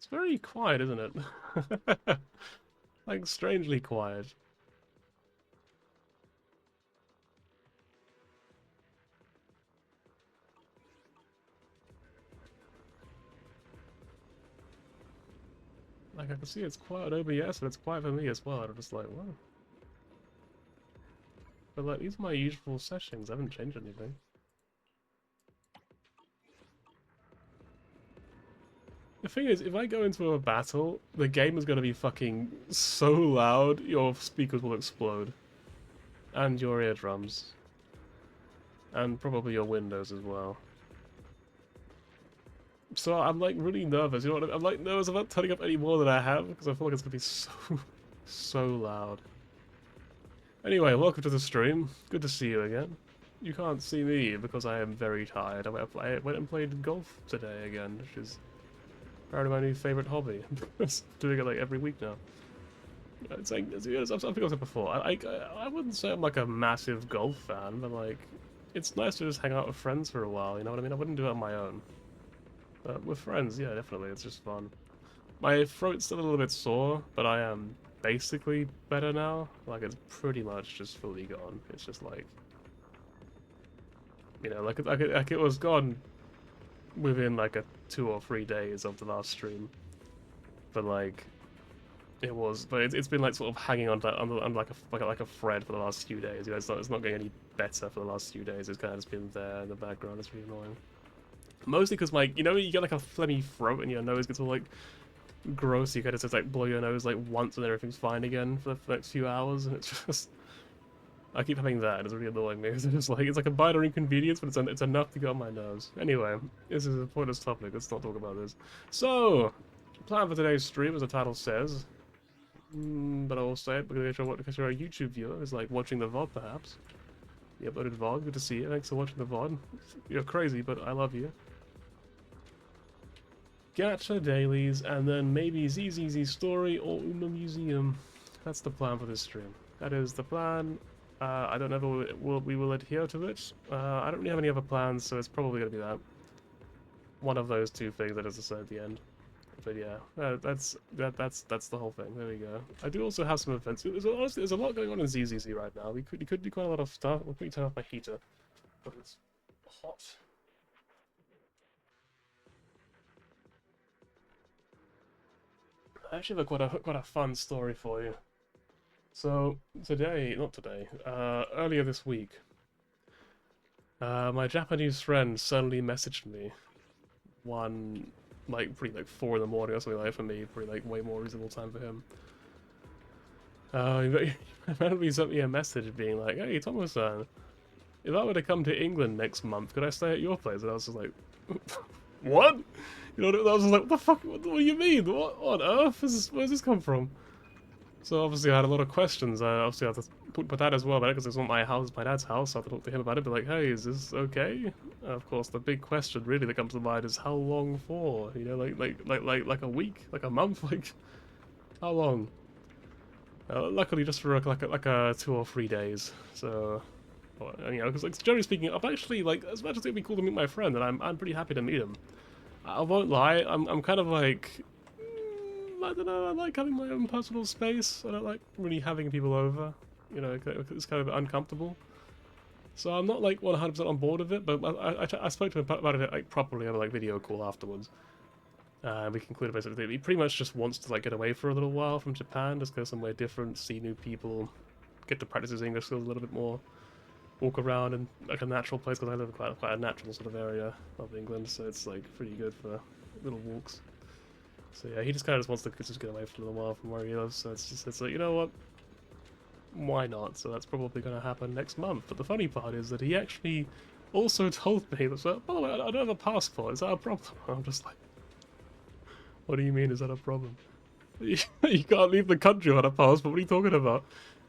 It's very quiet, isn't it? Like, strangely quiet. Like, I can see it's quiet on OBS, and it's quiet for me as well, and I'm just like, wow. But like, these are my usual settings, I haven't changed anything. The thing is, if I go into a battle, the game is going to be fucking so loud, your speakers will explode. And your eardrums. And probably your windows as well. So I'm like really nervous, you know what I mean? I'm like nervous about turning up any more than I have, because I feel like it's going to be so, so loud. Anyway, welcome to the stream. Good to see you again. You can't see me because I am very tired. I went and played golf today again, which is apparently my new favourite hobby. I'm doing it like every week now. It's like, I think I said before, I wouldn't say I'm like a massive golf fan, but like, it's nice to just hang out with friends for a while, you know what I mean? I wouldn't do it on my own. But with friends, yeah, definitely, it's just fun. My throat's still a little bit sore, but I am basically better now. Like, it's pretty much just fully gone. It's just like, you know, like it was gone within like 2 or 3 days of the last stream. But like, it's been like sort of hanging on like a thread for the last few days. You know, it's not getting any better for the last few days. It's kind of just been there in the background. It's really annoying. Mostly because you know, you get like a phlegmy throat and your nose gets all like gross. You kind of just like blow your nose like once and everything's fine again for the next few hours, and it's just I keep having that. It's really annoying me. It's like a minor inconvenience, but it's enough to get on my nerves. Anyway, this is a pointless topic. Let's not talk about this. So, plan for today's stream, as the title says. But I will say it because you're a YouTube viewer, is like watching the VOD perhaps. The uploaded VOD, good to see you. Thanks for watching the VOD. You're crazy, but I love you. Gacha dailies, and then maybe ZZZ story or Umamusume. That's the plan for this stream. That is the plan. I don't know if we will adhere to it. I don't really have any other plans, so it's probably going to be that. One of those two things that is said at the end. But yeah, that's the whole thing. There we go. I do also have some events. Honestly, there's a lot going on in ZZZ right now. We could do quite a lot of stuff. Let me turn off my heater, but it's hot. I actually have quite a fun story for you. So earlier this week, my Japanese friend suddenly messaged me pretty like 4 in the morning or something like that for me, pretty like way more reasonable time for him. He randomly sent me a message being like, "Hey Thomas-san, if I were to come to England next month, could I stay at your place?" And I was just like, "What?" You know, I was just like, "What the fuck? What do you mean? What on earth where's this come from?" So obviously I had a lot of questions. I obviously had to put my dad as well about it because it's not my house, it's my dad's house. So I had to talk to him about it, be like, "Hey, is this okay?" Of course, the big question really that comes to mind is how long for? You know, like a week, like a month, like how long? Luckily, just for like a 2 or 3 days. So, you know, because like generally speaking, I've actually like as much as it'd be cool to meet my friend, and I'm pretty happy to meet him. I won't lie, I'm kind of like. I don't know, I like having my own personal space. I don't like really having people over. You know, it's kind of uncomfortable. So I'm not like 100% on board with it, but I spoke to him about it like properly over like video call afterwards. We concluded basically he pretty much just wants to like get away for a little while from Japan, just go somewhere different, see new people, get to practice his English skills a little bit more, walk around in like a natural place because I live in quite a natural sort of area of England, so it's like pretty good for little walks. So yeah, he just kind of just wants to just get away for a little while from where he lives. So it's like, you know what? Why not? So that's probably going to happen next month. But the funny part is that he actually also told me that, so, by the way, I don't have a passport. Is that a problem? I'm just like, what do you mean? Is that a problem? You can't leave the country without a passport. What are you talking about?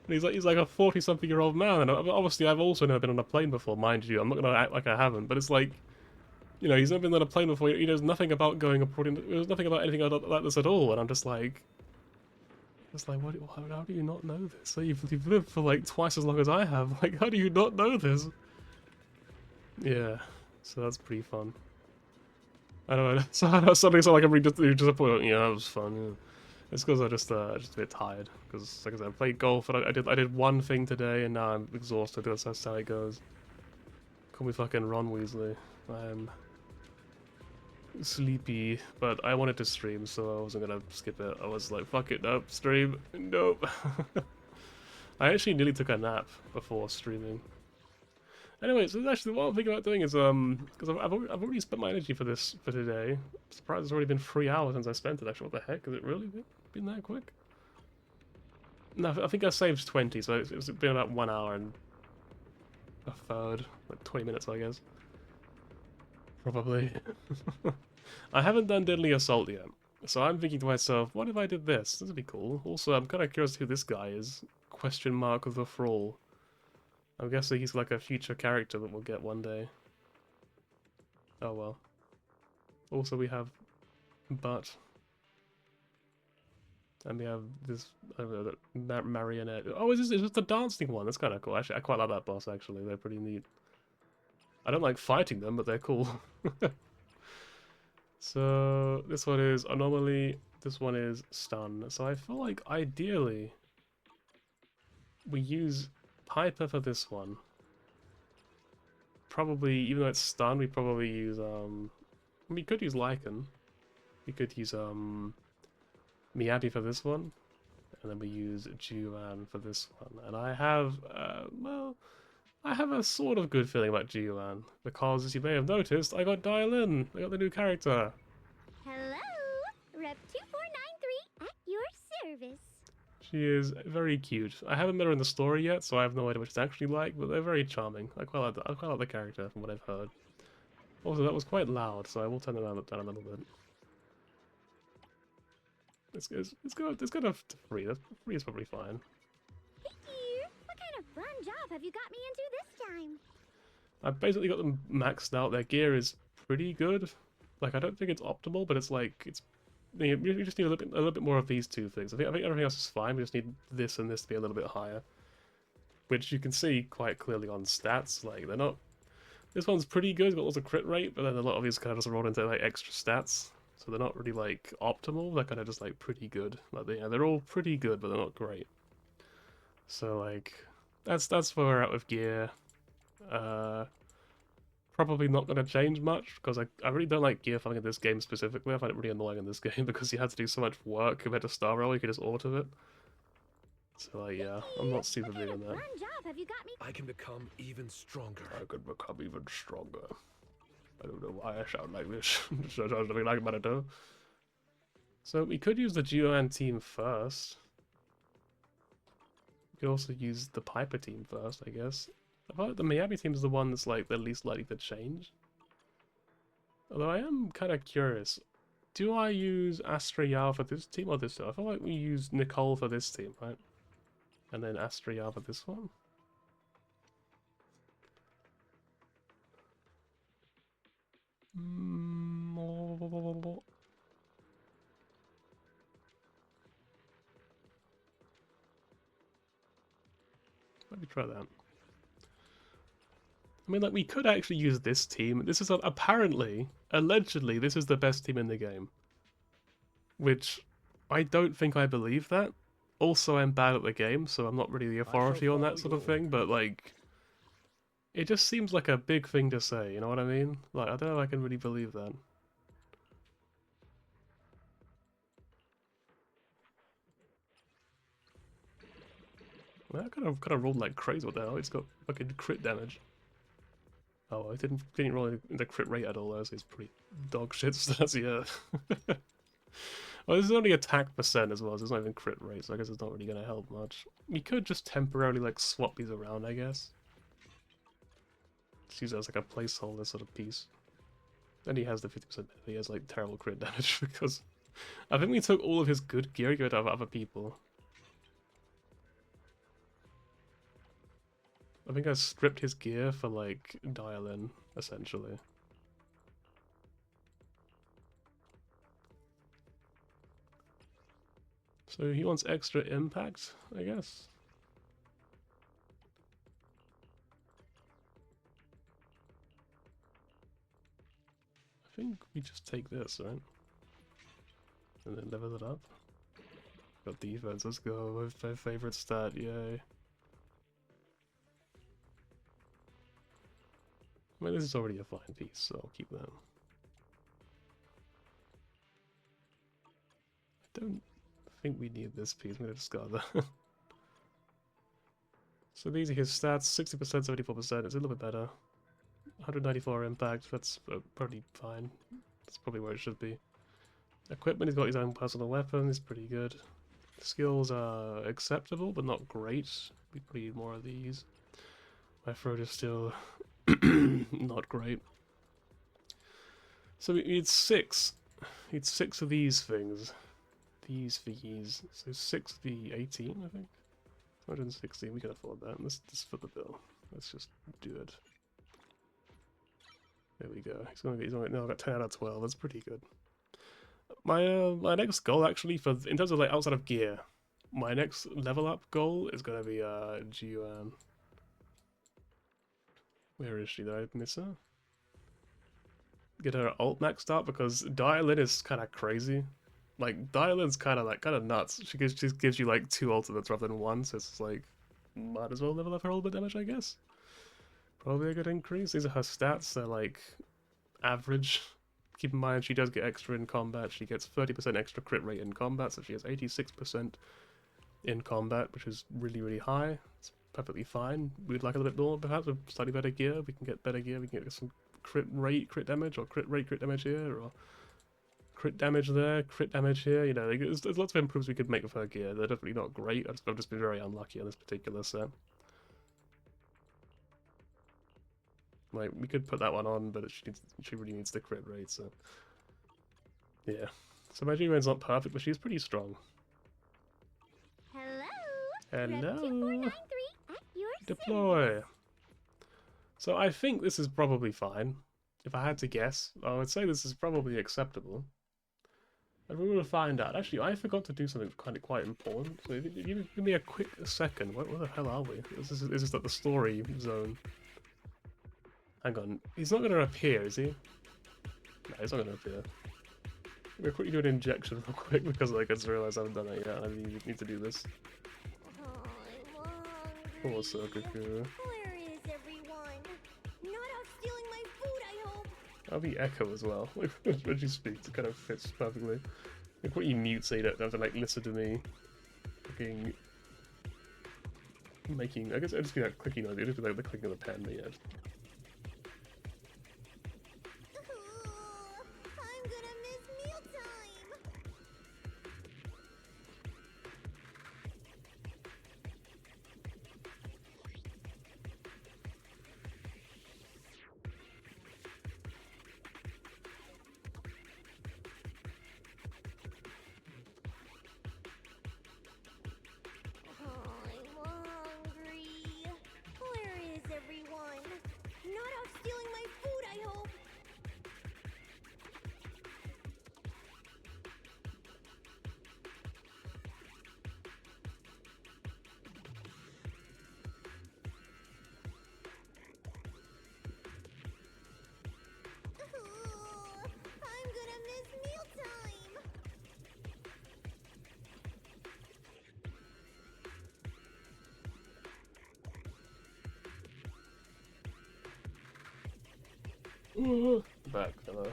And he's like a 40-something-year-old man. And obviously, I've also never been on a plane before, mind you. I'm not going to act like I haven't. But it's like, you know, he's never been on a plane before. He knows nothing about going abroad. He knows nothing about anything like this at all. And I'm just like, what? How do you not know this? Like, you've lived for like twice as long as I have. Like, how do you not know this? Yeah, so that's pretty fun. I don't know. Something like I'm really disappointed. Yeah, that was fun. Yeah. It's because I just a bit tired. Because like I said, I played golf and I did one thing today, and now I'm exhausted. That's how it goes. Call me fucking Ron Weasley. I'm sleepy, but I wanted to stream, so I wasn't gonna skip it. I was like, fuck it, nope, stream, nope. I actually nearly took a nap before streaming. Anyway, so actually what I'm thinking about doing is, because I've already spent my energy for today. I'm surprised it's already been 3 hours since I spent it, actually. What the heck? Has it really been that quick? No, I think I saved 20, so it's been about 1 hour and a third, like 20 minutes, I guess. Probably. I haven't done Deadly Assault yet, so I'm thinking to myself, what if I did this? This would be cool. Also, I'm kind of curious who this guy is. Question mark the Thrall. I'm guessing he's like a future character that we'll get one day. Oh well. Also, we have Butt. And we have this marionette. Oh, is this the dancing one? That's kind of cool. Actually, I quite like that boss, actually. They're pretty neat. I don't like fighting them, but they're cool. So, this one is Anomaly. This one is Stun. So I feel like, ideally, we use Piper for this one. Probably, even though it's Stun, we probably use, we could use Lycan. We could use, Miyabi for this one. And then we use Juan for this one. And I have, well, I have a sort of good feeling about Juan. Because, as you may have noticed, I got Dial-In. I got the new character. Hello, Rep 2493 at your service. She is very cute. I haven't met her in the story yet, so I have no idea what she's actually like, but they're very charming. I quite like the character from what I've heard. Also, that was quite loud, so I will turn it down a little bit. Let's go to 3. 3 is probably fine. Hey dear, what kind of fun job have you got me into this time? I've basically got them maxed out. Their gear is pretty good. Like, I don't think it's optimal, but it's like, you just need a little bit more of these two things. I think everything else is fine. We just need this and this to be a little bit higher, which you can see quite clearly on stats. Like, they're not. This one's pretty good, got lots of crit rate, but then a lot of these kind of just roll into like extra stats, so they're not really like optimal. They're kind of just like pretty good. Like, they're all pretty good, but they're not great. So like, that's where we're at with gear. Probably not going to change much, because I really don't like gear farming in this game specifically. I find it really annoying in this game because you have to do so much work compared to Star Rail, you can just auto it. So like, yeah, I'm not super big on that. Fun job have you got me? I can become even stronger. I could become even stronger. I don't know why I sound like this. It sounds nothing like what I do. So we could use the Geoan team first. We could also use the Piper team first, I guess. I feel like the Miyabi team is the one that's like the least likely to change. Although I am kind of curious. Do I use Astra Yao for this team or this team? I feel like we use Nicole for this team, right? And then Astra Yao for this one? Let me try that. I mean, like, we could actually use this team. This is apparently, allegedly, this is the best team in the game. Which, I don't think I believe that. Also, I'm bad at the game, so I'm not really the authority on that sort of thing, but, like, it just seems like a big thing to say, you know what I mean? Like, I don't know if I can really believe that. Well, that kind of rolled like crazy. What the hell? It's got fucking crit damage. Oh, I didn't roll the crit rate at all, though, so it's pretty dog shit stats, yeah. Well, this is only attack percent as well, so it's not even crit rate, so I guess it's not really going to help much. We could just temporarily, like, swap these around, I guess. Just use it as, like, a placeholder sort of piece. Then he has the 50%, he has, like, terrible crit damage, because I think we took all of his good gear and gave it to other people. I think I stripped his gear for, like, dial-in, essentially. So he wants extra impact, I guess. I think think we just take this, right? And then level it up. Got defense, let's go. My favorite stat, yay. I mean, this is already a fine piece, so I'll keep that. I don't think we need this piece, I'm gonna discard that. So these are his stats, 60%, 74%, it's a little bit better. 194 impact, that's probably fine. That's probably where it should be. Equipment, he's got his own personal weapon, it's pretty good. Skills are acceptable, but not great. We need more of these. My throat is still not great. So we need 6. We need 6 of these things. These fees. So 6 of the 18, I think. 216, we can afford that. Let's just foot the bill. Let's just do it. There we go. He's only no, I got 10 out of 12. That's pretty good. My next goal actually in terms of like outside of gear, my next level up goal is gonna be Jiuan. Where is she? Did I miss her? Get her ult maxed out because Dialin is kind of crazy. Like Dialin's kind of nuts. She gives you like 2 ultimates rather than 1, so it's like might as well level up her ultimate damage, I guess. Probably a good increase. These are her stats. They're like average. Keep in mind she does get extra in combat. She gets 30% extra crit rate in combat, so she has 86% in combat, which is really, really high. It's perfectly fine. We'd like a little bit more, perhaps, with slightly better gear. We can get better gear. We can get some crit rate, crit damage, or crit rate, crit damage here, or crit damage there, crit damage here. You know, there's lots of improvements we could make with her gear. They're definitely not great. I've just been very unlucky on this particular set. Like, we could put that one on, but she really needs the crit rate, so... Yeah. So my G-Rain's not perfect, but she's pretty strong. Hello. Hello. Rep 2493 at your Deploy. service. So I think this is probably fine. If I had to guess, I would say this is probably acceptable. And we will find out. Actually, I forgot to do something quite important. So if you give me a quick second. Where the hell are we? This is at the story zone. Hang on. He's not going to appear, is he? No, he's not going to appear. I'm going to quickly do an injection real quick because I just realised I haven't done it yet. I need to do this. Poor Circuit. Where is everyone? Not out stealing my food, I hope. I'll be Echo as well. When she speaks, it kind of fits perfectly. Like what you mute so you don't have to like listen to me. Fucking making. I guess it'd just be like clicking on it. It'd just be like the clicking of the pen, but yeah. I'm gonna miss mealtime. I'm hungry. Where is everyone? Not out stealing my food, I hope. I'm gonna miss mealtime. Back, hello.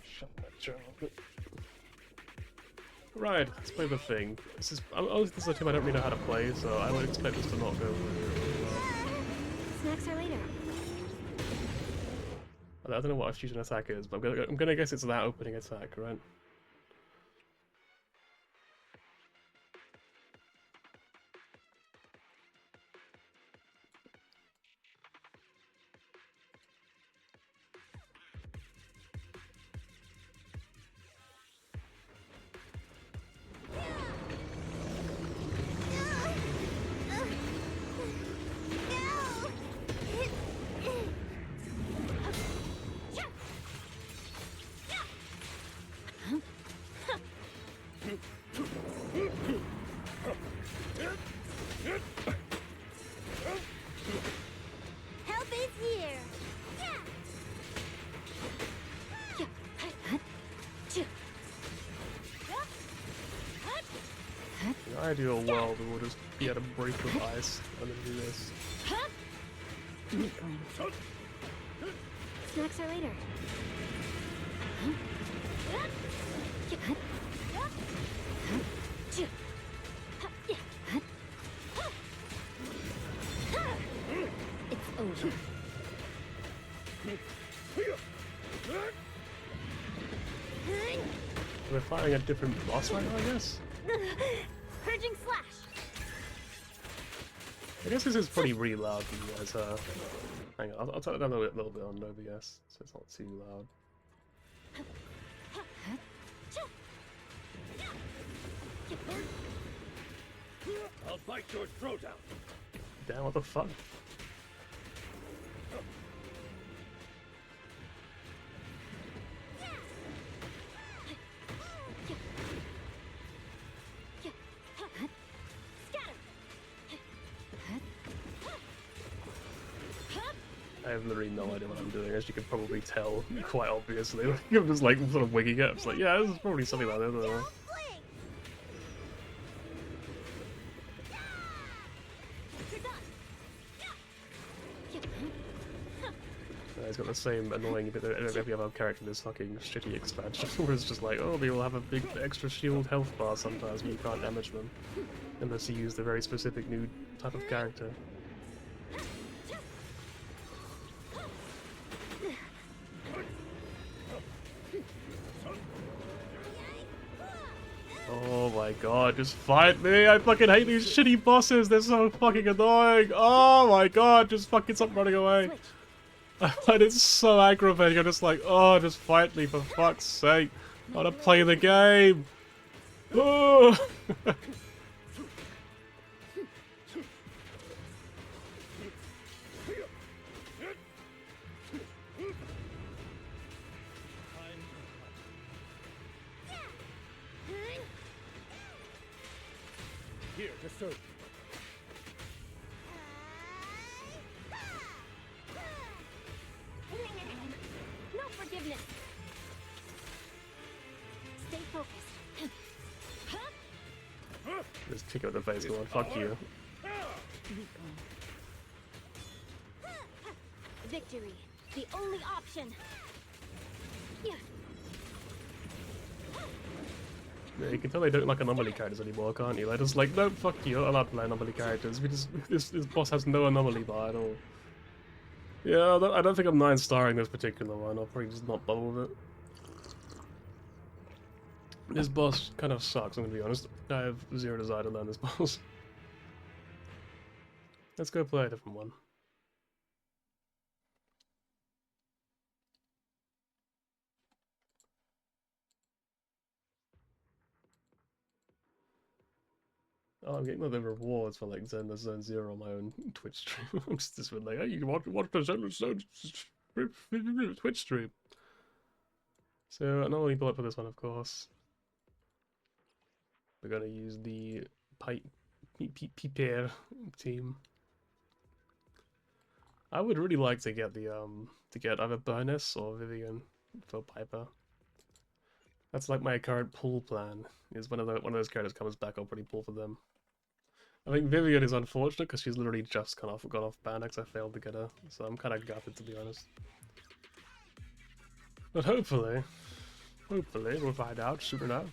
Shut that jaw. Right, let's play the thing. This is a team I don't really know how to play, so I would expect this to not go really well. Snacks are later. I don't know what a fusion attack is, but I'm gonna guess it's that opening attack, right? In the ideal world, we would just be able to break with ice and then do this. Snacks are later. It's over. We're fighting a different boss right now, I guess? Purging slash. I guess this is pretty really loud for you guys. Hang on, I'll turn it down a little bit on OBS so it's not too loud. I'll bite your throat out. Damn, what the fuck? I have literally no idea what I'm doing, as you can probably tell quite obviously. I'm just like sort of wigging it. It's like, yeah, this is probably something like that. I don't know. He's got the same annoying bit that every other character in this fucking shitty expansion, where it's just like, oh, they will have a big extra shield health bar sometimes, but you can't damage them unless you use the very specific new type of character. Oh my god, just fight me! I fucking hate these shitty bosses, they're so fucking annoying! Oh my god, just fucking stop running away! I find it so aggravating, I'm just like, oh, just fight me for fuck's sake! I wanna play the game! Oh! Here to serve. No forgiveness. Stay focused. Just kick out the face going, fuck you. Victory, the only option. Yeah, you can tell they don't like anomaly characters anymore, can't you? They're just like, no, fuck you, I'm not allowed to play anomaly characters. This boss has no anomaly bar at all. Yeah, I don't think I'm 9-starring this particular one. I'll probably just not bother with it. This boss kind of sucks, I'm gonna be honest. I have zero desire to learn this boss. Let's go play a different one. Oh, I'm getting the rewards for like Zenless Zone Zero on my own Twitch stream. I'm just been like, hey, you want the Zenless Zone Twitch stream? So I not only pull up for this one, of course. We're gonna use the Piper team. I would really like to get the either Burness or Vivian for Piper. That's like my current pull plan. Is one of those characters comes back, I'll probably pull for them. I think Vivian is unfortunate because she's literally just gone off ban because I failed to get her, so I'm kind of gutted to be honest. But hopefully we'll find out soon enough.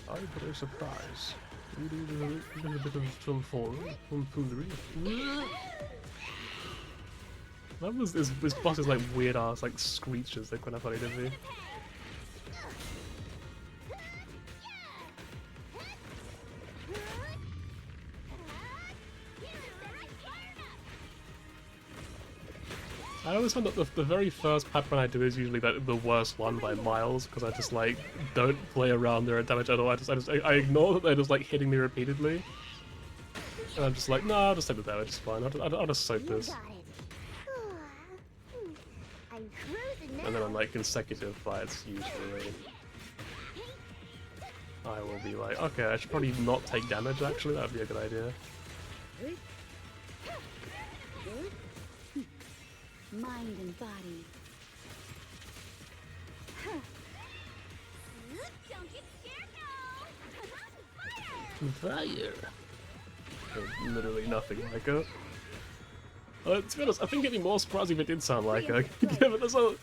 Time for a surprise. A little bit of tomfoolery. That was this boss is like weird ass like screeches. They're kind of funny to me. I always find that the very first pipe run I do is usually the worst one by miles because I just like don't play around their damage at all. I ignore that they're just like hitting me repeatedly, and I'm just like, nah, I'll just take the damage. It's fine. I'll just soak this. And then on like consecutive fights, usually I will be like, okay, I should probably not take damage. Actually, that would be a good idea. mind and body. Don't get scared now! Fire! Oh, literally nothing like it. To be honest, I think it'd be more surprising if it did sound like her. Given there's a,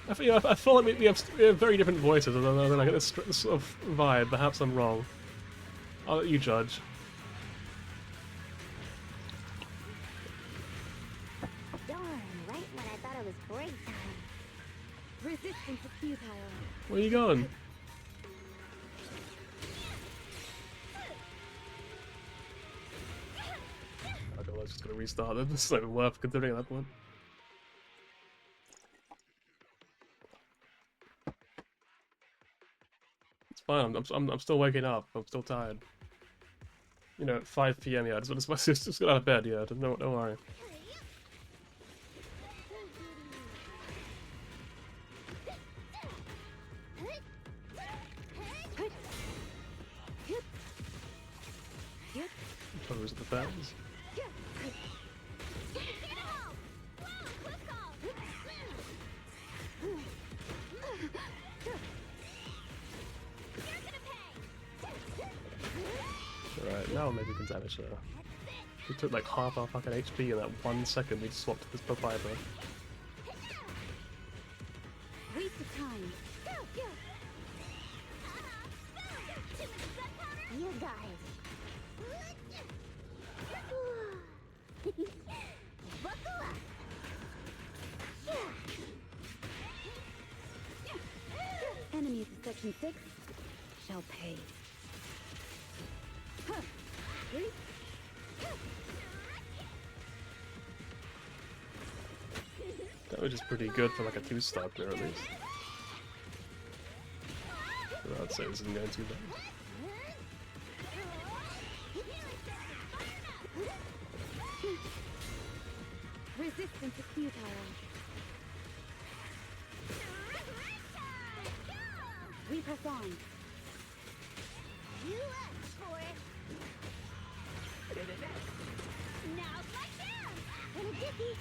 I feel like we have very different voices, and then I get this sort of vibe. Perhaps I'm wrong. I'll let you judge. Darn, right when I thought it was break time. Resistance is futile. Where are you going? Okay, well, I'm just gonna restart them. It's not even worth considering at that point. It's fine. I'm still waking up. I'm still tired. You know, at 5 PM. Yeah, just got out of bed. Yeah, don't worry. Pose the fans. Alright, now maybe we can damage her. We took like half our fucking HP in that 1 second we swapped this Piper. Waste of time. You got it. Buckle up. Enemies of Section 6 shall pay. Damage is pretty good for like a 2-star player at least. So I'd say this isn't going too bad. Resistance is futile. We press on. You asked for it. Now like that. And a dicky.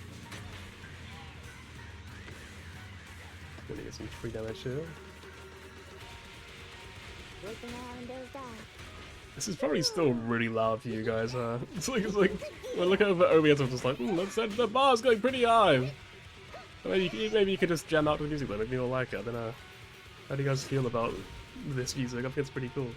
Gonna get some free damage here. Working out and dozed off. This is probably still really loud for you guys, huh? It's like when I look over OBS, I'm just like, the bar's going pretty high. Maybe you could just jam out to the music though, maybe you'll like it, I don't know. How do you guys feel about this music? I think it's pretty cool.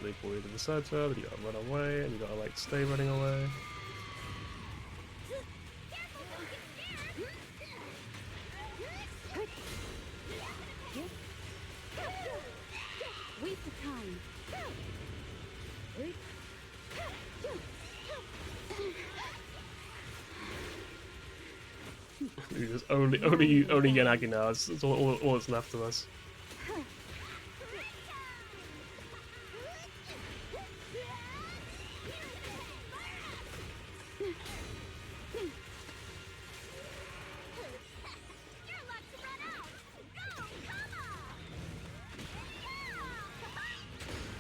They pull you to the center, then you gotta run away, and you gotta like stay running away. Waste of time. You just only Yanagi now. It's all that's left of us.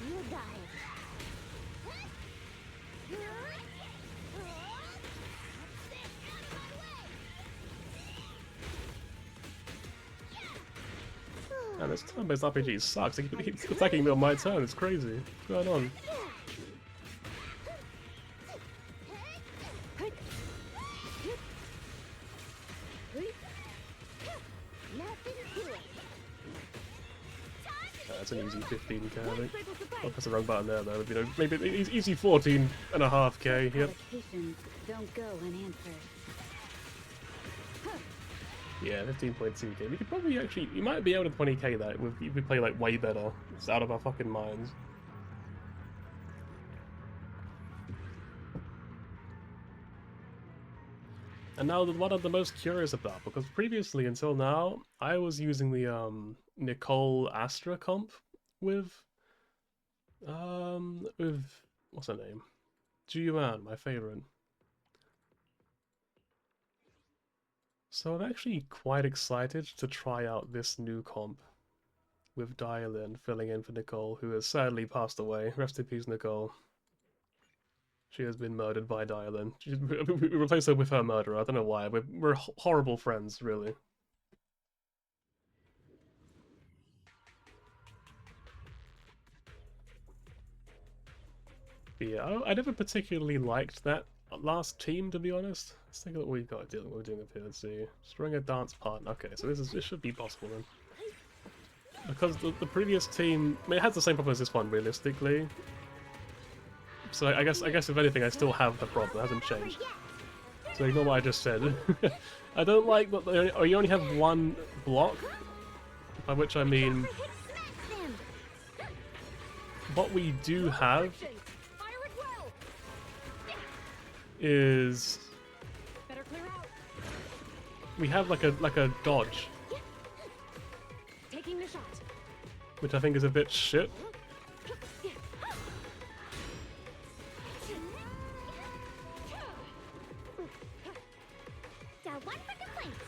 You got it. Man, this turn-based RPG sucks. They keep attacking me on my turn. It's crazy. What's going on? That's an easy 15k, I think. I'll press the wrong button there, though. You know, maybe easy 14.5k. Yep. Applications don't go unanswered. Yeah, 15.2k. We could probably actually, you might be able to 20k that if we play like way better. It's out of our fucking minds. And now what I'm the most curious about, because previously until now, I was using the Nicole Astra comp with what's her name? Ju-Yuan, my favorite. So I'm actually quite excited to try out this new comp with Dialin filling in for Nicole, who has sadly passed away. Rest in peace, Nicole. She has been murdered by Dialin. We replaced her with her murderer. I don't know why. We're horrible friends, really. But yeah, I never particularly liked that last team, to be honest. Let's take a look what we've got dealing. What we're doing up here. Let's see. String a dance partner. Okay, so this should be possible then. Because the previous team, I mean, it has the same problem as this one, realistically. So I guess if anything, I still have the problem. It hasn't changed. So ignore what I just said. I don't like that you only have one block, by which I mean what we do have is we have like a dodge, Taking the shot. which I think is a bit shit.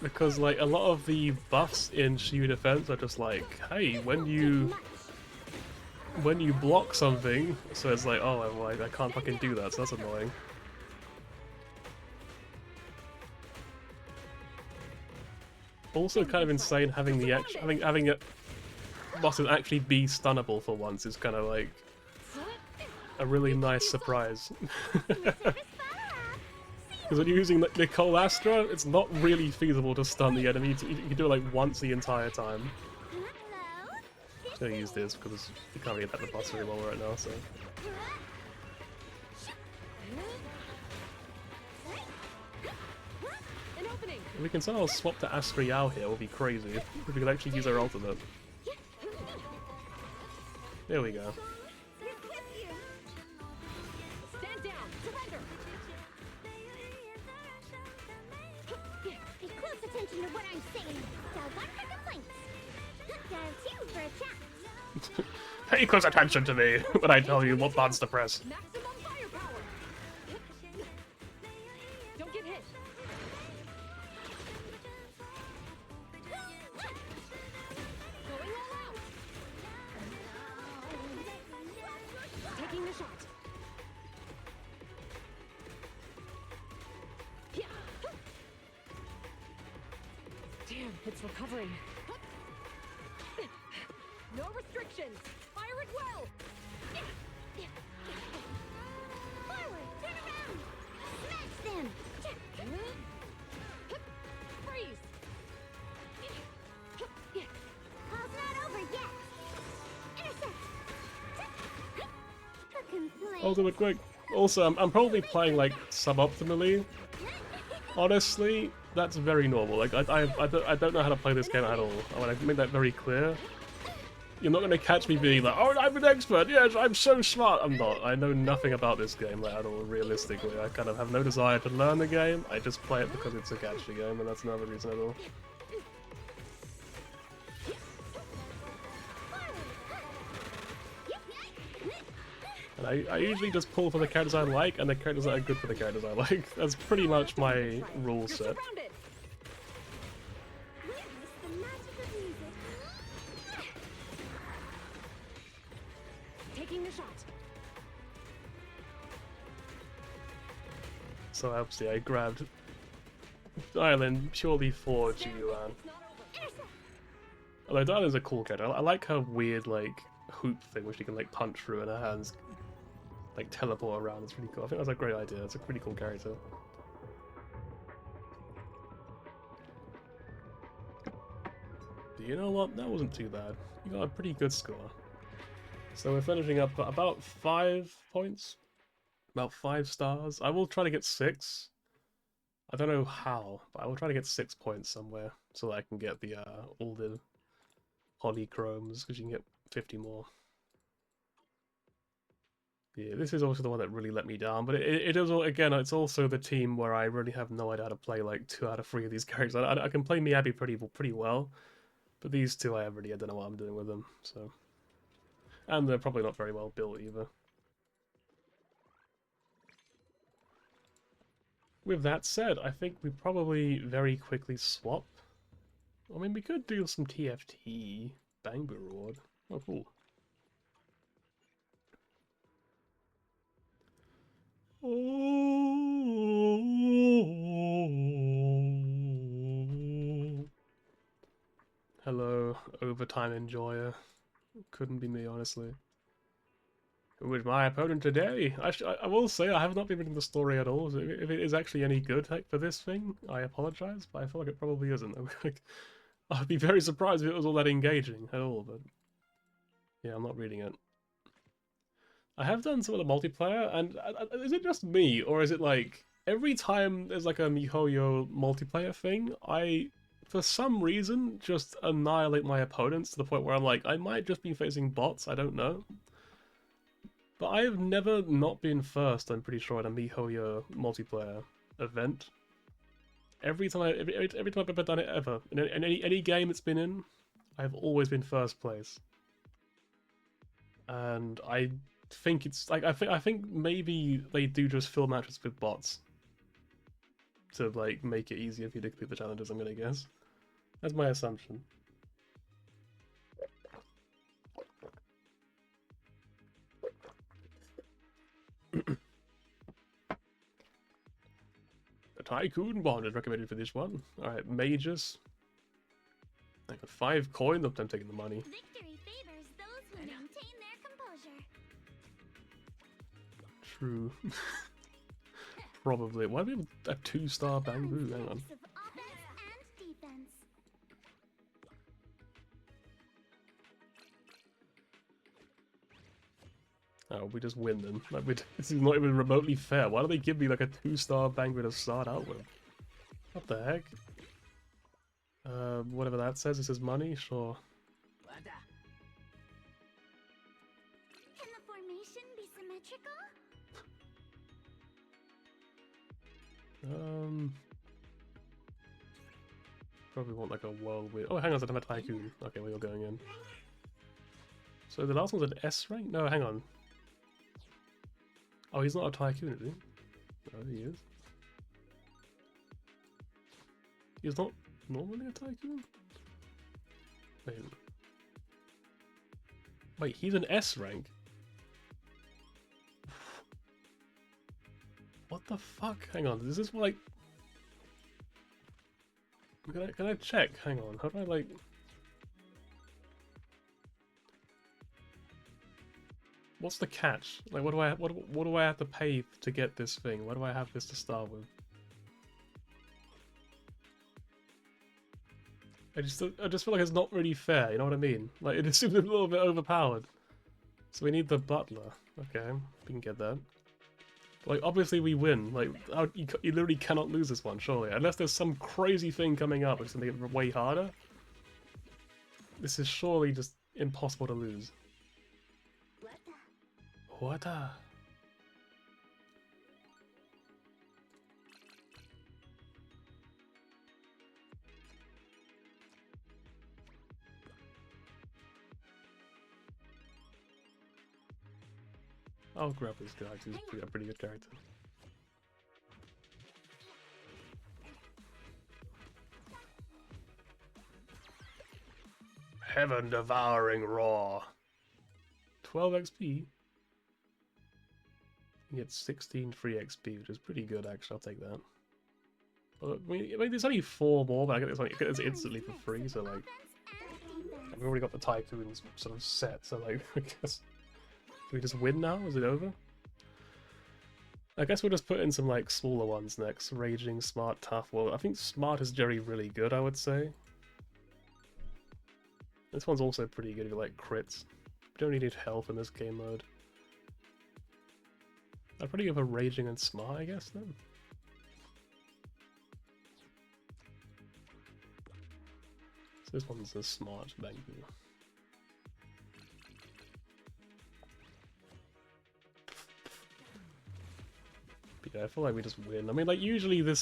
Because like a lot of the buffs in Shiyu defense are just like, hey, when you block something, so it's like, oh, well, I can't fucking do that, so that's annoying. Also, kind of insane having the having it bosses actually be stunnable for once is kind of like a really nice surprise. Because when you're using Nicole Astra, it's not really feasible to stun the enemy. You can do it like once the entire time. I'm gonna use this because we can't really attack the boss very well right now, so. We can somehow swap to Astra Yao here, will be crazy. If we could actually use our ultimate. There we go. Stand down. Surrender. Pay close attention to what I'm saying. Dial 1 for complaints. Dial 2 for a chat. Pay close attention to me when I tell you what buttons to press. Maximum firepower. Don't get hit. Going all out. Taking the shot. Yeah. Damn, it's recovering. No restrictions. Fire it well. Forward, turn around. Smash them. Freeze. Call's not over yet. Intercept. For complaints. Ultimate quick. Also, I'm probably playing like suboptimally. Honestly, that's very normal. Like I don't know how to play this game at all. I want to make that very clear. You're not going to catch me being like, oh, I'm an expert, yes, I'm so smart. I'm not. I know nothing about this game like, at all, realistically. I kind of have no desire to learn the game. I just play it because it's a catchy game, and that's another reason at all. And I usually just pull for the characters I like, and the characters that are good for the characters I like. That's pretty much my rule set. Surrounded. Witness the magic of music. Taking the shot. So obviously I grabbed Dylan purely for Jiuan. It's not over. Although Dylan's a cool character. I like her weird like hoop thing which she can like punch through and her hands like teleport around. It's really cool. I think that's a great idea. It's a pretty cool character. But you know what? That wasn't too bad. You got a pretty good score. So we're finishing up at about 5 points. About 5 stars. I will try to get 6. I don't know how, but I will try to get 6 points somewhere so that I can get the all the polychromes, because you can get 50 more. Yeah, this is also the one that really let me down, but it is, again, it's also the team where I really have no idea how to play like 2 out of 3 of these characters. I can play Miyabi pretty well, but these two I don't know what I'm doing with them, so. And they're probably not very well built either. with that said, I think we probably very quickly swap. I mean, we could do some TFT Bangbu reward. Oh, cool. Oh. Hello, overtime enjoyer. Couldn't be me, honestly. Who is my opponent today? I will say I have not been reading the story at all. So if it is actually any good like, for this thing, I apologize, but I feel like it probably isn't. I'd be very surprised if it was all that engaging at all, but yeah, I'm not reading it. I have done some of the multiplayer, and is it just me, or is it like every time there's like a MiHoYo multiplayer thing, I, for some reason, just annihilate my opponents to the point where I'm like, I might just be facing bots, I don't know. But I have never not been first, I'm pretty sure, at a MiHoYo multiplayer event. Every time I've ever done it ever, in any game it's been in, I've always been first place. And I think it's like I think maybe they do just fill matches with bots to like make it easier for you to complete the challenges. I'm gonna guess. That's my assumption. A Tycoon bond is recommended for this one. Alright, mages. I got 5 coin, I'm taking the money. Victory favors those who maintain their composure. True. Probably. Why do we have a 2-star Bangbu? Hang on. Mix of offense and defense. Oh, we just win then. Like this is not even remotely fair. Why do they give me like a 2-star Bangbu to start out with? What the heck? Whatever that says, it says money? Sure. Can the formation be symmetrical? Probably want like a whirlwind. Oh, hang on, I don't have a Tycoon. Okay, well, you're going in. So the last one's an S rank? No, hang on. Oh, he's not a Tycoon, is he? Oh, he is. He's not normally a Tycoon? Wait, he's an S rank? What the fuck? Hang on, is this like... Can I check? Hang on, how do I like... What's the catch? Like, what do I have to pay to get this thing? Why do I have this to start with? I just feel like it's not really fair. You know what I mean? Like, it seems a little bit overpowered. So we need the butler. Okay, we can get that. Like, obviously we win. Like, you literally cannot lose this one, surely. Unless there's some crazy thing coming up which is going to make it way harder. This is surely just impossible to lose. What the? I'll grab this guy, he's a pretty good character. Heaven Devouring Roar. 12 XP. You get 16 free XP, which is pretty good actually, I'll take that. But, I mean there's only 4 more, but I get this instantly for free, so like... We've already got the Tycoons sort of set, so like, I guess... Do we just win now? Is it over? I guess we'll just put in some like smaller ones next. Raging, Smart, Tough. Well, I think Smart is generally really good, I would say. This one's also pretty good if you like crits. You don't really need health in this game mode. I'd probably give a Raging and Smart, I guess, then. So this one's a Smart Bangbu. Yeah, I feel like we just win. I mean, like usually the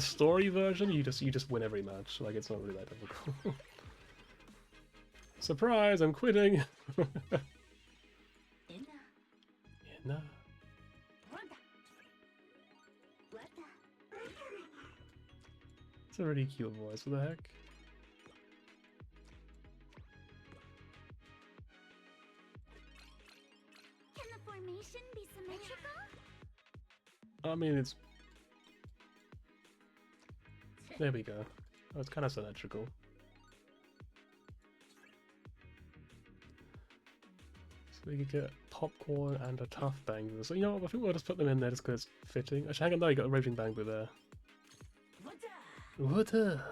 story version, you just win every match. Like it's not really that difficult. Surprise! I'm quitting. Inna. a really cute voice. What the heck? Can the formation be symmetrical? I mean, it's... There we go. Oh, it's kind of symmetrical. So we could get popcorn and a tough bangler. So you know what, I think we'll just put them in there just because it's fitting. Actually, hang on, no, you got a raging bangler there. Water!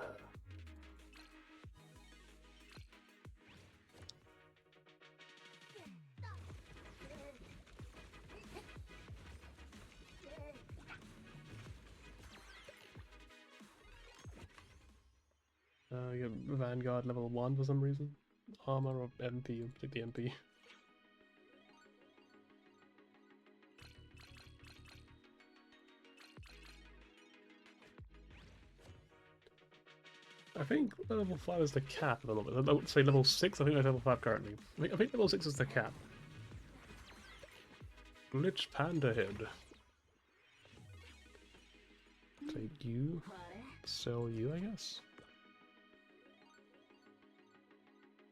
You have Vanguard level 1 for some reason. Armor or MP, take the MP. I think level 5 is the cap at the moment. I would say level 6, I think I'm level 5 currently. I think level 6 is the cap. Glitch Panda Head. Take you. Sell you, I guess.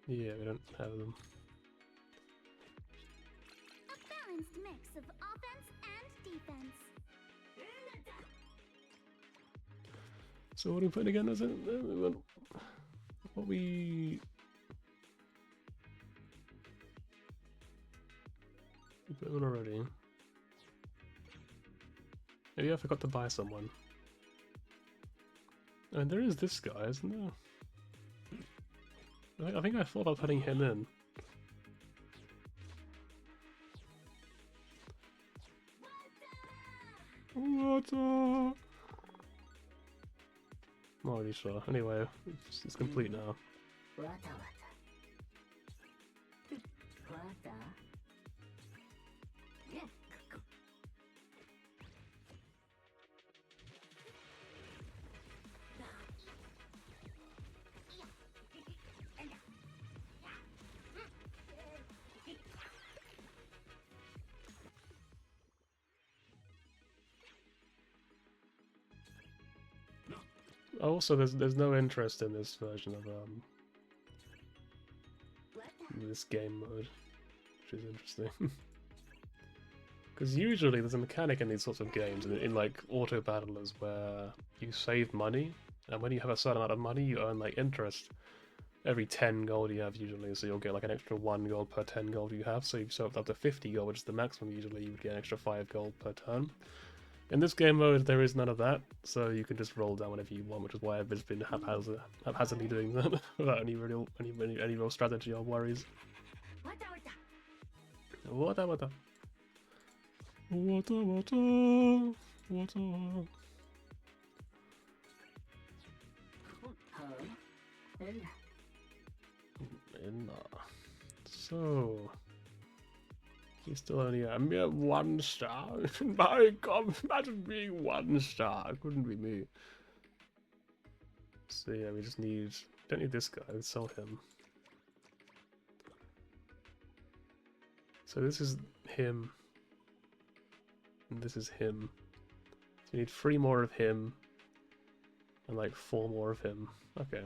Yeah, we don't have them. A balanced mix of offense and defense. So what are we putting again? Is it what we put one already? Maybe I forgot to buy someone. And there is this guy, isn't there? I think I thought about putting him in. Water! Not really sure. Anyway, it's complete now. Also, there's no interest in this version of this game mode, which is interesting. Because usually there's a mechanic in these sorts of games, in like auto battlers, where you save money, and when you have a certain amount of money, you earn like interest every 10 gold you have usually. So you'll get like an extra 1 gold per 10 gold you have. So you've served up to 50 gold, which is the maximum. Usually you would get an extra 5 gold per turn. In this game mode, there is none of that, so you can just roll down whenever you want, which is why I've just been haphazardly doing that without any real strategy or worries. Water, water. Water, water, water. So, he's still only a mere 1 star. My God, imagine being 1 star. It couldn't be me. So yeah, we just don't need this guy. Let's sell him. So this is him. And this is him. So we need 3 more of him. And like 4 more of him. Okay.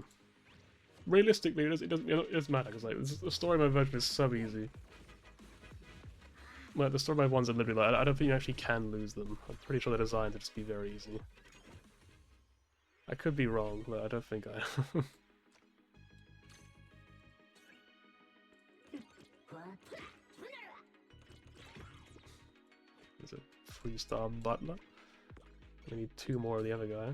Realistically, it doesn't matter, because like the story mode version is so easy. Well, the story mode ones are literally like, I don't think you actually can lose them. I'm pretty sure they're designed to just be very easy. I could be wrong, but I don't think I am. There's a 3-star butler. We need 2 more of the other guy.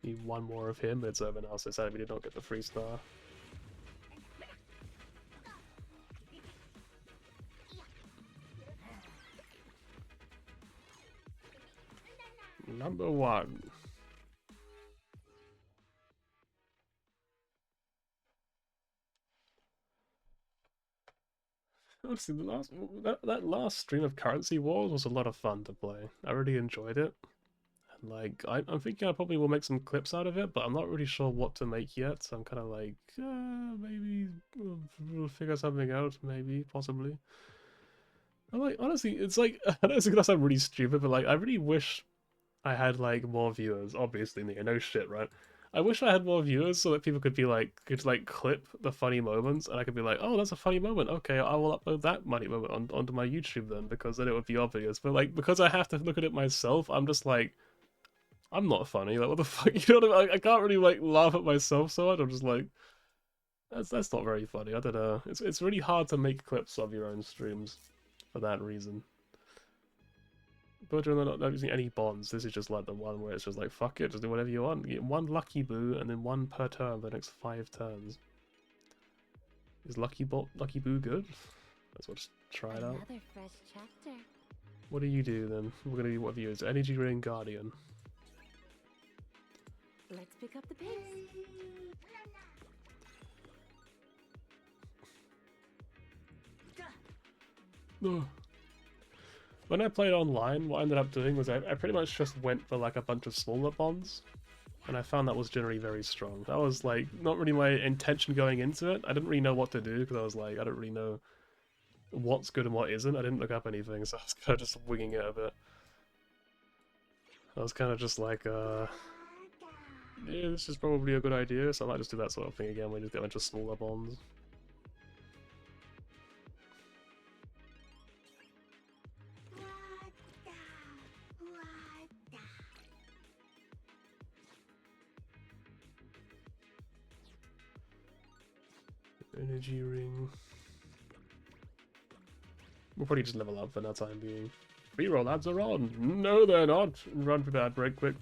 Need 1 more of him, but it's over now, so sadly we did not get the 3-star. Number 1. Honestly, that last stream of Currency Wars was a lot of fun to play. I really enjoyed it. And like, I'm thinking I probably will make some clips out of it, but I'm not really sure what to make yet, so I'm kind of like, maybe we'll figure something out, maybe, possibly. I'm like, honestly, it's like, I know it's gonna sound really stupid, but like, I really wish I had like more viewers. Obviously, no shit, right? I wish I had more viewers so that people could be like, could like clip the funny moments, and I could be like, oh, that's a funny moment. Okay, I will upload that funny moment onto my YouTube then, because then it would be obvious. But like, because I have to look at it myself, I'm just like, I'm not funny. Like, what the fuck? You know what I mean? I can't really like laugh at myself so much. I'm just like, that's not very funny. I don't know. It's really hard to make clips of your own streams for that reason. But you're not using any bonds. This is just like the one where it's just like, fuck it, just do whatever you want. You get one lucky boo and then one per turn for the next 5 turns. Is lucky boo good? Let's just try it out. Another fresh chapter. What do you do then? We're gonna do what views? Energy Ring Guardian. Let's pick up the pace. Ugh. When I played online, what I ended up doing was I pretty much just went for like a bunch of smaller bonds, and I found that was generally very strong. That was like not really my intention going into it. I didn't really know what to do because I was like, I don't really know what's good and what isn't. I didn't look up anything, so I was kind of just winging it a bit. I was kind of just like, yeah, this is probably a good idea, so I might just do that sort of thing again. We just get a bunch of smaller bonds. Energy ring. We'll probably just level up for that time being. Reroll ads are on! No, they're not! Run for that break quick.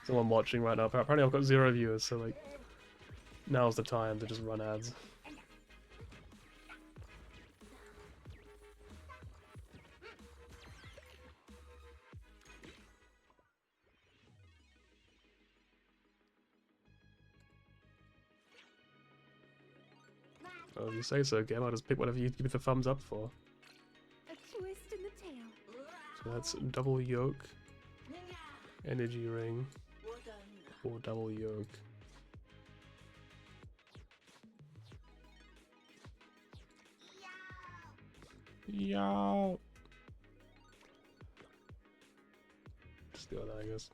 Someone watching right now. Apparently I've got 0 viewers, so like, now's the time to just run ads. Oh, you say so, game. I'll just pick whatever you give me the thumbs up for. A twist in the tail. So that's double yoke, energy ring, or double yoke. Yow! Just do that, I guess.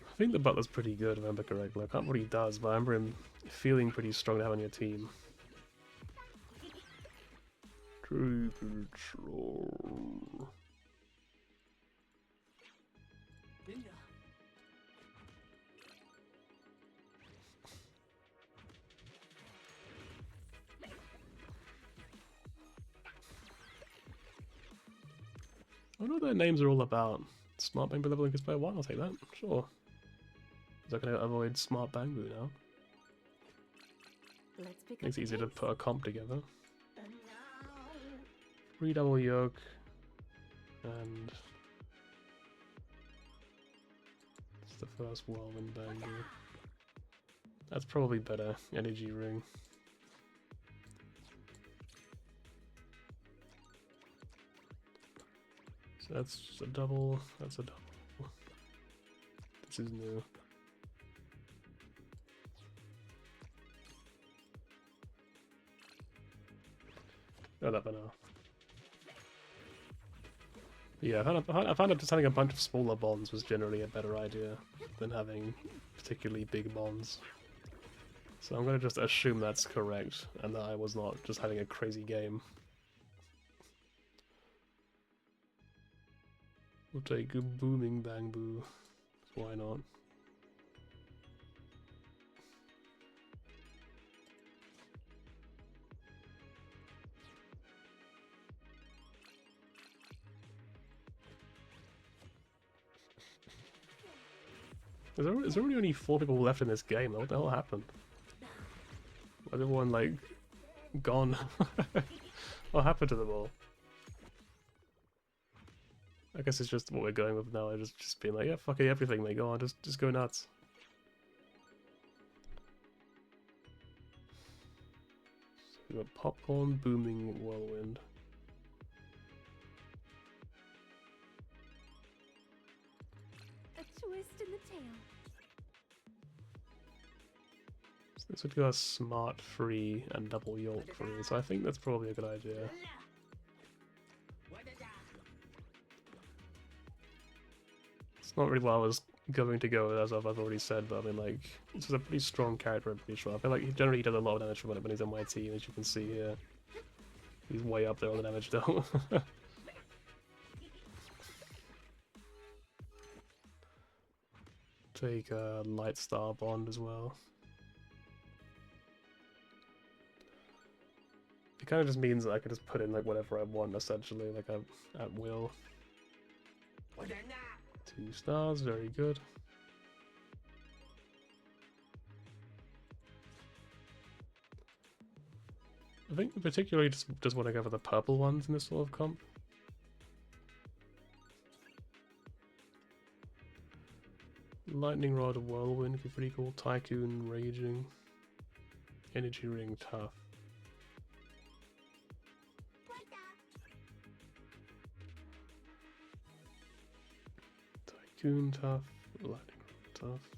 I think the butler's pretty good, if I remember correctly. I can't remember what he does, but I remember him feeling pretty strong to have on your team. True control. I don't know what their names are all about. Smart Bang leveling his player 1, I'll take that. Sure. Is that going to avoid Smart Bangbu now? Let's pick Makes up it easier the to pace. put a comp together. Redouble yoke. And it's the first whirlwind Bangbu. That's probably better. Energy ring. So that's a double. That's a double. This is new. Oh, that banana. Yeah, I found that just having a bunch of smaller bonds was generally a better idea than having particularly big bonds. So I'm going to just assume that's correct, and that I was not just having a crazy game. We'll take a booming Bangbu. Why not? Is there really only 4 people left in this game? What the hell happened? Why is everyone like gone? What happened to them all? I guess it's just what we're going with now. I just being like, yeah, fuck it, everything, mate. Go on, just go nuts. So we got popcorn, booming, whirlwind. A twist in the tail. This would go smart free and double York free, so I think that's probably a good idea. It's not really what I was going to go with, as I've already said, but I mean, like, this is a pretty strong character, I'm pretty sure. I feel like he generally does a lot of damage when he's on my team, as you can see here. He's way up there on the damage though. Take a Light Star Bond as well. It kind of just means that I can just put in like whatever I want, essentially, like at will. 2 stars, very good. I think particularly just want to go for the purple ones in this sort of comp. Lightning Rod, Whirlwind would be pretty cool. Tycoon, Raging. Energy Ring, Tough. Tycoon, Tough. Lightning Rod, Tough.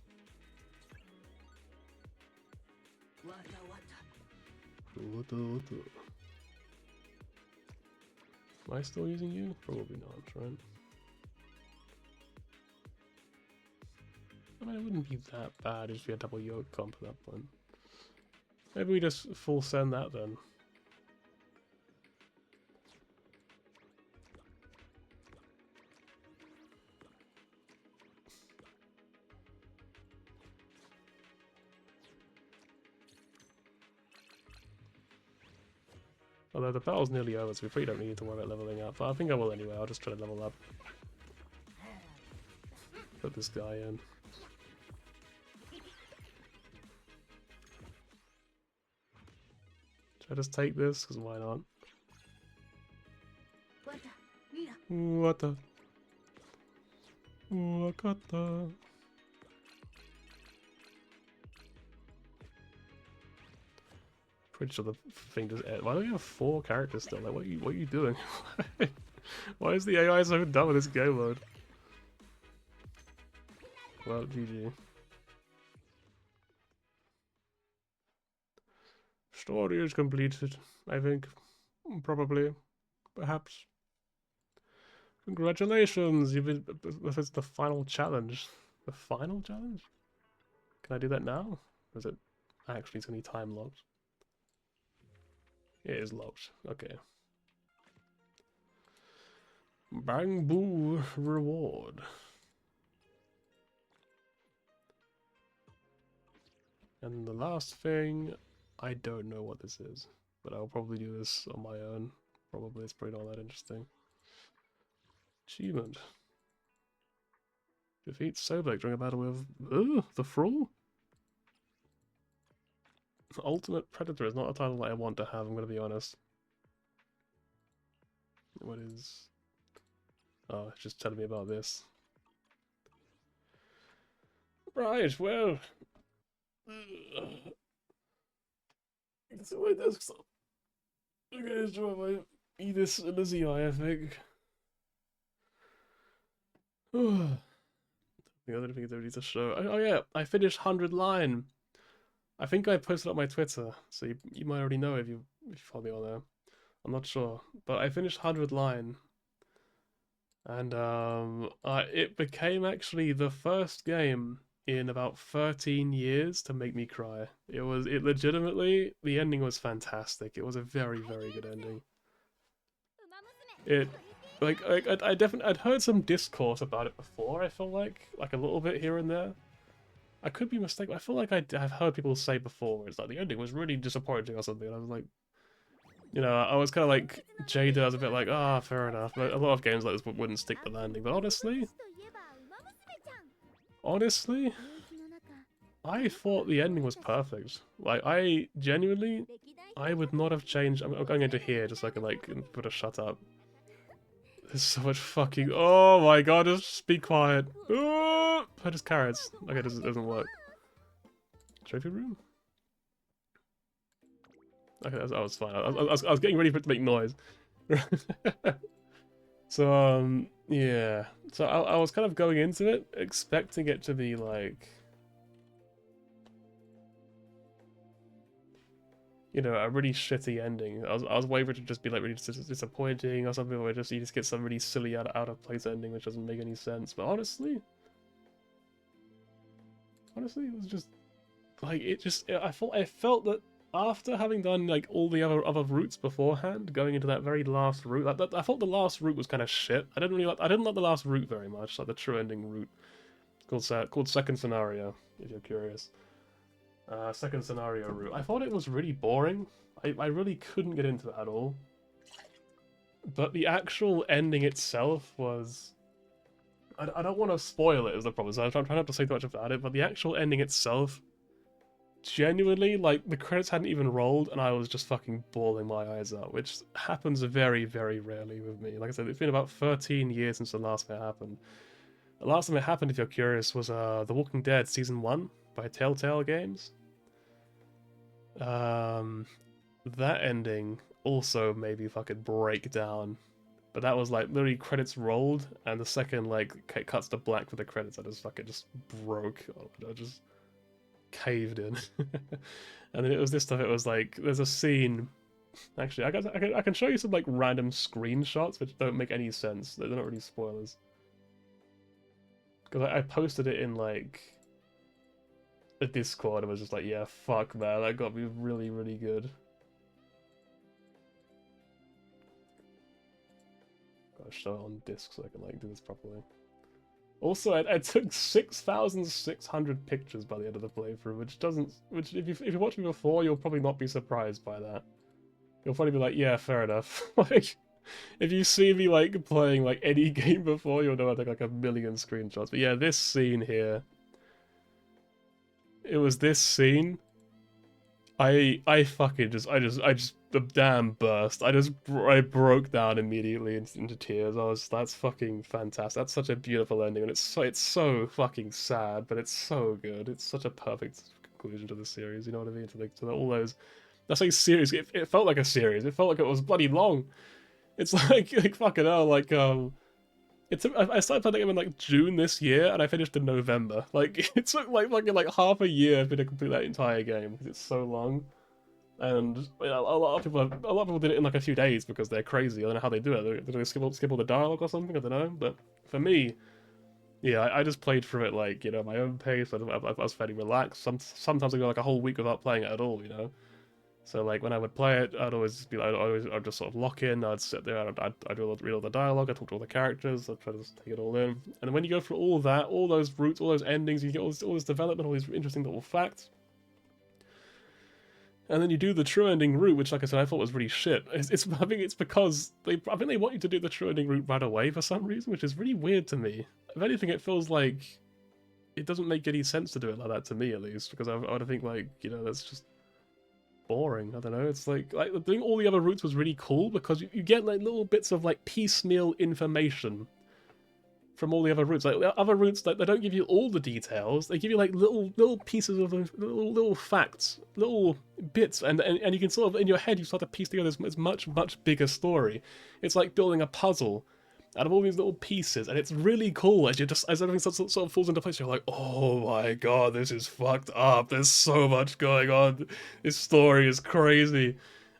Am I still using you? Probably not, right? I mean, it wouldn't be that bad if we had double yoke comp at that point. Maybe we just full send that then. Although the battle's nearly over, so we probably don't need to worry about leveling up. But I think I will anyway, I'll just try to level up. Put this guy in. Should I just take this? Because why not? What the? Wakata. Pretty sure the thing just ends. Why do we have 4 characters still? Like, what are you doing? Why is the AI so dumb in this game mode? Well, GG. Story is completed, I think. Probably. Perhaps. Congratulations! This is the final challenge. The final challenge? Can I do that now? Or is it actually going to be time locked? It is locked. Okay. Bang Boo reward. And the last thing, I don't know what this is, but I'll probably do this on my own. Probably it's probably not that interesting. Achievement. Defeat Sobek during a battle with the Thrall? Ultimate Predator is not a title that I want to have, I'm going to be honest. What is... Oh, it's just telling me about this. Right, well... It's my desktop. Okay, let's try my Edith and Lizzie eye, I think. I don't think it's ready to show. Oh yeah, I finished 100 line. I think I posted up my Twitter, so you might already know if you follow me on there. I'm not sure, but I finished 100 line, and it became actually the first game in about 13 years to make me cry. It legitimately, the ending was fantastic. It was a very, very good ending. I'd heard some discourse about it before, I feel like a little bit here and there. I could be mistaken, I feel like I've heard people say before, where it's like, the ending was really disappointing or something, and I was like, you know, I was kind of like, jaded, I was a bit like, fair enough, but a lot of games like this wouldn't stick the landing, but honestly, I thought the ending was perfect. Like, I genuinely, I would not have changed. I'm going into here just so I can, like, put a shut up. There's so much fucking... Oh my god, just be quiet. Oh, I just carrots. Okay, this doesn't work. Trophy room? Okay, that was fine. I was getting ready for it to make noise. So, yeah. So I was kind of going into it, expecting it to be like... you know, a really shitty ending. I was waiting for it to just be like really disappointing or something, where just you just get some really silly out of place ending which doesn't make any sense. But honestly, it was just like I felt that after having done like all the other routes beforehand, going into that very last route, I thought the last route was kind of shit. I didn't like the last route very much, like the true ending route, called Second Scenario, if you're curious. Second Scenario route. I thought it was really boring. I really couldn't get into it at all. But the actual ending itself was... I don't want to spoil it, is the problem, so I'm trying not to say too much about it, but the actual ending itself, genuinely, like, the credits hadn't even rolled, and I was just fucking bawling my eyes out, which happens very, very rarely with me. Like I said, it's been about 13 years since the last time it happened. The last time it happened, if you're curious, was The Walking Dead Season 1 by Telltale Games. That ending also made me fucking break down. But that was like literally credits rolled, and the second like it cuts to black for the credits, I just fucking just broke. I just caved in. And then it was this stuff. It was like there's a scene. Actually, I can show you some like random screenshots which don't make any sense. They're not really spoilers. Because I posted it in like a Discord and was just like, yeah, fuck man, that got me really, really good. Gotta show it on disc so I can like do this properly. Also, I took 6,600 pictures by the end of the playthrough, which if you watched me before, you'll probably not be surprised by that. You'll probably be like, yeah, fair enough. Like, if you see me like playing like any game before, you'll know I took like 1 million screenshots. But yeah, this scene here. It was this scene. I the dam burst. I broke down immediately into tears. That's fucking fantastic. That's such a beautiful ending, and it's so fucking sad, but it's so good. It's such a perfect conclusion to the series. You know what I mean? To all those. That's like series. It felt like a series. It felt like it was bloody long. It's like fucking hell. Like I started playing the game in like June this year, and I finished in November. Like it took like fucking like half a year for me to complete that entire game because it's so long. And you know, a lot of people did it in like a few days because they're crazy. I don't know how they do it. Do they skip all the dialogue or something? I don't know. But for me, yeah, I just played through it like, you know, my own pace. I was fairly relaxed. Sometimes I go like a whole week without playing it at all, you know. So like when I would play it, I'd just sort of lock in. I'd sit there, I'd read all the dialogue, I'd talk to all the characters, I'd try to just take it all in. And when you go through all that, all those routes, all those endings, you get all this development, all these interesting little facts. And then you do the true ending route, which, like I said, I thought was really shit. I think it's because I think they want you to do the true ending route right away for some reason, which is really weird to me. If anything, it feels like it doesn't make any sense to do it like that, to me at least, because I would think like, you know, that's just boring. I don't know. It's like doing all the other routes was really cool because you get like little bits of like piecemeal information from all the other routes. Like the other routes, like they don't give you all the details. They give you like little pieces of little facts, little bits, and you can sort of in your head you start to piece together this much bigger story. It's like building a puzzle out of all these little pieces, and it's really cool as everything sort of falls into place. You're like, oh my god, this is fucked up. There's so much going on. This story is crazy.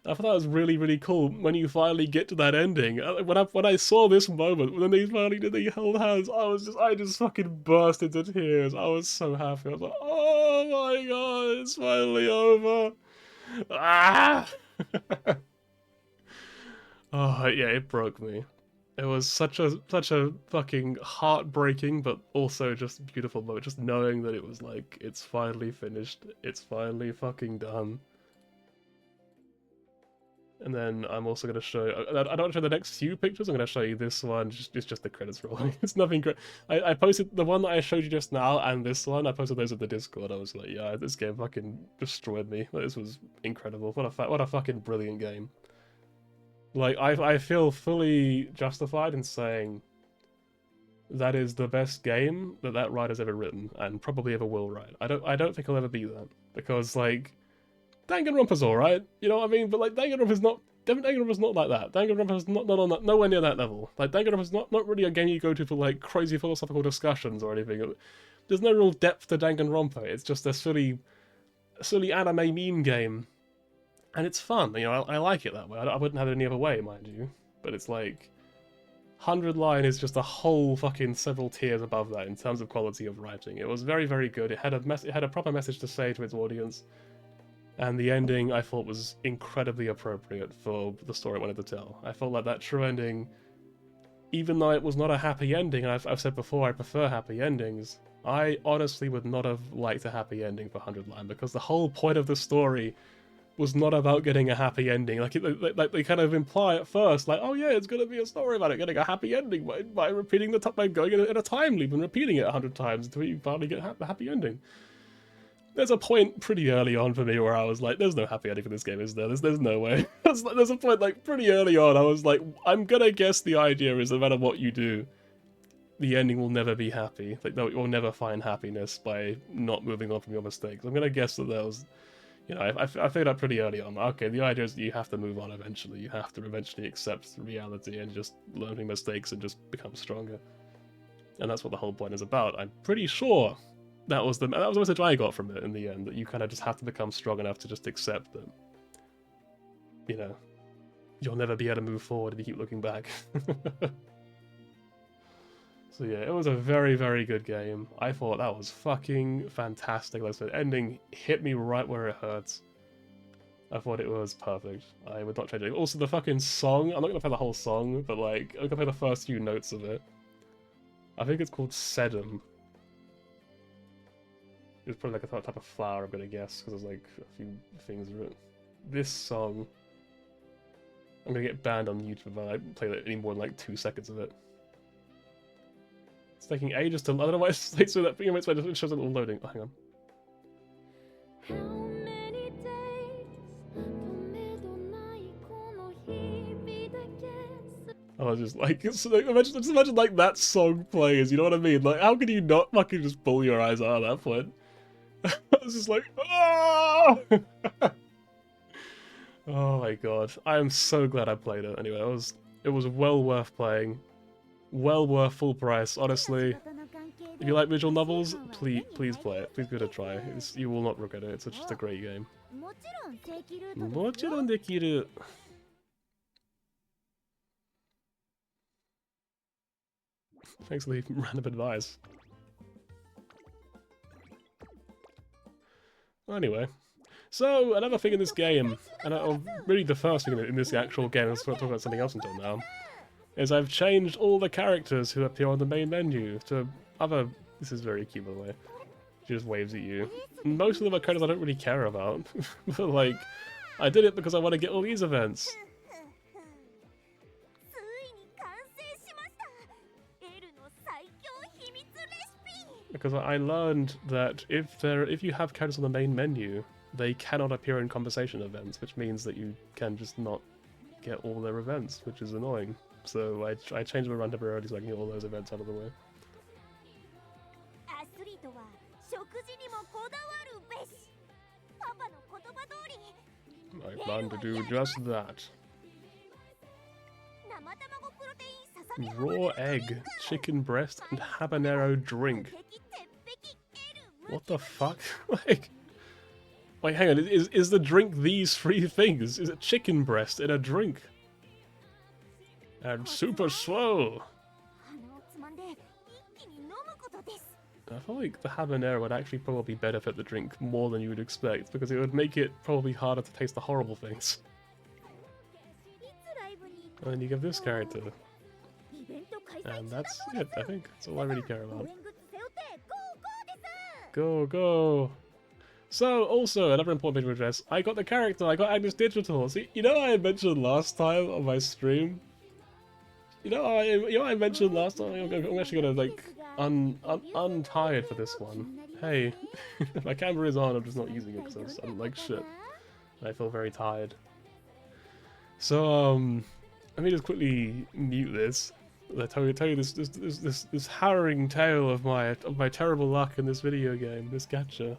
I thought that was really, really cool when you finally get to that ending. When I saw this moment, when they finally did the held hands, I just fucking burst into tears. I was so happy. I was like, oh my god, it's finally over. Ah! Oh yeah, it broke me. It was such a fucking heartbreaking, but also just beautiful moment. Just knowing that it was like, it's finally finished. It's finally fucking done. And then I'm also going to show you, I don't show the next few pictures, I'm going to show you this one, it's just the credits rolling. It's nothing great. I posted the one that I showed you just now and this one, I posted those in the Discord. I was like, yeah, this game fucking destroyed me. This was incredible. What a fucking brilliant game. Like, I feel fully justified in saying that is the best game that writer's ever written, and probably ever will write. I don't think I'll ever beat that, because, like, Danganronpa's alright, you know what I mean? But, like, Danganronpa's not like that. Danganronpa's not on that, nowhere near that level. Like, Danganronpa's not really a game you go to for, like, crazy philosophical discussions or anything. There's no real depth to Danganronpa. It's just a silly anime meme game And it's fun, you know, I like it that way. I wouldn't have it any other way, mind you. But it's like, 100 Line is just a whole fucking several tiers above that in terms of quality of writing. It was very, very good. It had a proper message to say to its audience. And the ending, I thought, was incredibly appropriate for the story it wanted to tell. I felt like that true ending, even though it was not a happy ending, and I've said before I prefer happy endings, I honestly would not have liked a happy ending for 100 Line, because the whole point of the story was not about getting a happy ending. Like they kind of imply at first, like, oh yeah, it's gonna be a story about it getting a happy ending by repeating by going in a time loop and repeating it 100 times until you finally get the happy ending. There's a point pretty early on for me where I was like, there's no happy ending for this game, is there? There's no way. There's a point like pretty early on I was like, I'm gonna guess the idea is no matter what you do, the ending will never be happy. Like, no, you'll never find happiness by not moving on from your mistakes. I'm gonna guess that there was, you know, I figured out pretty early on, okay, the idea is that you have to move on eventually. You have to eventually accept reality and just learn from mistakes and just become stronger. And that's what the whole point is about. I'm pretty sure that was the message I got from it in the end, that you kind of just have to become strong enough to just accept that, you know, you'll never be able to move forward if you keep looking back. So yeah, it was a very, very good game. I thought that was fucking fantastic. Like I said, ending hit me right where it hurts. I thought it was perfect. I would not change it. Also, the fucking song, I'm not gonna play the whole song, but like, I'm gonna play the first few notes of it. I think it's called Sedum. It's probably like a type of flower, I'm gonna guess, because there's like a few things in it. This song, I'm gonna get banned on YouTube if I play any more than like 2 seconds of it. It's taking ages to. I don't know why it's like so that thing it shows it all loading. Oh, hang on. How many days? I was just like, just imagine like that song plays. You know what I mean? Like, how can you not fucking just pull your eyes out at that point? I was just like, oh! Oh my god! I am so glad I played it. Anyway, it was well worth playing. Well worth full price, honestly. If you like visual novels, please play it. Please give it a try. You will not regret it. It's just a great game. もちろんできる. Thanks for the random advice. Anyway, so another thing in this game, and really the first thing in this actual game, I was talking about something else until now, is I've changed all the characters who appear on the main menu to other... This is very cute, by the way. She just waves at you. Most of them are characters I don't really care about. But, like, I did it because I want to get all these events. Because I learned that if you have characters on the main menu, they cannot appear in conversation events, which means that you can just not get all their events, which is annoying. So I changed my run temporarily so I can get all those events out of the way. I plan to do just that. Raw egg, chicken breast, and habanero drink. What the fuck? Like, wait, hang on. Is the drink these 3 things? Is it chicken breast in a drink? And super slow. I feel like the habanero would actually probably benefit the drink more than you would expect, because it would make it probably harder to taste the horrible things. And then you give this character. And that's it, I think. That's all I really care about. Go, go! So, also, another important bit of address. I got the character, I got Agnes Digital. See, you know I mentioned last time on my stream? You know I mentioned last time? I'm actually gonna, like, untired for this one. Hey, my camera is on, I'm just not using it because I'm like shit. I feel very tired. So, let me just quickly mute this. I tell you this harrowing tale of my terrible luck in this video game, this gacha.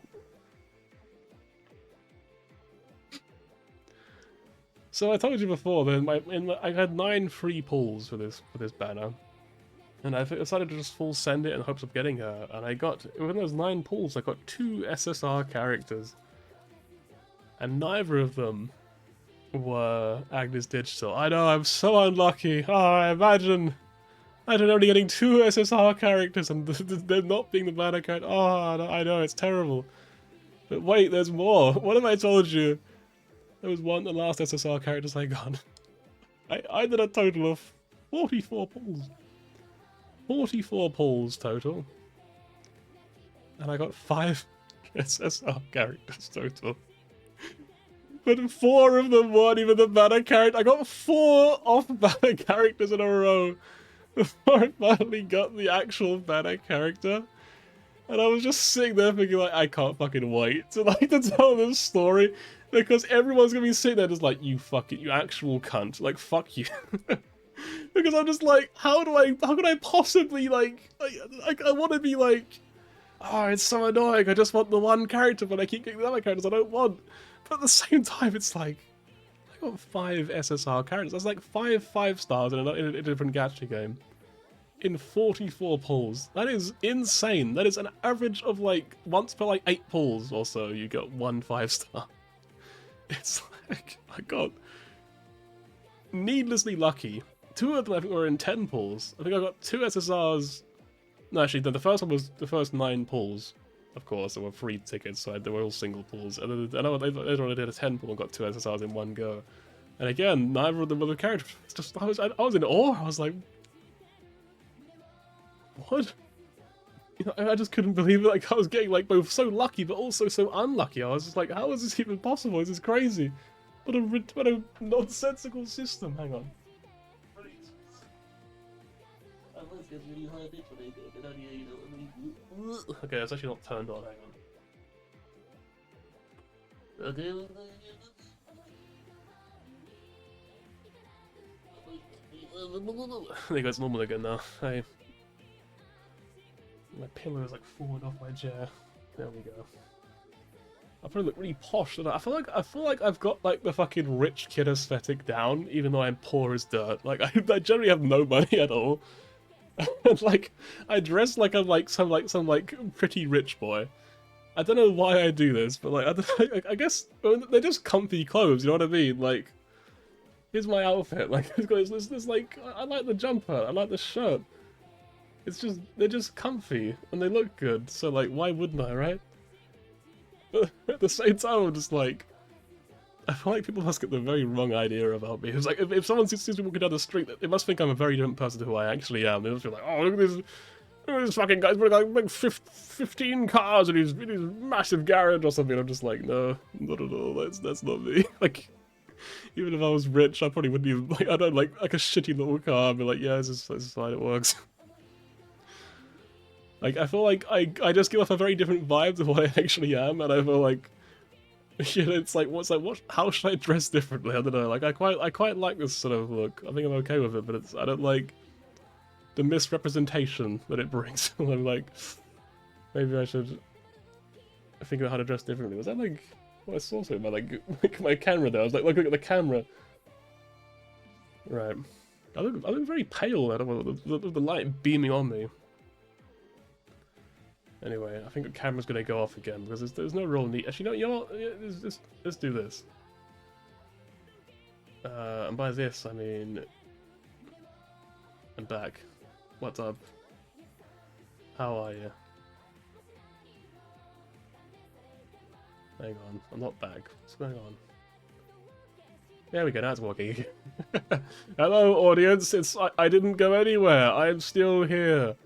So I told you before that I had 9 free pulls for this banner, and I decided to just full send it in hopes of getting her. And I got, within those 9 pulls, I got 2 SSR characters, and neither of them were Agnes Digital. I know, I'm so unlucky. Oh, imagine only getting 2 SSR characters and them not being the banner character. Oh, no, I know, it's terrible. But wait, there's more. What have I told you? There was the last SSR characters I got. I did a total of 44 pulls. 44 pulls total. And I got 5 SSR characters total. But 4 of them weren't even the banner character. I got 4 off-banner characters in a row before I finally got the actual banner character. And I was just sitting there thinking like, I can't fucking wait to tell this story. Because everyone's gonna be sitting there just like, you actual cunt. Like, fuck you. Because I'm just like, how could I possibly I want to be like, oh, it's so annoying, I just want the one character, but I keep getting the other characters I don't want. But at the same time, it's like, I got 5 SSR characters. That's like 5 stars in a different gacha game. In 44 pulls. That is insane. That is an average of like, once per like 8 pulls or so, you get 1 5-star. It's like, I got needlessly lucky. 2 of them I think were in 10 pulls. I think I got 2 SSRs. No, actually, the first one was the first 9 pulls. Of course, there were free tickets, so they were all single pulls. And then I later on I did a 10 pull and got 2 SSRs in one go. And again, neither of them were the characters. It's just I was in awe. I was like, what? You know, I just couldn't believe it. Like I was getting like both so lucky, but also so unlucky. I was just like, how is this even possible? This is crazy. What a nonsensical system. Hang on. Okay, it's actually not turned on. Hang on. Okay. There you go, it's normal again now. Hey. My pillow is like falling off my chair. There we go. I probably look really posh, don't I? I feel like I've got like the fucking rich kid aesthetic down, even though I'm poor as dirt. Like I generally have no money at all. And like I dress like I'm like some pretty rich boy. I don't know why I do this, but like I guess they're just comfy clothes. You know what I mean? Like here's my outfit. Like this like I like the jumper. I like the shirt. It's just they're just comfy and they look good. So like why wouldn't I, right? But at the same time, I'm just like, I feel like people must get the very wrong idea about me. It's like, if someone sees me walking down the street, they must think I'm a very different person to who I actually am. They must be like, oh, look at this fucking guy's got like 15 cars in his massive garage or something. I'm just like, no, not at all. That's not me. Like, even if I was rich, I probably wouldn't even, like, I don't like a shitty little car. I'd be like, yeah, this is fine, it works. Like, I feel like I just give off a very different vibe to what I actually am, and I feel like, shit, it's like, how should I dress differently? I don't know, like, I quite like this sort of look. I think I'm okay with it, but I don't like the misrepresentation that it brings. I'm like, maybe I should think about how to dress differently. Was that like, what I saw something about, like my camera there? I was like looking at the camera. Right. I look very pale out of the light beaming on me. Anyway, I think the camera's gonna go off again because there's no real need. Actually, no, you know what? Let's do this. And by this, I mean, I'm back. What's up? How are you? Hang on, I'm not back. What's going on? There we go. Now it's working. Hello, audience. I didn't go anywhere. I'm still here.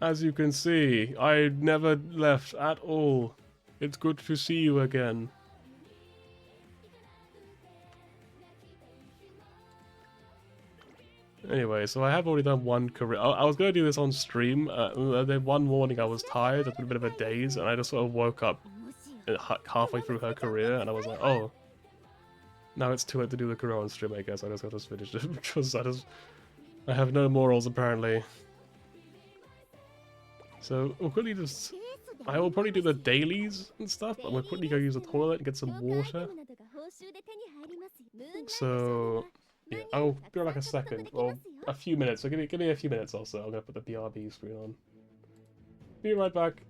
As you can see, I never left at all. It's good to see you again. Anyway, so I have already done one career. I was going to do this on stream. Then one morning I was tired, a bit of a daze, and I just sort of woke up halfway through her career, and I was like, oh. Now it's too late to do the career on stream, I guess. I just got to finish it, because I have no morals, apparently. So we'll quickly just, I will probably do the dailies and stuff, but we'll quickly go use the toilet and get some water. So yeah, I'll be back a second, or a few minutes. So give me a few minutes also. I'm gonna put the BRB screen on. Be right back.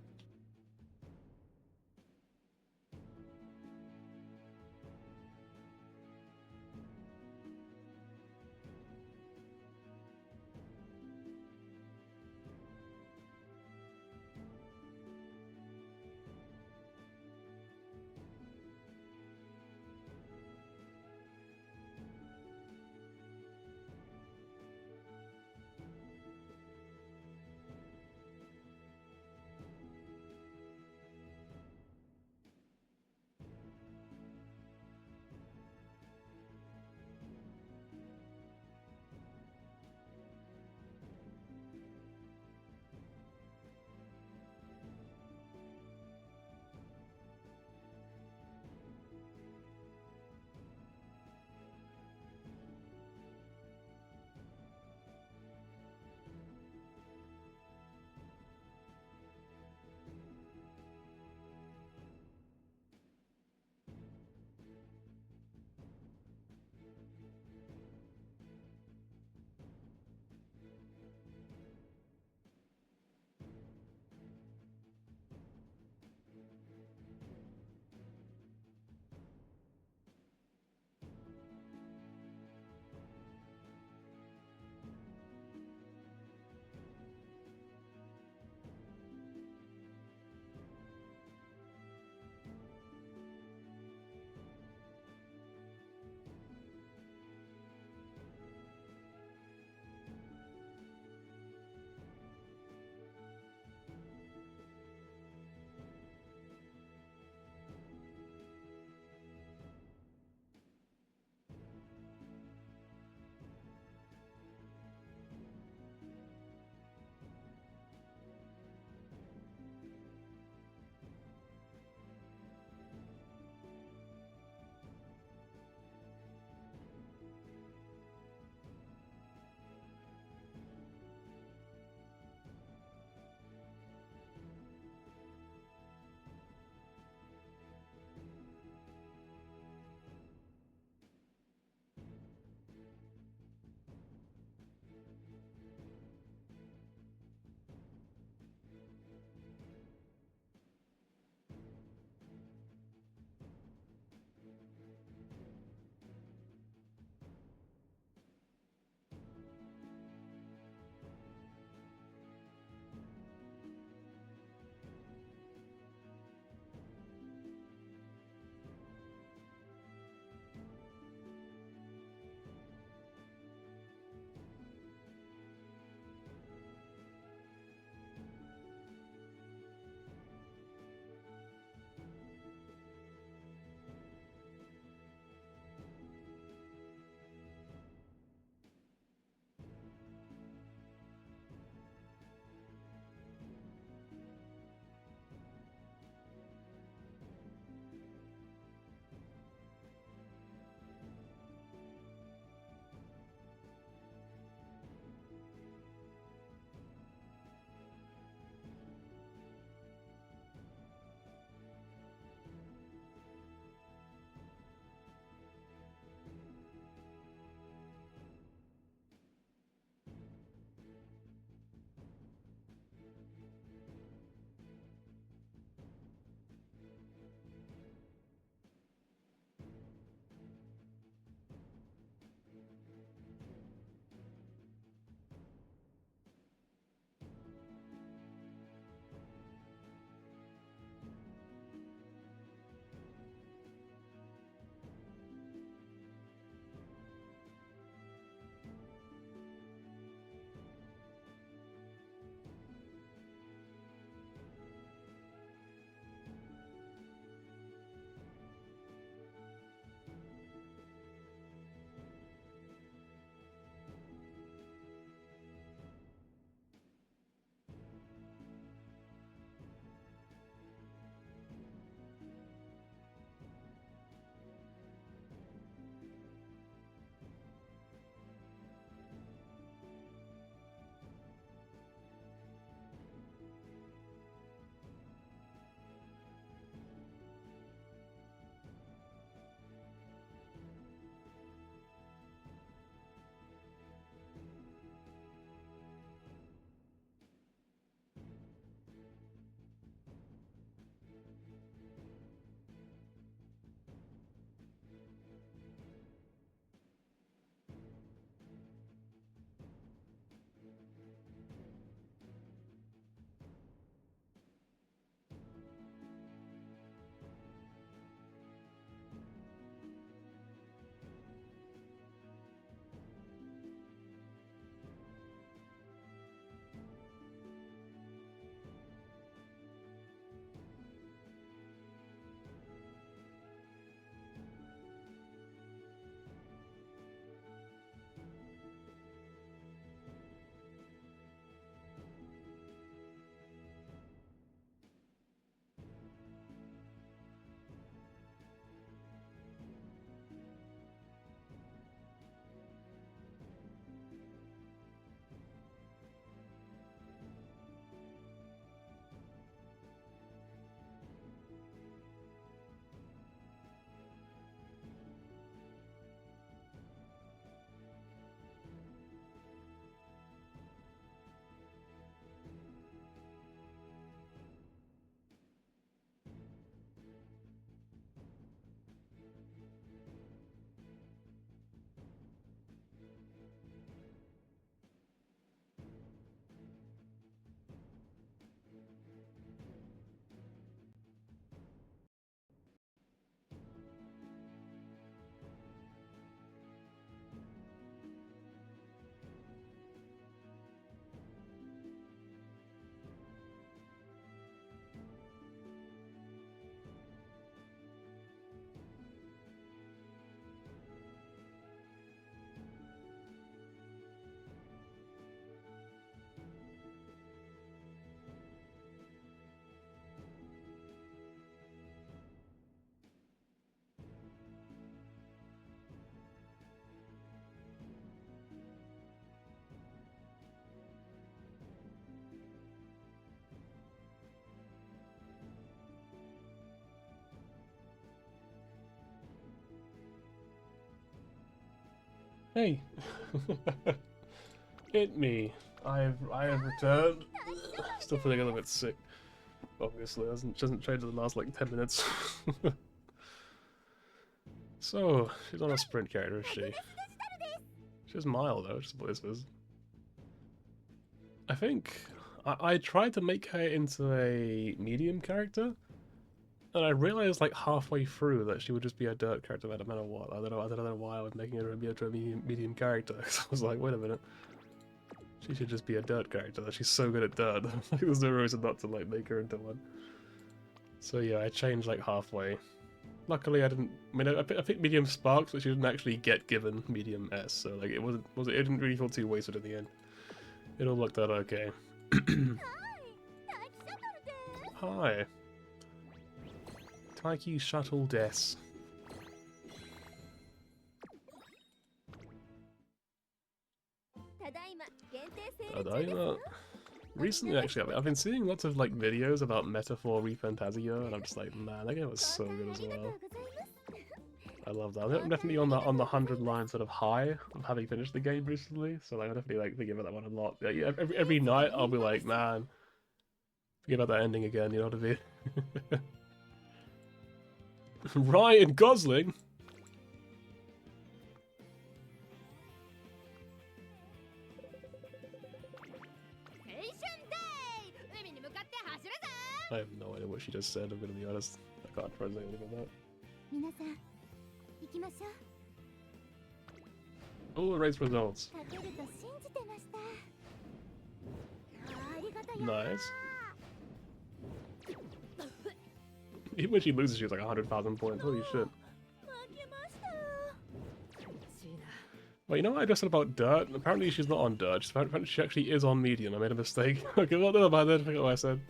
Hey! Hit me! I have returned. Still feeling a little bit sick. Obviously, she hasn't trained in the last like 10 minutes. So, she's not a sprint character, is she? She's mild though, which is what this is. I think I tried to make her into a medium character, and I realized like halfway through that she would just be a dirt character no matter what. I don't know why I was making her into a medium character. I was like, wait a minute. She should just be a dirt character. She's so good at dirt. There's no reason not to like make her into one. So yeah, I changed like halfway. Luckily, I didn't. I mean, I picked medium Sparks, but she didn't actually get given medium S. So like, it didn't really feel too wasted in the end. It all worked out okay. Hi. Taiki Shuttle Des. Tadaima. Recently, actually, I've been seeing lots of like videos about Metaphor Refantasio, and I'm just like, man, that game was so good as well. I love that. I'm definitely on the 100 line sort of high of having finished the game recently, so like, I'm definitely like thinking about that one a lot. Like, every night I'll be like, man, forget about that ending again. You know what I mean? Ryan Gosling. I have no idea what she just said, I'm gonna be honest. I can't translate anything about that. Oh, race results. Nice. Even when she loses, she's like 100,000 points. Holy shit. Well, you know what I just said about dirt? Apparently she's not on dirt. Apparently she actually is on medium. I made a mistake. Okay, well, never mind then. I forgot what I said.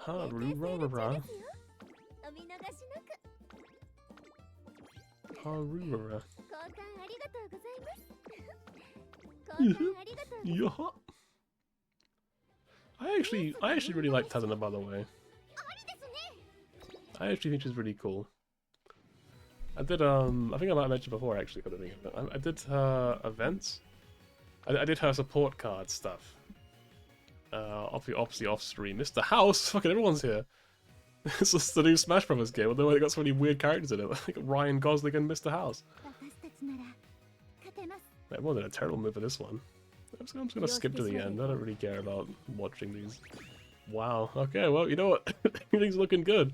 Harurara. Harurara. Yeah. I actually really like Tazuna, by the way. I actually think she's really cool. I did I think I might have mentioned before actually, I did her events. I did her support card stuff. Obviously off stream. Mr. House! Fucking everyone's here. It's just the new Smash Bros. Game, although they got so many weird characters in it, like Ryan Gosling and Mr. House. That wasn't a terrible move for this one. I'm just gonna skip to the end. I don't really care about watching these. Wow. Okay, well, you know what? Everything's looking good.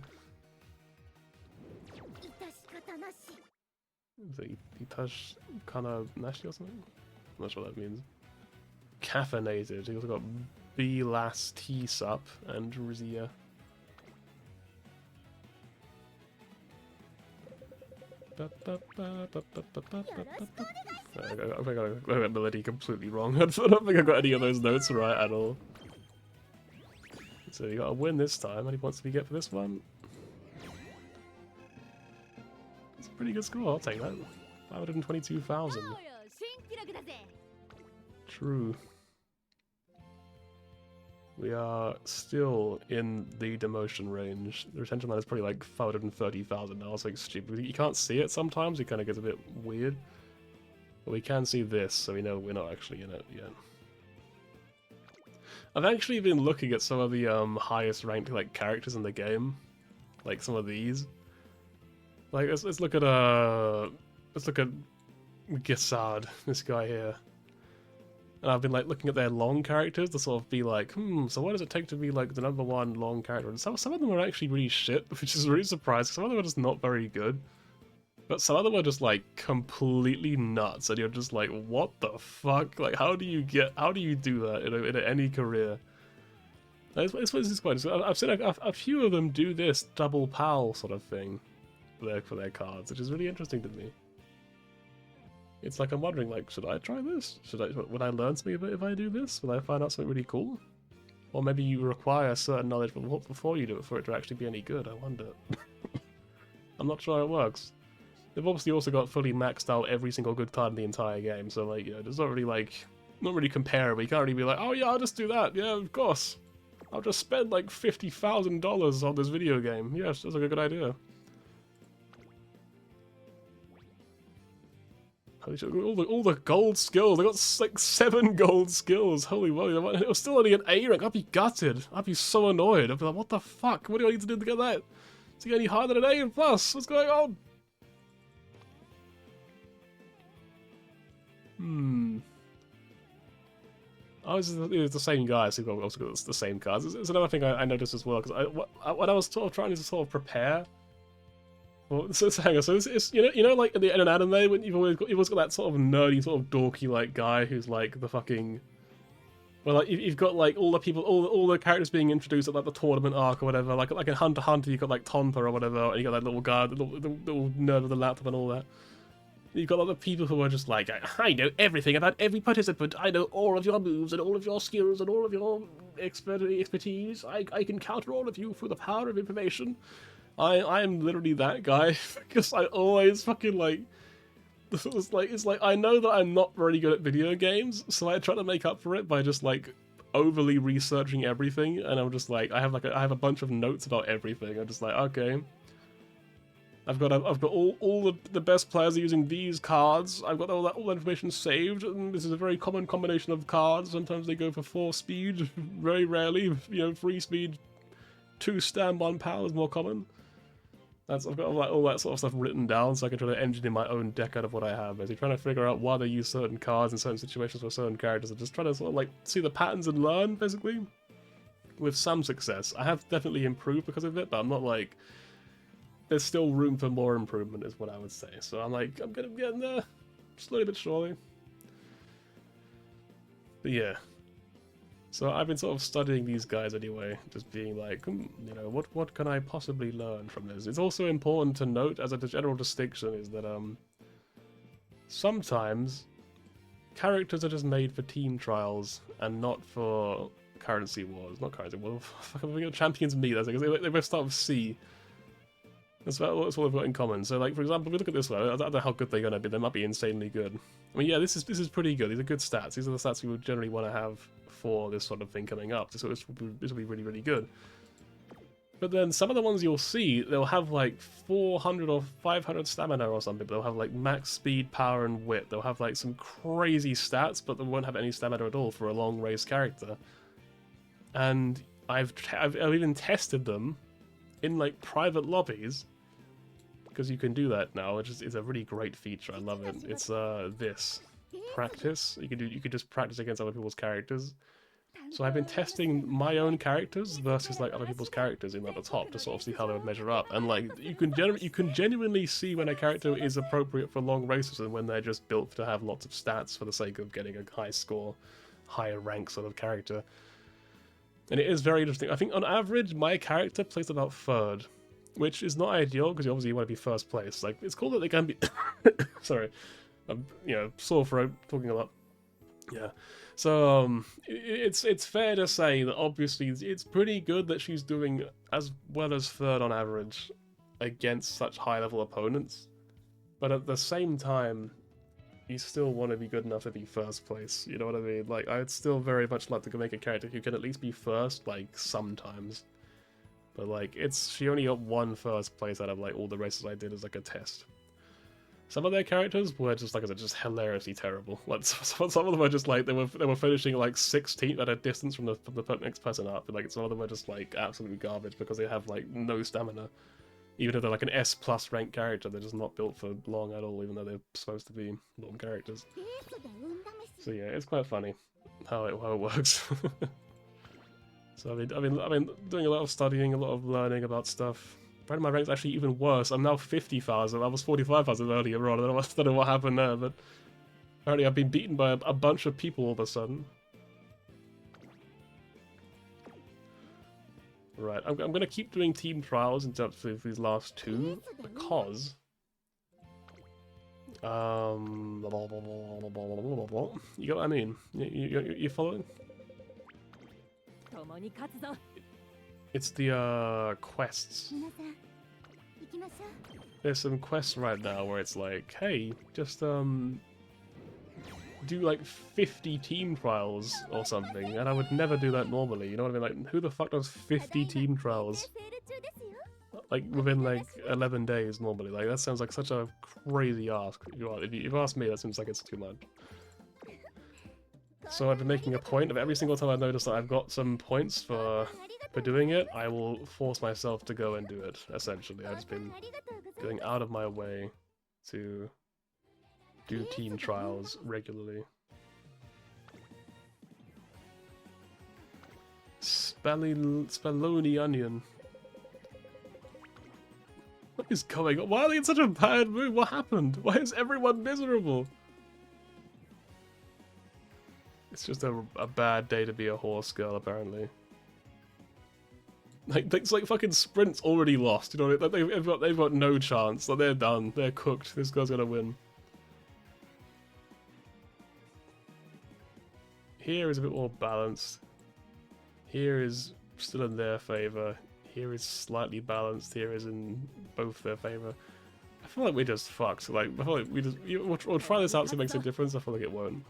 Is it Itash Kana Nashi or something? I'm not sure what that means. Caffeinated. He also got B last T sup and Rizia. I got melody completely wrong. I don't think I got any of those notes right at all. So you got to win this time. How many points do we get for this one? It's a pretty good score. I'll take that. 522,000. True. We are still in the demotion range. The retention line is probably like 530,000 now. It's like stupid. You can't see it sometimes. It kind of gets a bit weird. But we can see this, so we know we're not actually in it yet. I've actually been looking at some of the highest ranked like characters in the game, like some of these. Like let's look at Gisard, this guy here. And I've been like looking at their long characters to sort of be like, so what does it take to be like the #1 long character? And some of them are actually really shit, which is really surprising. Some of them are just not very good. But some of them are just like completely nuts, and you're just like, what the fuck? Like, how do you do that in any career? It's quite. I've seen a few of them do this double PAL sort of thing for their cards, which is really interesting to me. It's like I'm wondering, like, should I try this? Would I learn something if I do this? Would I find out something really cool? Or maybe you require certain knowledge before you do it for it to actually be any good. I wonder. I'm not sure how it works. They've obviously also got fully maxed out every single good card in the entire game, so like, you know, there's not really comparable. You can't really be like, oh yeah, I'll just do that. Yeah, of course. I'll just spend like $50,000 on this video game. Yes, that's like a good idea. All the gold skills. I got like 7 gold skills. Holy moly! It was still only an A rank. I'd be gutted. I'd be so annoyed. I'd be like, what the fuck? What do I need to do to get that? Is it any harder than an A+? What's going on? Oh, it's the same guy, so we've also got the same cards. It's another thing I noticed as well, because when I was sort of trying to sort of prepare. Well, so hang on, so it's you know like in an anime when you've always got that sort of nerdy, sort of dorky like guy who's like the fucking. Well, like you've got like all the people, all the characters being introduced at like the tournament arc or whatever. Like in Hunter x Hunter, you've got like Tonpa or whatever, and you got that little guy, the little nerd with the laptop and all that. You've got other people who are just like, I know everything about every participant. I know all of your moves and all of your skills and all of your expertise. I can counter all of you through the power of information. I am literally that guy because I always fucking like. It's like I know that I'm not very good at video games, so I try to make up for it by just like overly researching everything, and I'm just like I have a bunch of notes about everything. I'm just like, okay. I've got all the best players are using these cards. I've got all that information saved, and this is a very common combination of cards. Sometimes they go for 4 speed, very rarely, 3 speed, 2 stam, 1 power is more common. I've got all that sort of stuff written down, so I can try to engineer my own deck out of what I have. Basically, trying to figure out why they use certain cards in certain situations for certain characters, and just trying to sort of like see the patterns and learn, basically. With some success, I have definitely improved because of it, but I'm not like. There's still room for more improvement, is what I would say. So I'm getting there, slowly but surely. But yeah. So I've been sort of studying these guys anyway, just being like, what can I possibly learn from this? It's also important to note, as a general distinction, is that sometimes characters are just made for team trials and not for currency wars. Not currency wars. Fucking champions meet. That's because they both start with C. That's what they've got in common. So, like, for example, if we look at this one, I don't know how good they're going to be. They might be insanely good. I mean, yeah, this is pretty good. These are good stats. These are the stats we would generally want to have for this sort of thing coming up. So this will be really, really good. But then some of the ones you'll see, they'll have like 400 or 500 stamina or something. But they'll have like max speed, power, and wit. They'll have like some crazy stats, but they won't have any stamina at all for a long race character. And I've even tested them in like private lobbies. Because you can do that now, which is a really great feature. I love it. It's this practice. You could just practice against other people's characters. So I've been testing my own characters versus like other people's characters in at the top to sort of see how they would measure up. And like you can genuinely see when a character is appropriate for long races and when they're just built to have lots of stats for the sake of getting a high score, higher rank sort of character. And it is very interesting. I think on average my character plays about 3rd. Which is not ideal, because obviously you want to be 1st place. Like, it's cool that they can be... Sorry. Sore throat, talking a lot. Yeah. So, it's fair to say that obviously it's pretty good that she's doing as well as 3rd on average against such high-level opponents. But at the same time, you still want to be good enough to be 1st place. You know what I mean? Like, I'd still very much like to make a character who can at least be 1st, like, sometimes. But like, she only got 1 1st place out of like all the races I did as like a test. Some of their characters were just, like I said, just hilariously terrible. Like some of them were just like they were finishing like 16th at a distance from the next person up. And like some of them were just like absolutely garbage because they have like no stamina. Even if they're like an S+ rank character, they're just not built for long at all, even though they're supposed to be long characters. So yeah, it's quite funny how it works. So I've been doing a lot of studying, a lot of learning about stuff. Apparently my rank's actually even worse. I'm now 50,000. I was 45,000 earlier on. I don't know what happened there, but apparently I've been beaten by a bunch of people all of a sudden. Right, I'm gonna keep doing team trials until these last 2 because you get what I mean? You following? It's the quests. There's some quests right now where it's like, hey, just do like 50 team trials or something, and I would never do that normally, you know what I mean? Like, who the fuck does 50 team trials, like, within like 11 days normally? Like, that sounds like such a crazy ask. If you ask me, that seems like it's too much. So I've been making a point of every single time I notice that I've got some points for doing it, I will force myself to go and do it, essentially. I've just been going out of my way to do team trials regularly. Spalloni onion. What is going on? Why are they in such a bad mood? What happened? Why is everyone miserable? It's just a bad day to be a horse girl, apparently. Like, it's like fucking Sprint's already lost, you know? Like they've got no chance. Like, they're done. They're cooked. This girl's gonna win. Here is a bit more balanced. Here is still in their favor. Here is slightly balanced. Here is in both their favor. I feel like we just fucked. Like, I feel like we'll try this out, see if it makes a difference. I feel like it won't.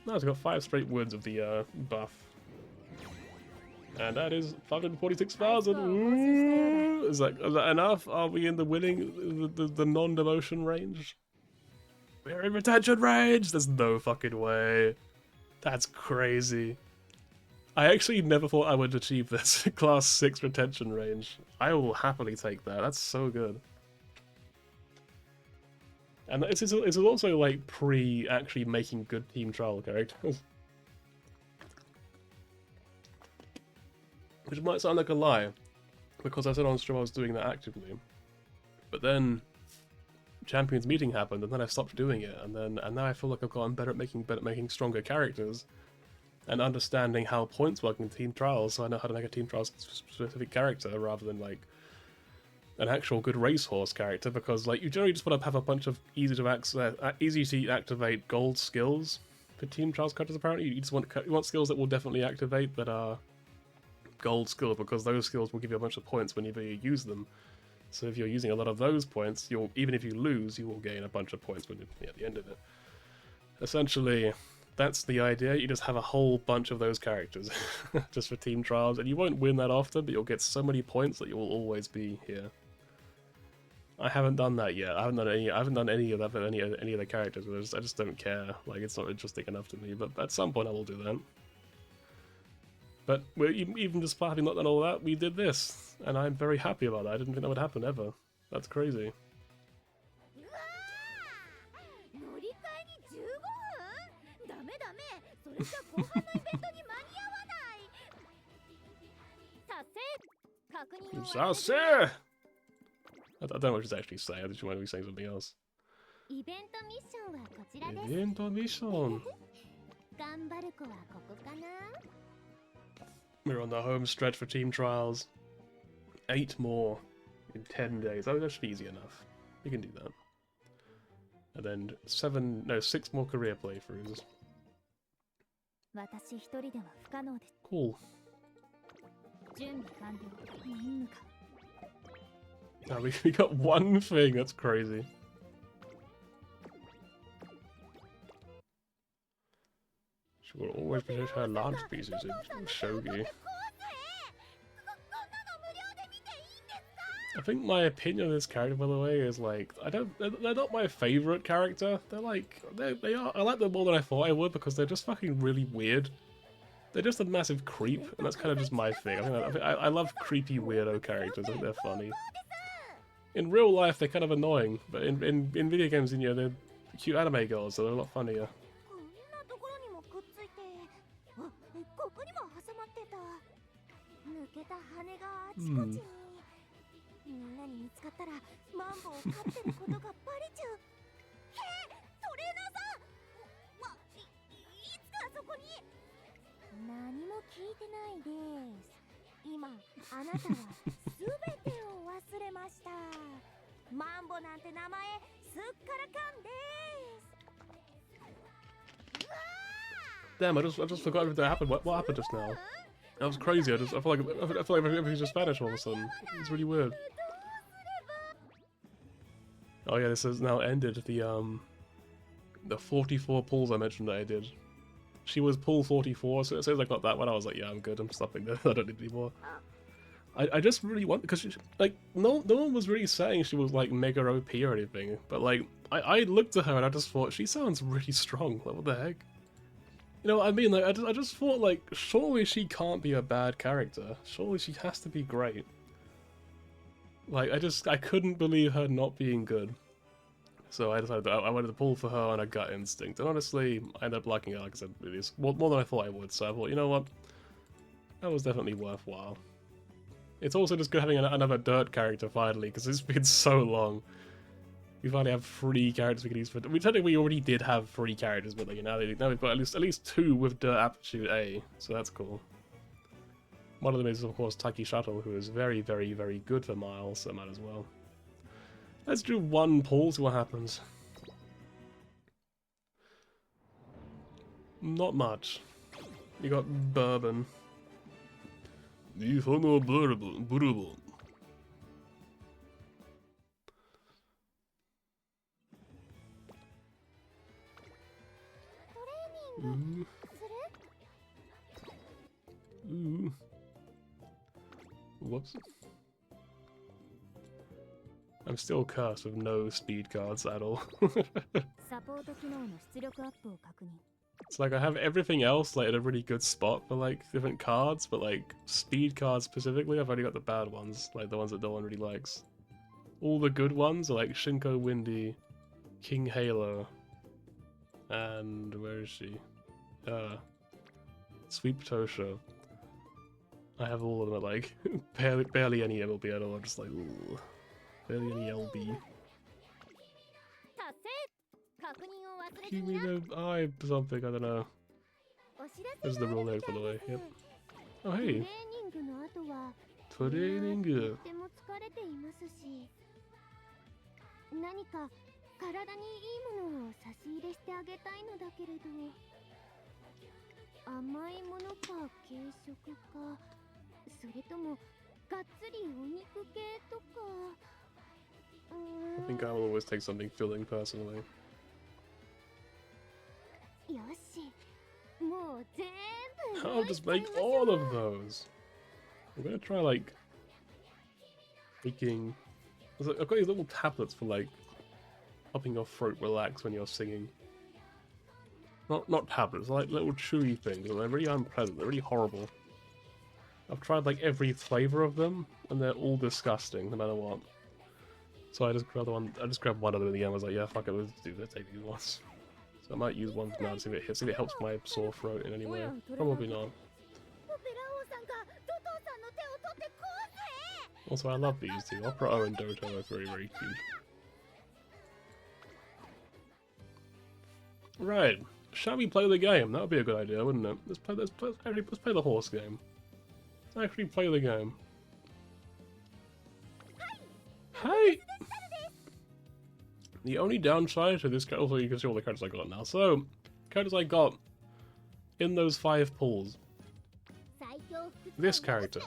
No, it's got 5 straight words of the buff. And that is 546,000. Is that enough? Are we in the winning, the non-demotion range? We're in retention range! There's no fucking way. That's crazy. I actually never thought I would achieve this class 6 retention range. I will happily take that. That's so good. And it's also like pre-actually making good team trial characters. Which might sound like a lie, because I said on stream I was doing that actively. But then Champions Meeting happened, and then I stopped doing it, and now I feel like I've gotten better at making stronger characters, and understanding how points work in team trials, so I know how to make a team trial specific character rather than like an actual good racehorse character, because like you generally just want to have a bunch of easy to activate gold skills for team trials characters. Apparently, you want skills that will definitely activate that are gold skills, because those skills will give you a bunch of points whenever you use them. So if you're using a lot of those points, even if you lose, you will gain a bunch of points at the end of it. Essentially, that's the idea. You just have a whole bunch of those characters just for team trials, and you won't win that often, but you'll get so many points that you will always be here. I haven't done that yet. I haven't done any of that for any of the characters. I just don't care. Like, it's not interesting enough to me. But at some point, I will do that. But even just having not done all that, we did this, and I'm very happy about that. I didn't think that would happen ever. That's crazy. Sase! I don't know what she's actually saying. I think she might be saying something else. Event mission. We're on the home stretch for team trials. 8 more in 10 days. Oh, that should be easy enough. We can do that. And then 6 more career playthroughs. Cool. Now we got one thing. That's crazy. She will always protect her large pieces in shogi. I think my opinion of this character, by the way, is like they're not my favorite character. They're like they are. I like them more than I thought I would, because they're just fucking really weird. They're just a massive creep, and that's kind of just my thing. I love creepy weirdo characters. I think they're funny. In real life, they're kind of annoying, but in video games, you know, they're cute anime girls, so they're a lot funnier. Damn, I just forgot everything that happened. What happened just now? That was crazy. I feel like everything's just Spanish all of a sudden. It's really weird. Oh yeah, this has now ended the 44 pulls I mentioned that I did. She was pull 44, so as soon as I got that one, I was like, yeah, I'm good. I'm stopping there. I don't need any more. I just really want, because like no one was really saying she was like mega OP or anything, but like I looked at her and I just thought she sounds really strong. Like what the heck? You know what I mean? Like I just thought like surely she can't be a bad character. Surely she has to be great. Like I couldn't believe her not being good. So I decided that I wanted to pull for her on a gut instinct, and honestly, I ended up liking her, like I said, really more than I thought I would. So I thought, you know what, that was definitely worthwhile. It's also just good having another dirt character finally, because it's been so long. We finally have 3 characters we can use for. We already did have 3 characters, but like, now we've got at least 2 with dirt aptitude A, so that's cool. One of them is of course Taki Shuttle, who is very, very, very good for miles, so might as well. Let's do 1 pull, see what happens. Not much. You got bourbon. Bourbon. Ooh. Ooh. Whoops. I'm still cursed with no speed cards at all. It's like I have everything else like in a really good spot for like different cards, but like speed cards specifically, I've only got the bad ones, like the ones that no one really likes. All the good ones are like Shinko Windy, King Halo, and where is she? Sweep Tosho. I have all of them at like barely any MLB at all. I'm just like, ooh, barely any LB. Give me the eye something, I don't know. This is the real name, by the way. Yep. Oh hey. Training. 何か体にいいものを差し入れしてあげたいのだけれど、甘いものか軽食か、それともがっつりお肉系とか。I think I will always take something filling personally. よし、もう全部。I'll just make all of those. I'm gonna try like making. I've got these little tablets for like helping your throat relax when you're singing. Not tablets, like little chewy things. They're really unpleasant. They're really horrible. I've tried like every flavor of them, and they're all disgusting, no matter what. So I just grabbed one. I just grabbed one of them in the end. I was like, yeah, fuck it, let's take these ones. So I might use one now to see if it helps my sore throat in any way. Probably not. Also, I love these two. Opera O and Doto are very, very cute. Right, shall we play the game? That would be a good idea, wouldn't it? Let's play the horse game. Let's actually play the game. Hey! The only downside to this character, also you can see all the characters I got now. So, characters I got in those 5 pulls. This character.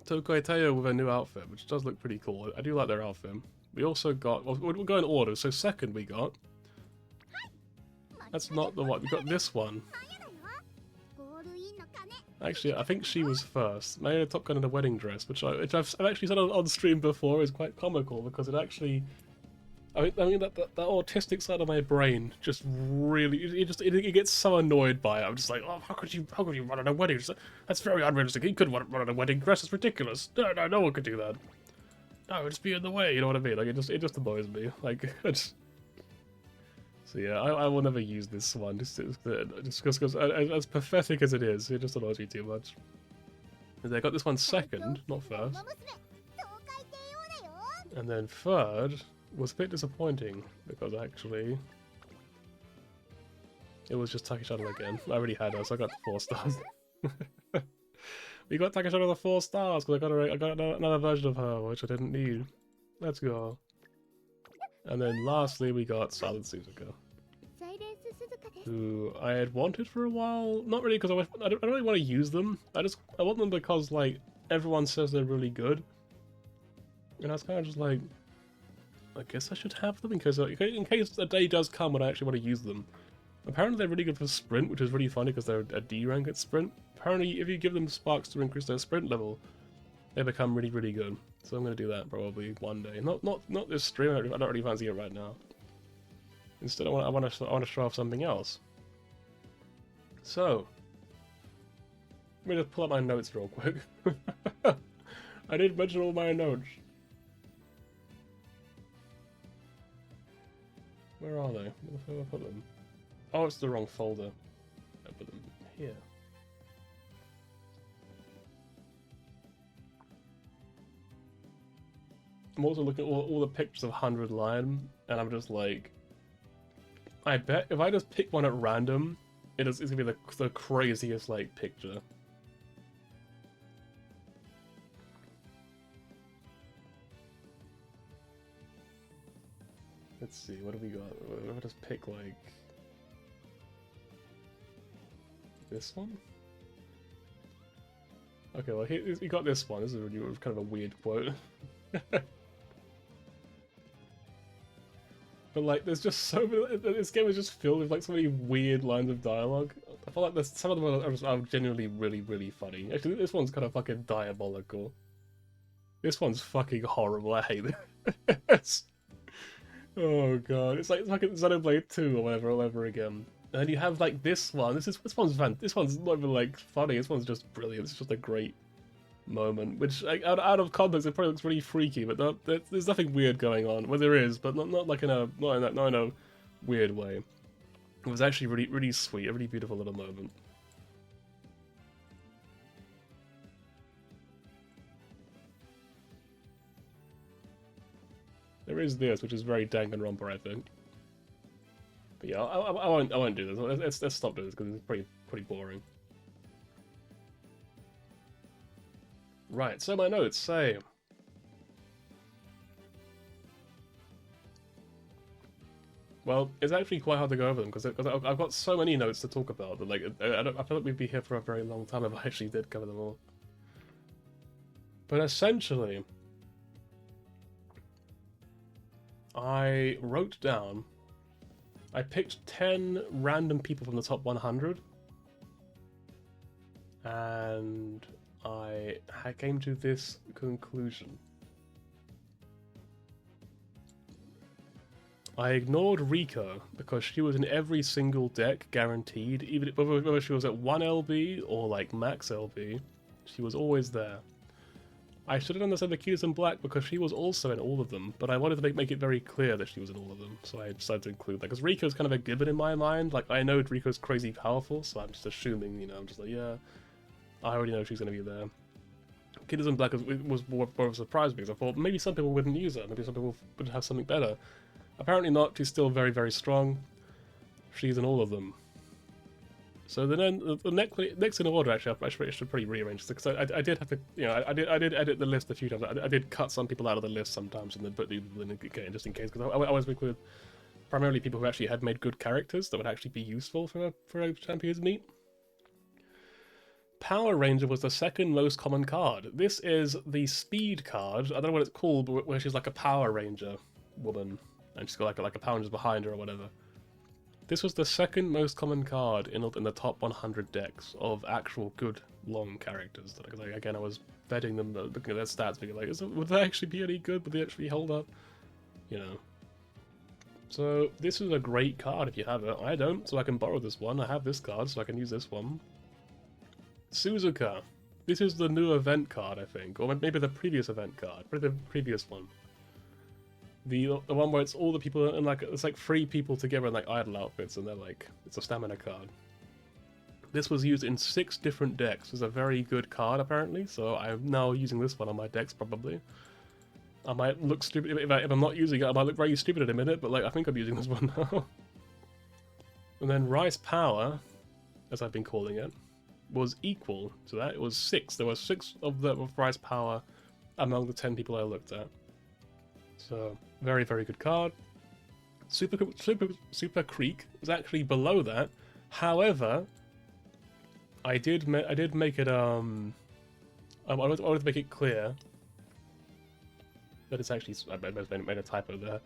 Tokai Teo with a new outfit, which does look pretty cool. I do like their outfit. We also got, well, we'll go in order. So second we got, that's not the one, we got this one. Actually, I think she was first. Married a Top Gun in a wedding dress, which I've actually said on stream before is quite comical because it actually, I mean that autistic side of my brain just really it gets so annoyed by it. I'm just like, oh, how could you run on a wedding dress? That's very unrealistic. You couldn't run on a wedding dress. It's ridiculous. No one could do that. No, it'd just be in the way. You know what I mean? Like it just annoys me. Like it's. So yeah, I will never use this one, just because as pathetic as it is, it just annoys me too much. And I got this one second, not first. And then third was a bit disappointing, because actually it was just Taki Shuttle again. I already had her, so I got the 4 stars. We got Taki Shuttle the 4 stars, because I got another version of her, which I didn't need. Let's go. And then lastly, we got Silent Suzuka, who I had wanted for a while. Not really because I don't really want to use them. I want them because like everyone says they're really good, and I was kind of just like, I guess I should have them in case a day does come when I actually want to use them. Apparently they're really good for sprint, which is really funny because they're a D rank at sprint. Apparently if you give them sparks to increase their sprint level, they become really, really good. So I'm going to do that probably one day. Not this stream, I don't really fancy it right now. Instead I want to show off something else. So, let me just pull up my notes real quick. I did mention all my notes. Where are they? Where did I put them? Oh, it's the wrong folder. I put them here. I'm also looking at all the pictures of 100 Lion, and I'm just like, I bet if I just pick one at random, it's gonna be the craziest like picture. Let's see, what have we got? I'll just pick like this one. Okay, well we got this one. This is really kind of a weird quote. But like, there's just so many. This game is just filled with like so many weird lines of dialogue. I feel like some of them are genuinely really, really funny. Actually, this one's kind of fucking diabolical. This one's fucking horrible. I hate this. Oh god, it's like fucking Xenoblade 2 or whatever all over again. And then you have like this one. This one's fun. This one's not even like funny. This one's just brilliant. It's just a great moment, which like, out of context it probably looks really freaky, but there's nothing weird going on. Well, there is, but not like in a weird way. It was actually really, really sweet, a really beautiful little moment. There is this, which is very Danganronpa, I think. But yeah, I won't do this. Let's stop doing this because it's pretty boring. Right, so my notes say, well, it's actually quite hard to go over them because I've got so many notes to talk about that like I feel like we'd be here for a very long time if I actually did cover them all. But essentially, I wrote down, I picked 10 random people from the top 100, and I came to this conclusion. I ignored Rico because she was in every single deck guaranteed, even whether she was at 1 LB or like max LB, she was always there. I should have done the same with Keys in Black because she was also in all of them, but I wanted to make it very clear that she was in all of them, so I decided to include that. Because Rico's kind of a given in my mind, like I know Rico's crazy powerful, so I'm just assuming, you know, I'm just like, yeah, I already know she's going to be there. Kiddos in Black was more of a surprise because I thought maybe some people wouldn't use her, maybe some people would have something better. Apparently not, she's still very, very strong. She's in all of them. So then the next in order, actually, I should probably rearrange this because I did have to, you know, I did edit the list a few times. I did cut some people out of the list sometimes and then put people in again just in case, because I always work with primarily people who actually had made good characters that would actually be useful for a Champions meet. Power Ranger was the second most common card. This is the speed card. I don't know what it's called, but where she's like a Power Ranger woman and she's got like a Power Ranger behind her or whatever. This was the second most common card in the top 100 decks of actual good long characters. Like, again, I was vetting them, looking at their stats, being like, would they actually be any good? Would they actually hold up? You know. So this is a great card if you have it. I don't, so I can borrow this one. I have this card, so I can use this one. Suzuka. This is the new event card, I think, or maybe the previous event card, probably the previous one. The one where it's all the people and like it's like 3 people together in like idol outfits and they're like it's a stamina card. This was used in 6 different decks. It's a very good card apparently, so I'm now using this one on my decks probably. I might look stupid if I'm not using it. I might look very stupid in a minute, but like I think I'm using this one now. And then Rice Power, as I've been calling it, was equal to that. It was 6. There were 6 of Rice Power among the 10 people I looked at. So, very, very good card. Super Creek was actually below that. However, I did make it I wanted to make it clear that it's actually, I made a typo there,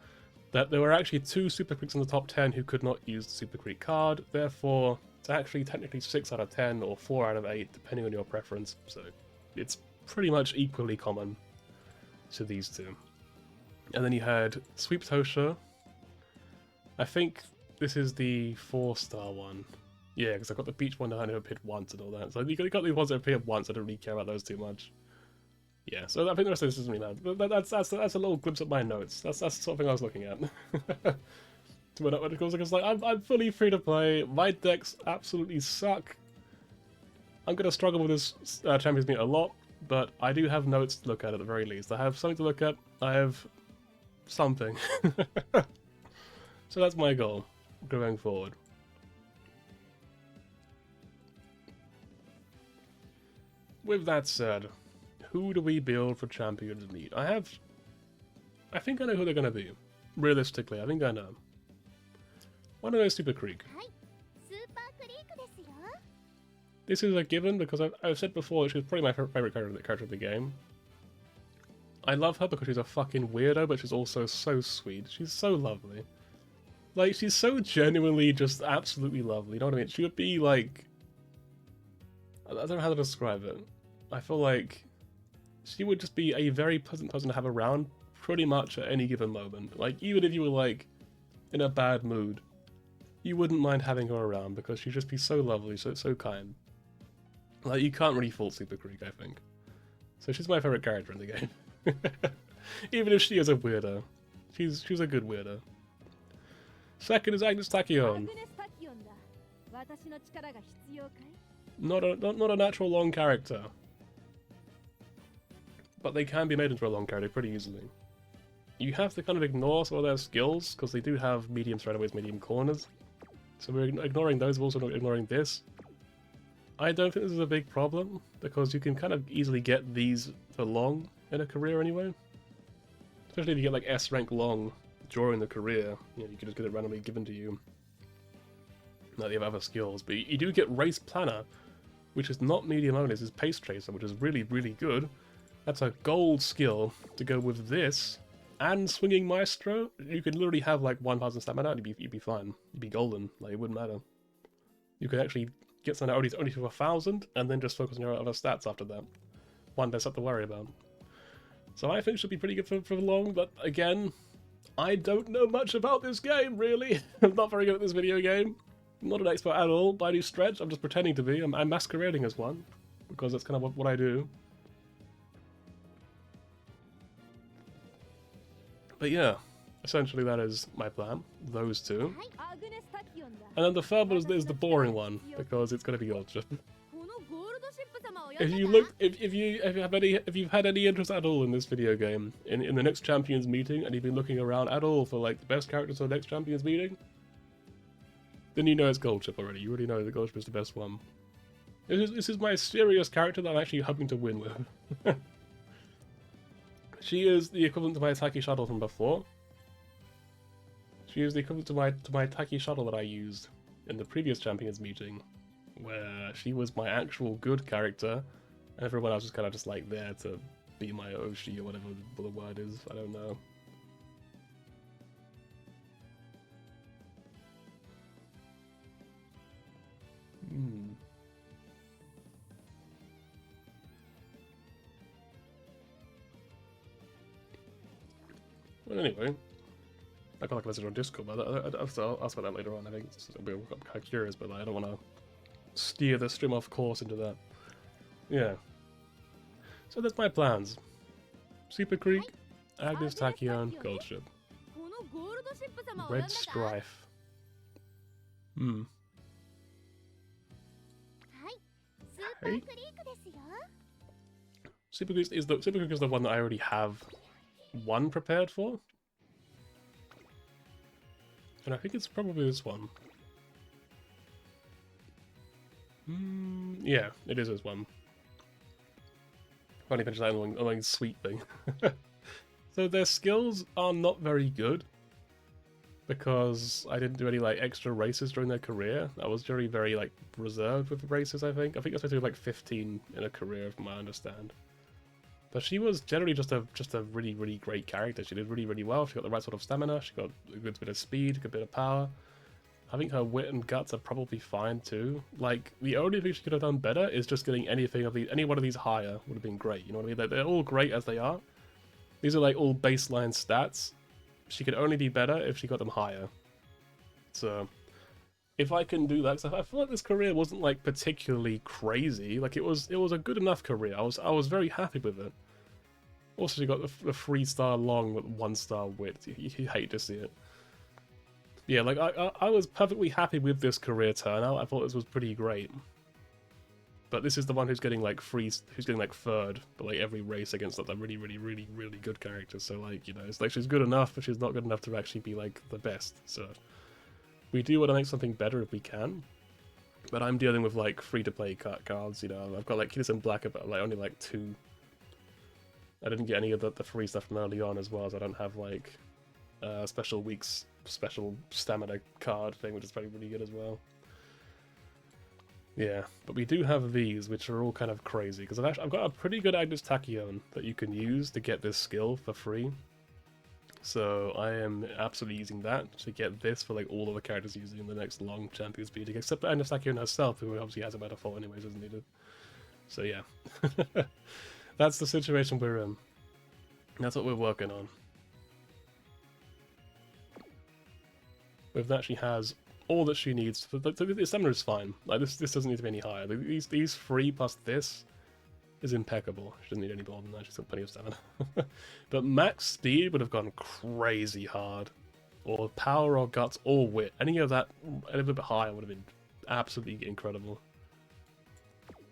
that there were actually 2 Super Creeks in the top 10 who could not use the Super Creek card, therefore it's actually technically 6 out of 10 or 4 out of 8, depending on your preference, so it's pretty much equally common to these 2. And then you had Sweep Tosha. I think this is the 4-star one. Yeah, because I've got the beach one that I never appeared once and all that. So you got the ones that appeared once, I don't really care about those too much. Yeah, so I think the rest of this isn't really bad. That's a little glimpse at my notes. That's the sort of thing I was looking at. When it goes, it's like, I'm fully free to play, my decks absolutely suck. I'm going to struggle with this Champions Meet a lot, but I do have notes to look at the very least. I have something to look at, I have something. So that's my goal, going forward. With that said, who do we build for Champions Meet? I think I know who they're going to be. Realistically, I think I know. One of those Super Creek. This is a given because I've said before she's probably my favorite character of the game. I love her because she's a fucking weirdo, but she's also so sweet. She's so lovely. Like, she's so genuinely just absolutely lovely. You know what I mean? She would be like... I don't know how to describe it. I feel like she would just be a very pleasant person to have around pretty much at any given moment. Like, even if you were like in a bad mood, you wouldn't mind having her around because she'd just be so lovely, so kind. Like, you can't really fault Super Creek, I think. So she's my favorite character in the game. Even if she is a weirdo. She's a good weirdo. Second is Agnes Tachyon. Not a natural long character. But they can be made into a long character pretty easily. You have to kind of ignore some of their skills, because they do have medium straightaways, medium corners. So we're ignoring those, we're also not ignoring this. I don't think this is a big problem, because you can kind of easily get these for long in a career anyway. Especially if you get like S rank long during the career, you can just get it randomly given to you. Now you have other skills, but you do get Race Planner, which is not medium only, this is Pace Tracer, which is really, really good. That's a gold skill to go with this, and Swinging Maestro. You could literally have like 1,000 stamina and you'd be fine. You'd be golden, like it wouldn't matter. You could actually get something only to 1,000, and then just focus on your other stats after that. One less up to worry about. So I think it should be pretty good for long, but again, I don't know much about this game, really. I'm not very good at this video game. I'm not an expert at all, by any stretch. I'm just pretending to be. I'm masquerading as one, because that's kind of what I do. But yeah, essentially that is my plan, those 2. And then the third one is the boring one, because it's going to be Gold Ship. If you've had any interest at all in this video game, in the next Champions meeting, and you've been looking around at all for like the best characters for the next Champions meeting, then you know it's Gold Ship already. You already know that Gold Ship is the best one. This is my serious character that I'm actually hoping to win with. She is the equivalent to my Taki Shuttle from before. She is the equivalent to my Taki Shuttle that I used in the previous Champions meeting, where she was my actual good character, and everyone else was kind of just like there to be my Oshi or whatever the word is. I don't know. Well, anyway, I got like a message on Discord, but I'll ask about that later on. I think I'm kind of curious, but I don't want to steer the stream off course into that. Yeah. So that's my plans. Super Creek, Agnes Tachyon, Gold Ship. Red Strife. Hey? Super Creek is the one that I already have one prepared for. And I think it's probably this one. Yeah, it is this one. Finally finished that annoying sweet thing. So their skills are not very good, because I didn't do any like extra races during their career. I was very like reserved with the races, I think. I think I was supposed to do like 15 in a career, from what I understand. But she was generally just a really, really great character. She did really, really well. She got the right sort of stamina. She got a good bit of speed, a good bit of power. I think her wit and guts are probably fine too. Like, the only thing she could have done better is just getting any one of these higher would have been great. You know what I mean? They're all great as they are. These are like all baseline stats. She could only be better if she got them higher. So, if I can do that, because I feel like this career wasn't like particularly crazy. Like it was a good enough career. I was very happy with it. Also, she got the 3-star long, 1-star wit. You hate to see it. Yeah, like I was perfectly happy with this career turnout. I thought this was pretty great. But this is the one who's getting like who's getting like third, but like every race against like the really, really, really, really good characters. So like, you know, it's like she's good enough, but she's not good enough to actually be like the best. So we do want to make something better if we can. But I'm dealing with like free-to-play cards. You know, I've got like Kids in Black, but like only like 2. I didn't get any of the free stuff from early on, as well as I don't have like special weeks, special stamina card thing, which is probably really good as well. Yeah, but we do have these, which are all kind of crazy, because I've got a pretty good Agnes Tachyon that you can use to get this skill for free. So I am absolutely using that to get this for like all of the characters using in the next long Champions beating, except for Agnes Tachyon herself, who obviously has a better fault anyways, isn't needed. So yeah, that's the situation we're in. That's what we're working on. With that, she has all that she needs. The stamina is fine. Like this doesn't need to be any higher. These 3 plus this is impeccable. She doesn't need any more than that. She's got plenty of stamina. But max speed would have gone crazy hard, or power, or guts, or wit. Any of that a little bit higher would have been absolutely incredible.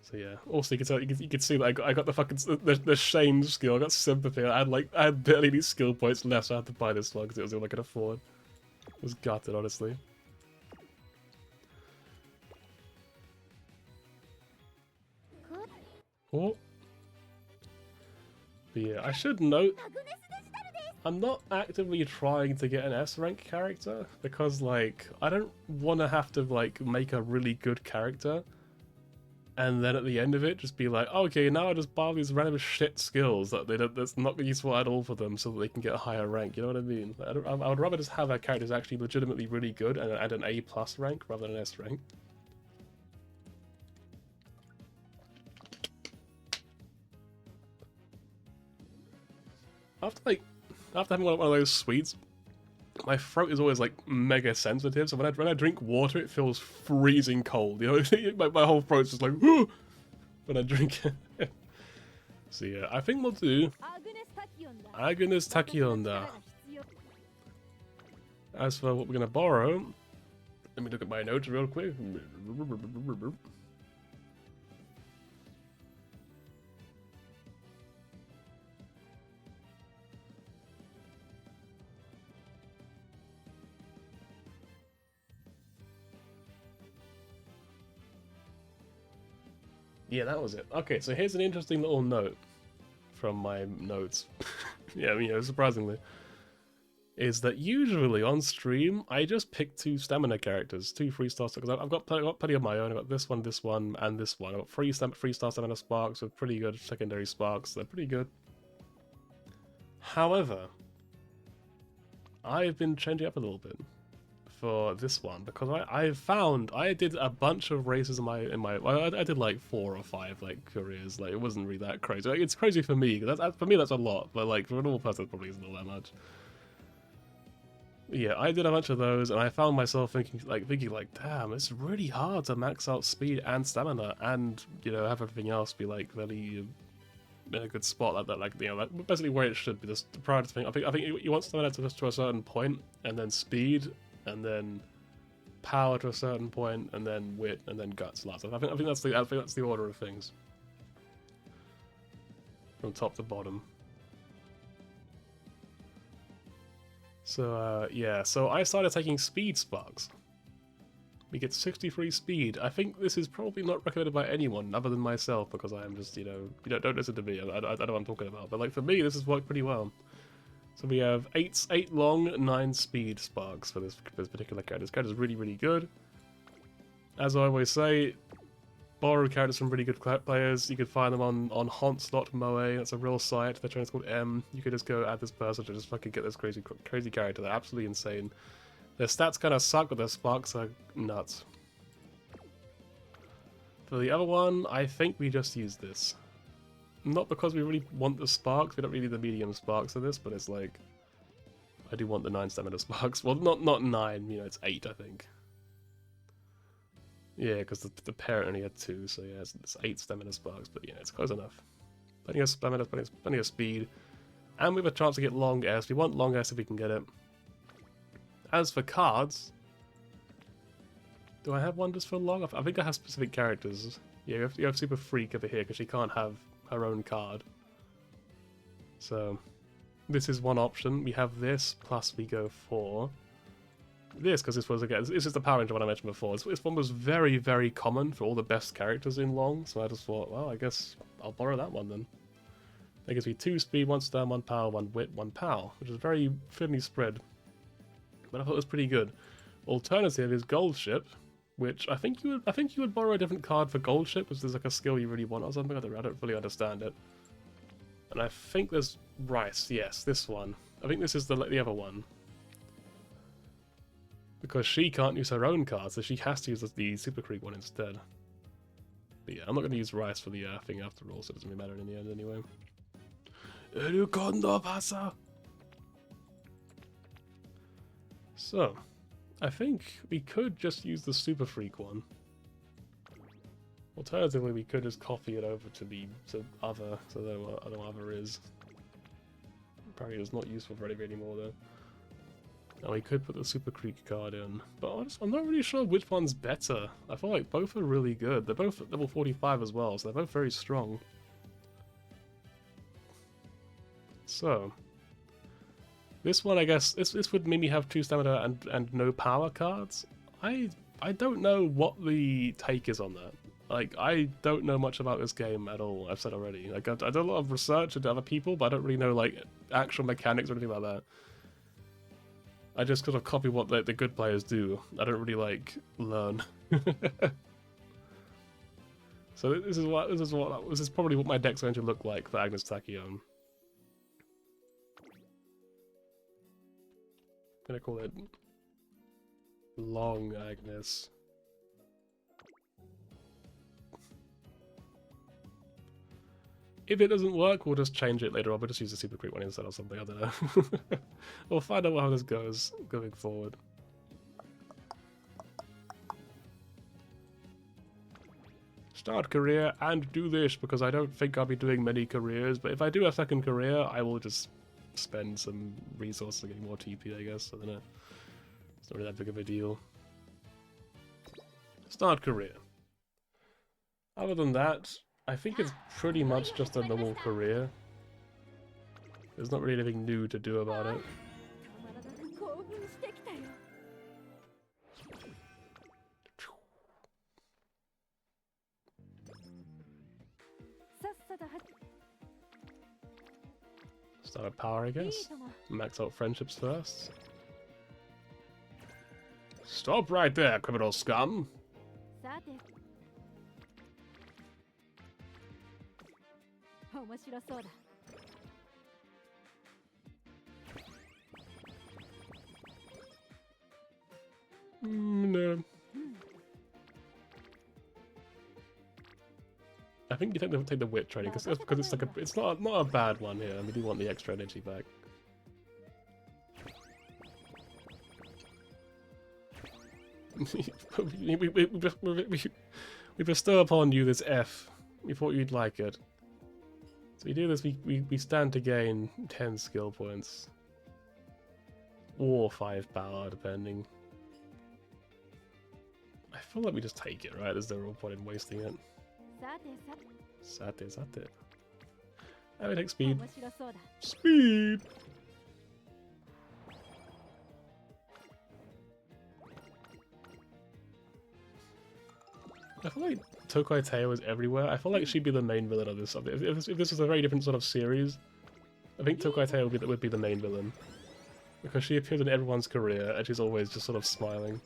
So yeah. Also, you can see that I got the fucking the shame skill. I got sympathy. I had barely any skill points left, so I had to buy this one because it was all I could afford. I was gutted, honestly. Oh. But yeah, I should note, I'm not actively trying to get an S rank character, because like, I don't want to have to like make a really good character and then at the end of it just be like, oh, okay, now I just buy these random shit skills that's not useful at all for them so that they can get a higher rank, you know what I mean? I would rather just have a character who's actually legitimately really good and an A+ rank rather than an S rank. After having one of those sweets, my throat is always like mega sensitive, so when I drink water it feels freezing cold, you know? my whole throat's just like whoo! When I drink it. So yeah, I think we'll do Agnes Tachyon. As for what we're gonna borrow, let me look at my notes real quick. Yeah, that was it. Okay, so here's an interesting little note from my notes. Yeah, you know, surprisingly. Is that usually on stream, I just pick 2 stamina characters, 2 3-star, because I've got plenty of my own. I've got this one, and this one. I've got 3-star stamina sparks with pretty good secondary sparks. They're pretty good. However, I've been changing up a little bit for this one, because I did a bunch of races I did like 4 or 5 like careers. Like, it wasn't really that crazy. Like, it's crazy for me, because for me that's a lot, but like for a normal person it probably isn't all that much. Yeah, I did a bunch of those, and I found myself thinking like, damn, it's really hard to max out speed and stamina, and you know, have everything else be like really in a good spot like that. Like, you know, like basically where it should be. Just the priority thing. I think you want stamina to a certain point, and then speed, and then power to a certain point, and then wit, and then guts last. I think that's the order of things from top to bottom. So yeah, so I started taking speed sparks. We get 63 speed. I think this is probably not recommended by anyone other than myself, because I am just, you know, don't listen to me. I don't know what I'm talking about. But like for me, this has worked pretty well. So we have 8 long, 9 speed sparks for this particular character. This character is really, really good. As I always say, borrow characters from really good players. You could find them on Haunts.moe. That's a real site. Their channel's called M. You could just go add this person to just fucking get this crazy character. They're absolutely insane. Their stats kind of suck, but their sparks are nuts. For the other one, I think we just use this. Not because we really want the sparks. We don't really need the medium sparks of this, but it's like I do want the 9 stamina sparks. Well, not 9. You know, it's 8, I think. Yeah, because the parent only had 2, so yeah, it's 8 stamina sparks, but yeah, it's close enough. Plenty of stamina, plenty of speed. And we have a chance to get long S. We want long S if we can get it. As for cards... Do I have one just for long? I think I have specific characters. Yeah, you have Super Freak over here, because she can't have her own card. So, this is one option. We have this, plus we go for... this, because this was, again, this is the Power Ranger one I mentioned before. This one was very, very common for all the best characters in long, so I just thought, well, I guess I'll borrow that one then. That gives me 2 speed, 1 stun, 1 power, 1 wit, 1 power, which is very thinly spread. But I thought it was pretty good. Alternative is Gold Ship, which I think you would borrow a different card for Gold Ship, because there's like a skill you really want or something. I don't fully understand it. And I think there's Rice, yes, this one. I think this is the other one. Because she can't use her own card, so she has to use the Super Creek one instead. But yeah, I'm not going to use Rice for the thing after all, so it doesn't really matter in the end anyway. So, I think we could just use the Super Freak one. Alternatively, we could just copy it over to the other, so there what other is. Apparently it's not useful for anything anymore though. Now we could put the Super Creek card in, but I'm not really sure which one's better. I feel like both are really good. They're both at level 45 as well, so they're both very strong. So, this one, I guess, this would maybe have 2 stamina and no power cards. I don't know what the take is on that. Like, I don't know much about this game at all, I've said already. Like, I did a lot of research into other people, but I don't really know, like, actual mechanics or anything like that. I just kind of copy what the good players do. I don't really, like, learn. So this is probably what my deck's going to look like for Agnes Tachyon. I'm gonna call it Long Agnes. If it doesn't work, we'll just change it later on. We'll just use the Super Quick one instead or something, I don't know. We'll find out how this goes going forward. Start career and do this, because I don't think I'll be doing many careers, but if I do a second career, I will just spend some resources to get more TP, I guess. I don't know. It's not really that big of a deal. Start career. Other than that, I think it's pretty much just a normal career. There's not really anything new to do about it. Start a power, I guess. Max out friendships first. Stop right there, criminal scum! No. I think you take the wit training because it's like it's not a bad one here, and we do want the extra energy back. we bestow upon you this F. We thought you'd like it. So we do this. We stand to gain 10 skill points, or 5 power, depending. I feel like we just take it, right? There's no real point in wasting it. Sate. And we take speed. Speed! I feel like Tokai Teo is everywhere. I feel like she'd be the main villain of this. If this was a very different sort of series, I think Tokai Teo would be the main villain. Because she appears in everyone's career, and she's always just sort of smiling.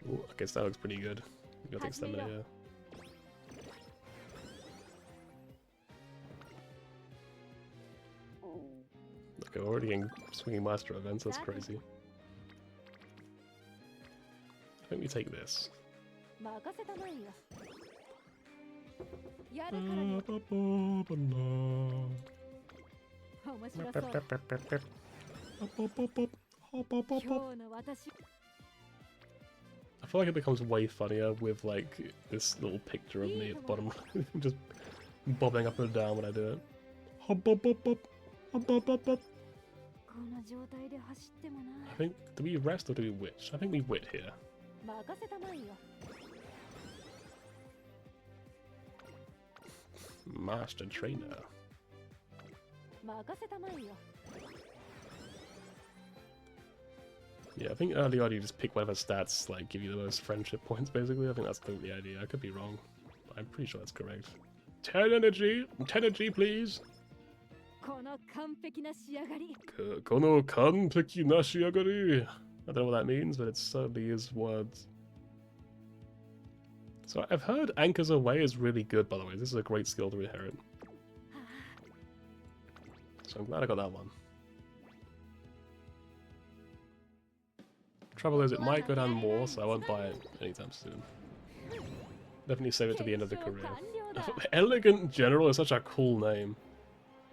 Ooh, okay, so that looks pretty good. We got the stamina here. Okay, we're already getting swinging master events, that's crazy. I think we take this. I feel like it becomes way funnier with like this little picture of me at the bottom, just bobbing up and down when I do it. Hop, hop, hop, hop. Hop, hop, hop, hop. I think, do we rest or do we witch? I think we wit here. Master trainer. Yeah, I think early on you just pick whatever stats like give you the most friendship points basically. I think that's the idea. I could be wrong. But I'm pretty sure that's correct. 10 energy! 10 energy please! Kono kanpeki na shiagari! I don't know what that means, but it certainly is words. So I've heard Anchors Away is really good, by the way. This is a great skill to inherit. So I'm glad I got that one. Trouble is, it might go down more, so I won't buy it anytime soon. Definitely save it to the end of the career. Elegant General is such a cool name.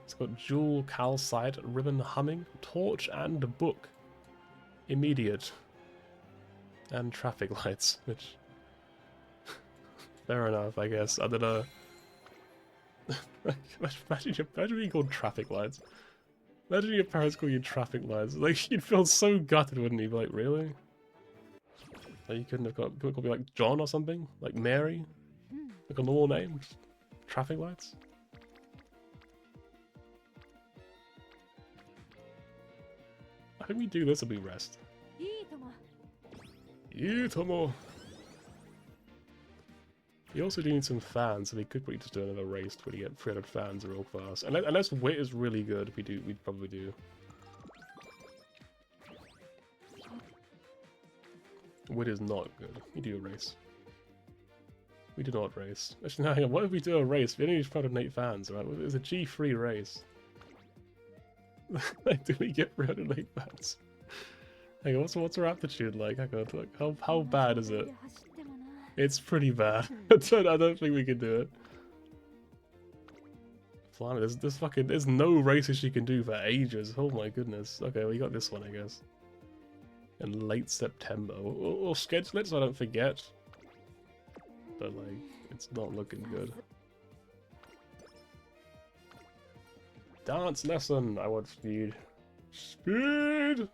It's got jewel, calcite, ribbon humming, torch, and book. Immediate. And traffic lights, which... fair enough, I guess. I don't know. Imagine being called traffic lights. Imagine your parents call you traffic lights. Like, you'd feel so gutted, wouldn't you? Be like, really? Like, you couldn't have called me like John or something? Like Mary? Like a normal name? Just traffic lights? I think we do this or we rest. Itomo! You also do need some fans, so we could probably just do another race to really get 300 fans real fast. Unless wit is really good, we'd probably do. Wit is not good. We do a race. We do not race. Actually, no, hang on, what if we do a race? We only need 308 fans, right? It's a G3 race. Do we get 308 fans? Hang on, what's our aptitude like? Hang on, how bad is it? It's pretty bad. I don't think we can do it. Blimey, there's no races you can do for ages. Oh my goodness. Okay, we got this one, I guess. In late September. We'll schedule it so I don't forget. But like, it's not looking good. Dance lesson! I want speed. Speed!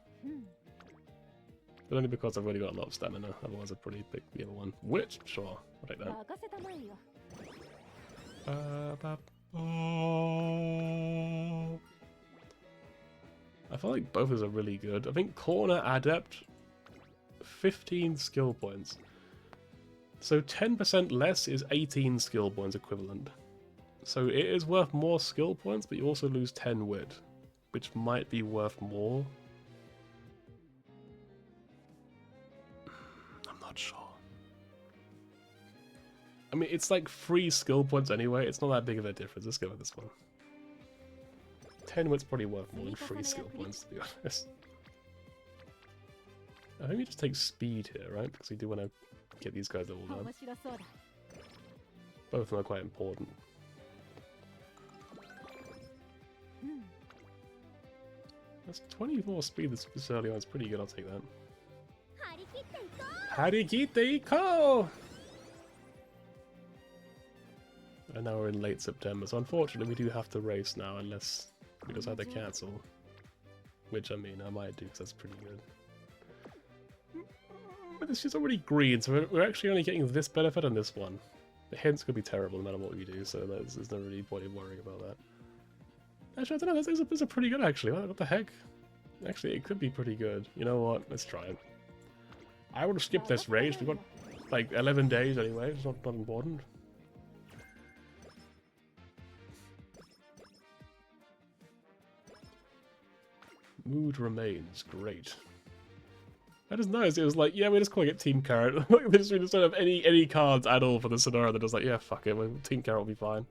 But only because I've already got a lot of stamina, otherwise I'd probably pick the other one. Wit? Sure, I'll take that. I feel like both of those are really good. I think Corner Adept, 15 skill points. So 10% less is 18 skill points equivalent. So it is worth more skill points, but you also lose 10 wit, which might be worth more. Sure. I mean, it's like 3 skill points anyway. It's not that big of a difference. Let's go with this one. 10 wit's probably worth more than 3 skill points, to be honest. I think we just take speed here, right? Because we do want to get these guys leveled up. Both of them are quite important. That's 24 speed this early on. It's pretty good. I'll take that. Harikite Iko! And now we're in late September, so unfortunately we do have to race now unless we decide to cancel. Which, I mean, I might do because that's pretty good. But this is already green, so we're actually only getting this benefit on this one. The hints could be terrible no matter what we do, so there's no really point in worrying about that. Actually, I don't know, these are pretty good actually. What the heck? Actually, it could be pretty good. You know what? Let's try it. I would have skipped this race. We've got like 11 days anyway. It's not important. Mood remains great. I just noticed it was like, yeah, we're just calling it Team Carrot. Like, we just don't have any cards at all for the scenario. They're just like, yeah, fuck it, Team Carrot will be fine.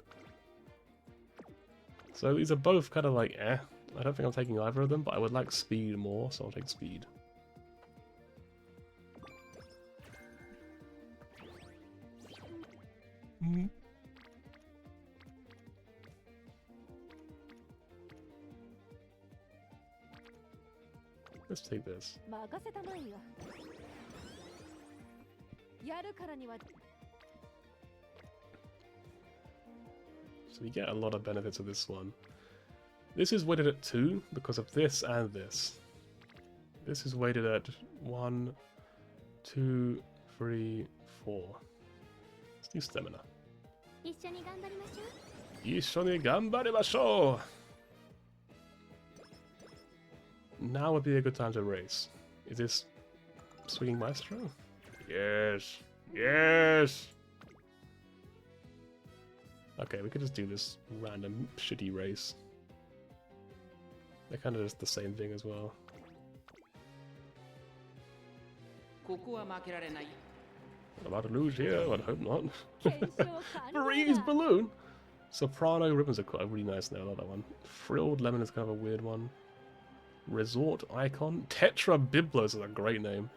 So these are both kind of like, eh. I don't think I'm taking either of them, but I would like speed more, so I'll take speed. Let's take this. So we get a lot of benefits of this one. This is weighted at 2 because of this and this. This is weighted at 1, 2, 3, 4. Let's do stamina. 一緒に頑張りましょう! Now would be a good time to race. Is this Swinging Maestro? Yes! Yes! Okay, we could just do this random shitty race. They're kind of just the same thing as well. I'm about to lose here, I hope not. Breeze Balloon! Soprano ribbons are quite really nice now, I like that one. Frilled Lemon is kind of a weird one. Resort Icon. Tetra Biblos is a great name.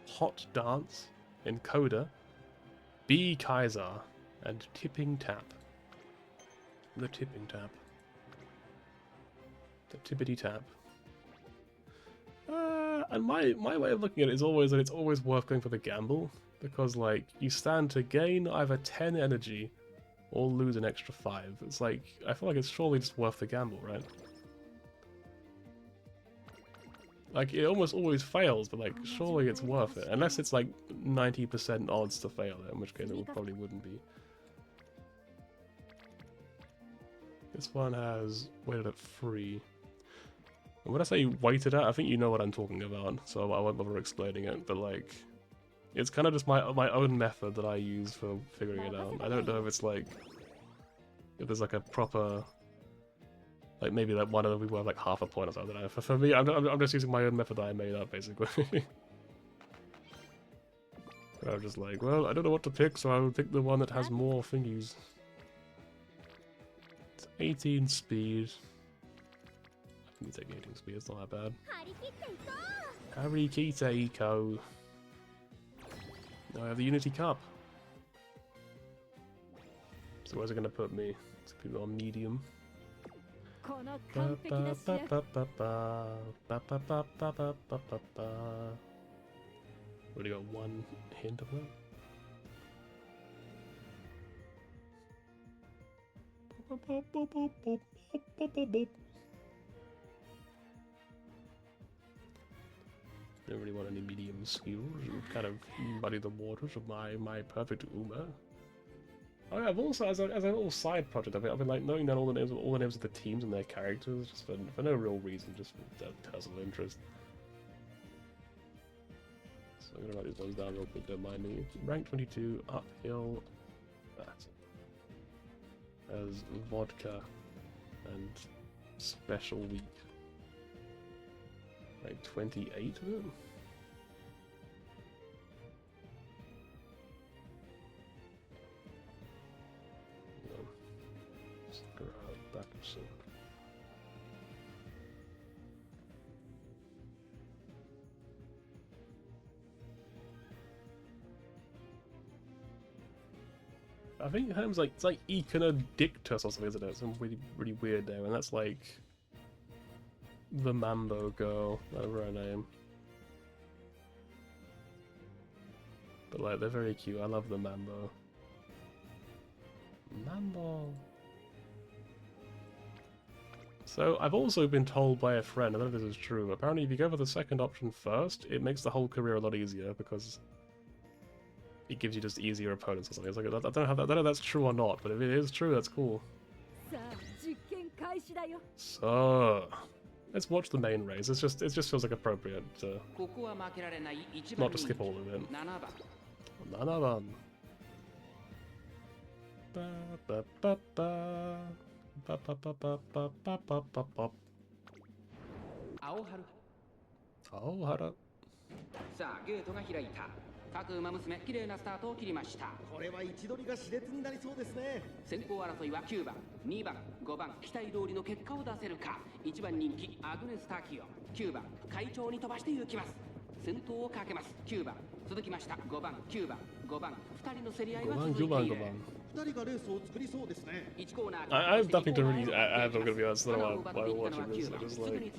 Hot Dance. Encoder. B Kaiser. And Tipping Tap. The Tipping Tap. The Tippity Tap. And my way of looking at it is always that it's always worth going for the gamble. Because, like, you stand to gain either 10 energy or lose an extra 5. It's like, I feel like it's surely just worth the gamble, right? Like, it almost always fails, but, like, surely it's worth it. Unless it's, like, 90% odds to fail it, in which case it probably wouldn't be. This one has weighted at 3. And when I say weighted at, I think you know what I'm talking about, so I won't bother explaining it, but, like, it's kind of just my own method that I use for figuring it out. I don't know if it's, like, if there's, like, a proper... Like, maybe like one of them we were like half a point or something. I don't know. For me, I'm just using my own method that I made up, basically. I'm just like, well, I don't know what to pick, so I will pick the one that has more thingies. It's 18 speed. I can take 18 speed, it's not that bad. Harikita Eco. Now I have the Unity Cup. So where's it going to put me? It's going to be on medium. Already got one hint of that. Don't really want any medium skills. Kind of muddy the waters of my perfect Uma. Oh yeah, I've also, as a little side project, I've been like noting down all the names of the teams and their characters, just for no real reason, just for personal interest. So I'm gonna write these ones down real quick, don't mind me. Rank 22, uphill, that. As vodka and special week. Like 28 of them? Back soon. I think Holmes like it's like Econodictus or something, isn't it? Some really weird name, and that's like the Mambo girl, whatever her name. But like they're very cute. I love the Mambo. Mambo. So, I've also been told by a friend, I don't know if this is true, apparently if you go for the second option first, it makes the whole career a lot easier, because it gives you just easier opponents or something. It's like, I don't know if that's true or not, but if it is true, that's cool. So, let's watch the main race. It just feels like appropriate to not to skip all of it. 7番. Ba, ba, ba, ba. Ba, ba, ba, ba, ba, ba, ba, ba, ba. Aoharu. さあゲートが開いた。各馬娘綺麗なスタートを切りました。これは位置取りが熾烈になりそうですね。先行争いは9番、2番、5番、期待通りの結果を出せるか。1番人気アグネス・タキオ、9番会長に飛ばして行きます。先頭をかけます。9番続きました。5番、9番、5番、2人の競り合いは続いている。2人がレースを作りそうですね。1コーナー I have nothing to really add. I'm gonna be honest. I don't know why I'm watching this. I just like.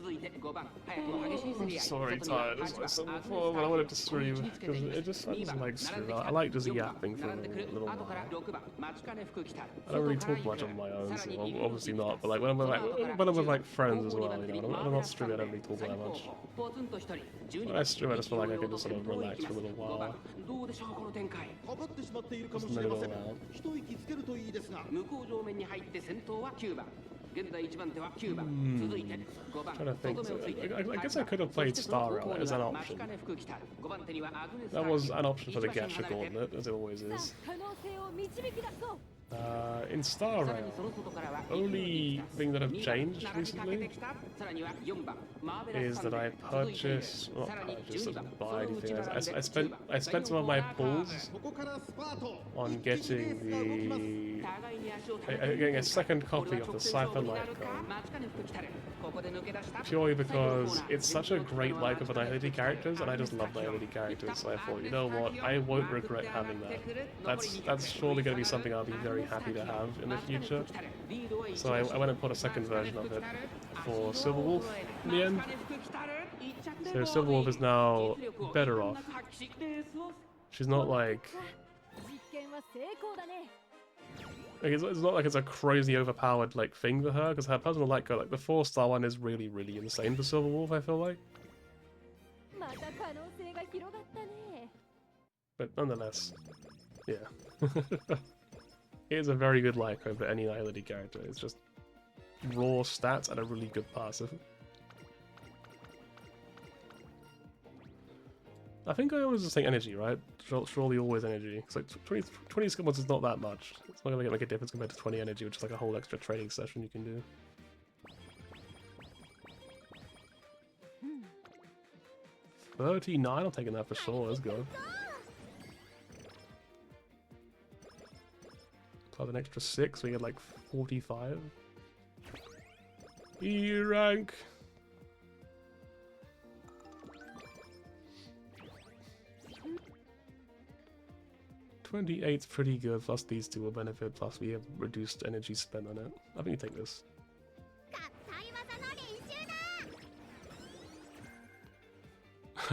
I'm sorry, tired. It's like 7 before, but I wanted to stream because it just sounds like stream. I like just yapping for a little while. I don't really talk much on my own, so obviously not. But like when I'm with like friends as well, you know, when I'm not streaming, I don't really talk that much. When I stream, I just feel like I can just sort of relax for a little while. かかってしまっているかもし Just れ let ま it せん。 all out. 一息つけるといいですが。向こう上面に入って先頭は9番。現在1番手は9番。続いて5番。 Trying to think. I guess I could have played Star Rail as an option. That was an option for the Gacha Gauntlet, as it always is. 可能性を導き出そう。 In Star Rail, only thing that I've changed recently is that I purchased, not purchased, didn't buy anything. I spent some of my pulls ここからスパート。 on getting getting a second copy of the Cypher Light Code, purely because it's such a great like of Annihility characters, and I just love Annihility characters. So I thought, you know what, I won't regret having that. That's surely going to be something I'll be very happy to have in the future. So I went and bought a second version of it for Silver Wolf in the end. So Silver Wolf is now better off. She's not like 実験は成功だね。 it's not like it's a crazy overpowered like thing for her, because her personal light code, like the 4-star one, is really insane for Silver Wolf. I feel like, また可能性が広がったね。 but nonetheless, yeah, it is a very good light code for any Annihility character. It's just raw stats and a really good passive. I think I always just take energy, right? Surely always energy. It's like 20 skill points is not that much. It's not gonna make a difference compared to 20 energy, which is like a whole extra training session you can do. $39, I'm taking that for sure. Let's go. Plus an extra 6, we get like 45. E rank. 28's pretty good, plus these two will benefit, plus we have reduced energy spent on it. I think you take this. 合体技の練習だ。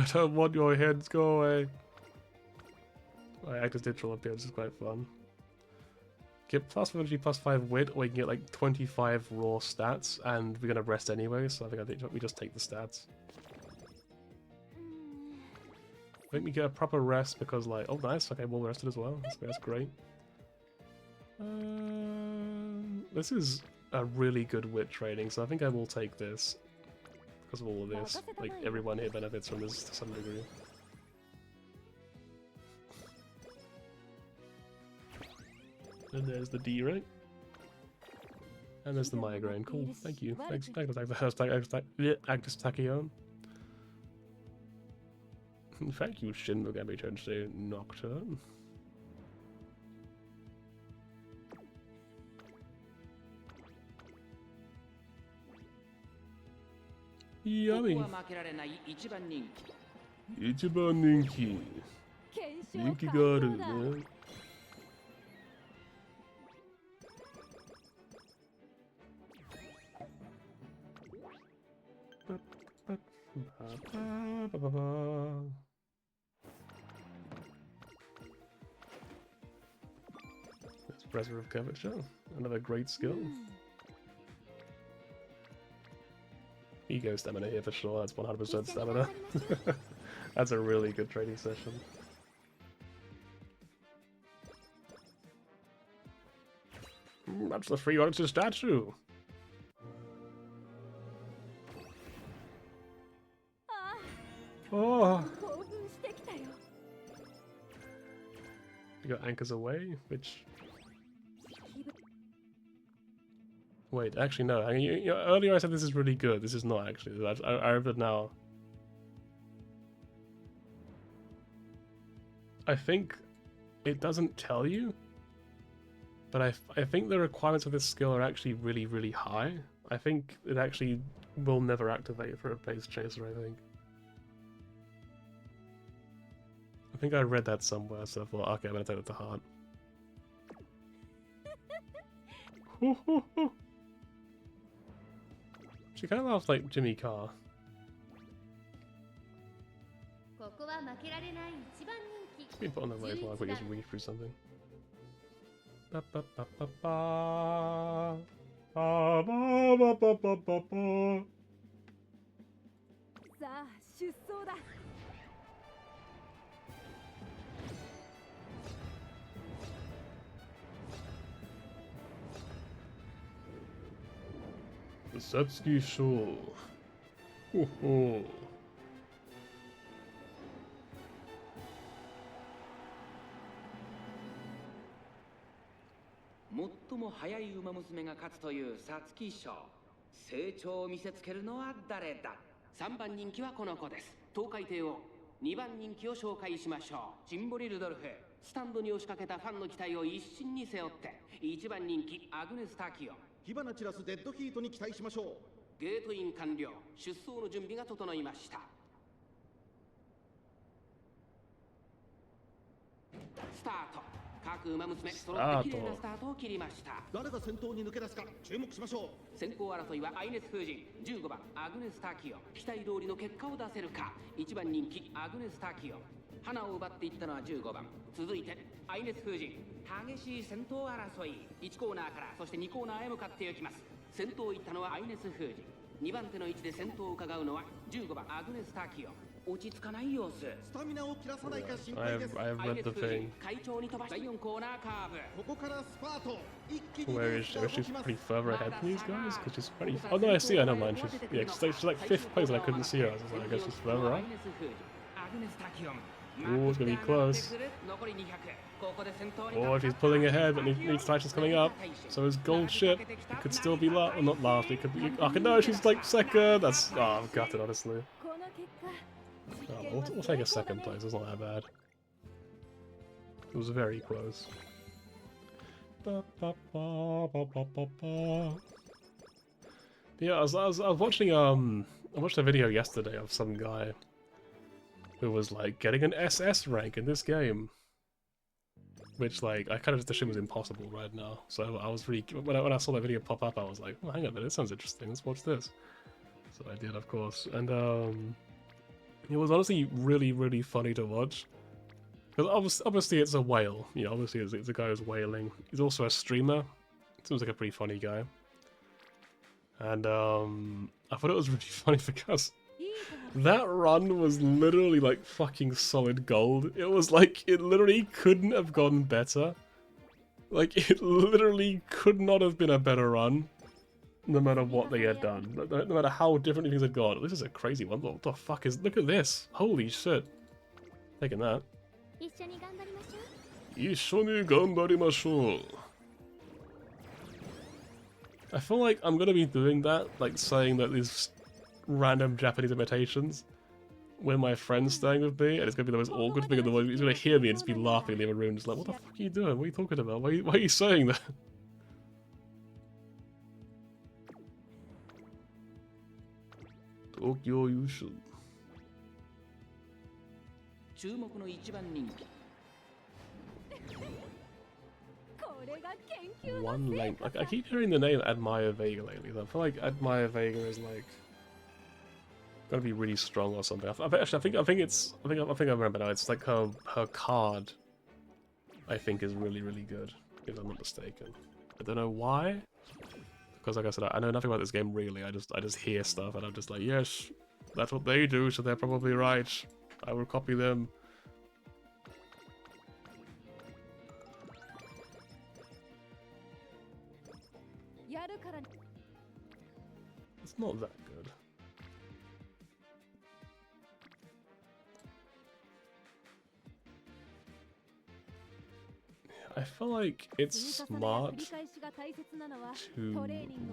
I don't want your heads, go away. My actors did troll appearance, is quite fun. Get plus 5 energy, plus 5 wit, or you can get like 25 raw stats, and we're gonna rest anyway, so I think we just take the stats. I think we get a proper rest because, like, oh nice, okay, well rested as well. That's great. This is a really good wit training, so I think I will take this because of all of this. Like, everyone here benefits from this to some degree. And there's the D, right? And there's the migraine. Cool, thank you. Thanks for the Actus Tachyon. Thank you, Shin Mogami Tensei Nocturne. Yummy. ここは負けられない一番人気。一番人気。検証人気があるね。That's Pressure of Curvature, another great skill. Ego stamina here for sure, that's 100% stamina. That's a really good training session. That's the free Odyssey statue! あ Oh! あ、興奮してきたよ。 You got anchors away, which... Wait, actually no. I mean, earlier I said this is really good. This is not actually. I remember now. I think it doesn't tell you, but I think the requirements of this skill are actually really, really high. I think it actually will never activate for a base chaser, I think I read that somewhere, so I thought, okay, I'm gonna take that to heart. She kind of laughs like Jimmy Carr. ここは負けられない一番人気 It's been put on the way while I quickly just read through something. Ba ba ba ba ba. Ba ba ba ba ba ba ba. さあ出走だ The Setsuki Show. Ho ho. 最も速い馬娘が勝つという皐月賞。成長を見せつけるのは誰だ。3番人気はこの子です。東海帝王。2番人気を紹介しましょう。ジンボリ・ルドルフ。スタンドに押しかけたファンの期待を一身に背負って1番人気アグネス・タキオ。火花散らすデッドヒートに期待しましょう。ゲートイン完了。出走の準備が整いました。スタート。各馬娘揃って綺麗なスタートを切りました。誰が先頭に抜け出すか注目しましょう。先行争いはアイネス風神。15番アグネス・タキオ。期待通りの結果を出せるか。1番人気アグネス・タキオ。花を奪っていったのは15番。続いてアイネス風神。激しい先頭争い。1コーナーからそして2コーナーへ向かっていきます。先頭を行ったのはアイネス風神。2番手の位置で先頭を伺うのは15番アグネス・タキオ。落ち着かない様子。スタミナを切らさないか心配です。 I've read the thing. 会長に飛ばし第4コーナーカーブ。ここからスパート。一気に Where is she? She's pretty further ahead than these guys? Because she's pretty... Oh no, I see her, never mind. She's like 5th place and I couldn't see her. I was like, I guess she's further up. Oh, it's gonna be close. Oh, she's pulling ahead, but needs Titan's coming up. So is Gold Ship. It could still be last. Well, not last. It could be... Oh, no, she's like second. That's... Oh, I'm gutted, honestly. この結果 Oh, we'll take a second place. It's not that bad. It was very close. Ba, ba, ba, ba, ba, ba, ba. Yeah, I was watching I watched a video yesterday of some guy who was like getting an SS rank in this game, which like I kind of just assumed was impossible right now. So I was really when I saw that video pop up, I was like, oh, hang on a minute, this sounds interesting. Let's watch this. So I did, of course, and it was honestly really, really funny to watch. Because obviously it's a whale. You know, obviously it's a guy who's whaling. He's also a streamer. Seems like a pretty funny guy. And I thought it was really funny because that run was literally like fucking solid gold. It was like, it literally couldn't have gone better. Like, it literally could not have been a better run. No matter what they had done, no matter how differently things had gone. This is a crazy one. What the fuck is... Look at this. Holy shit. Taking that. 一緒に頑張りましょう 一緒に頑張りましょう. I feel like I'm gonna be doing that, like saying that these random Japanese imitations when my friend's staying with me, and it's gonna be the most awkward thing in the world. He's gonna hear me and just be laughing in the other room, just like, what the fuck are you doing? What are you talking about? Why are you saying that? Tokyo Yushu. 注目の1番人気。これが研究 One length. Like, I keep hearing the name Admire Vega lately. I feel like Admire Vega is like gonna be really strong or something. Actually, I think I remember now. It's like her card. I think is really good, if I'm not mistaken. I don't know why. Because like I said, I know nothing about this game really. I just hear stuff and I'm just like, yes, that's what they do, so they're probably right. I will copy them. It's not that good. I feel like it's smart to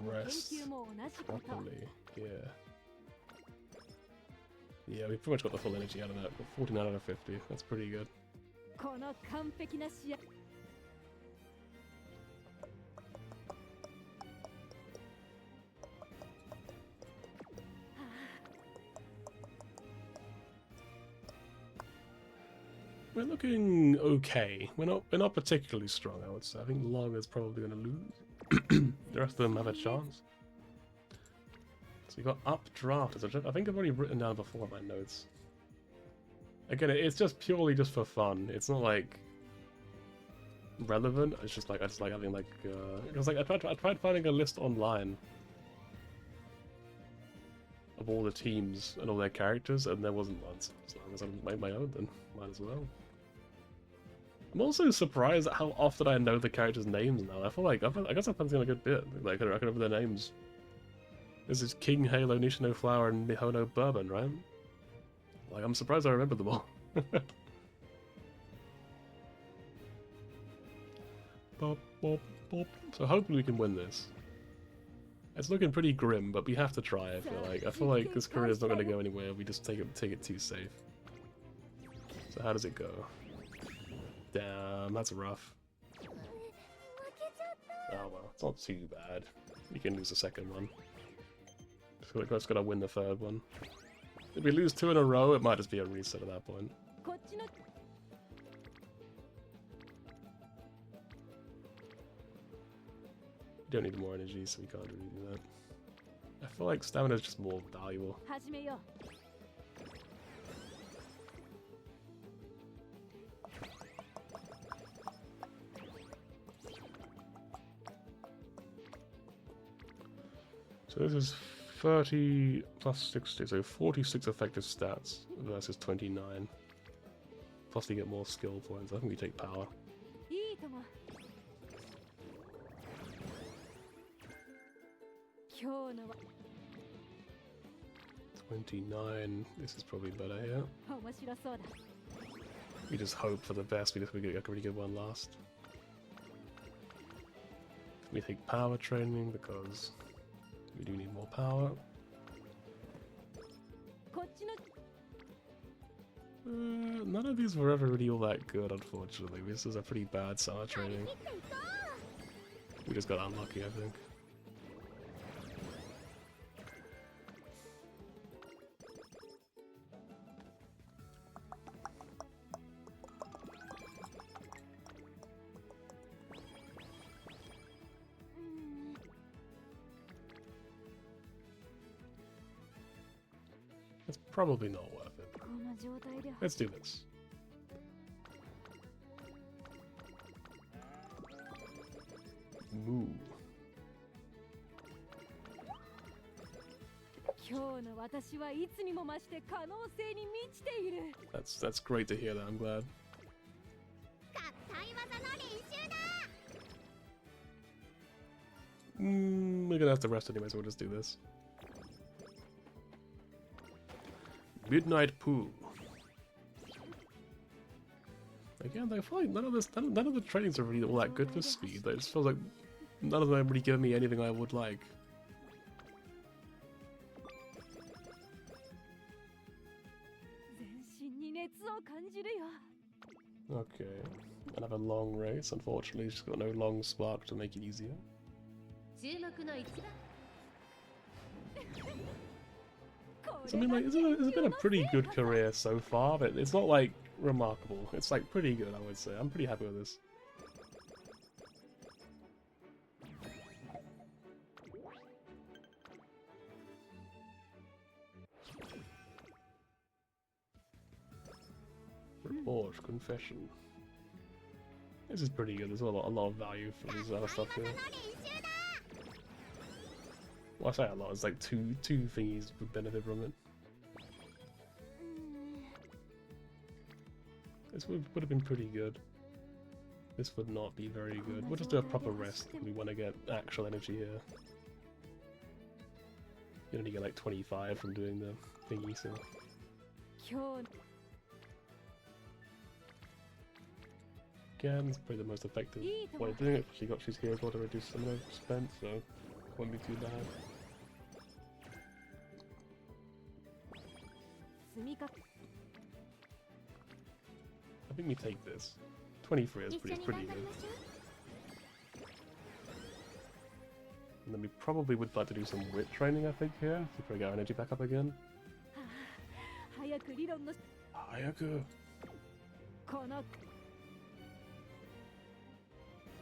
rest properly. Yeah, we pretty much got the full energy out of that. 49 out of 50. That's pretty good. この完璧な試合 We're looking okay. We're not particularly strong, I would say. I think Long is probably going to lose. The rest of them have a chance. So you got updraft. I think I've already written down before my notes. Again, it's just purely just for fun. It's not like relevant. It's just like I just like having like because like I tried finding a list online of all the teams and all their characters, and there wasn't one. So as long as I make my own, then might as well. I'm also surprised at how often I know the characters' names now. I guess I've been seeing a good bit. Like I can remember their names. This is King Halo, Nishino Flower, and Mihono Bourbon, right? Like I'm surprised I remember them all. Bop, bop, bop. So hopefully we can win this. It's looking pretty grim, but we have to try. I feel like this career is not going to go anywhere. We just take it too safe. So how does it go? Damn, that's rough. Oh well, it's not too bad. You can lose the second one. I feel like we're just gonna win the third one. If we lose 2 in a row, it might just be a reset at that point. We don't need more energy, so we can't really do that. I feel like stamina is just more valuable. So this is 30 plus 60, so 46 effective stats versus 29. Plus you get more skill points. I think we take power. 29. This is probably better here. We just hope for the best. We get a really good one last. We take power training because we do need more power. None of these were ever really all that good, unfortunately. This is a pretty bad summer training. We just got unlucky, I think. It's probably not worth it. Let's do this. Moo. That's great to hear that, I'm glad. We're gonna have to rest anyway, so we'll just do this. Midnight Poo. Again, I feel like none of the trainings are really all that good for speed. It just feels like none of them really give me anything I would like. Okay, another long race. Unfortunately, she's got no long spark to make it easier. So, I mean, like, it's been a pretty good career so far, but it's not, like, remarkable. It's, like, pretty good, I would say. I'm pretty happy with this. Report, confession. This is pretty good. There's a lot of value for this other stuff here. Well, I say a lot. It's like two thingies would benefit from it. This would have been pretty good. This would not be very good. We'll just do a proper rest if we want to get actual energy here. You only get like 25 from doing the thingy, so... Again, it's probably the most effective way of doing it. She's here to reduce some of the spent, so it won't be too bad. think we take this. 23 is 一緒に pretty 頑張 good. りましょう And then we probably would like to do some wit training, I think, here. To probably get our energy back up again. 早く理論の Hayaku! この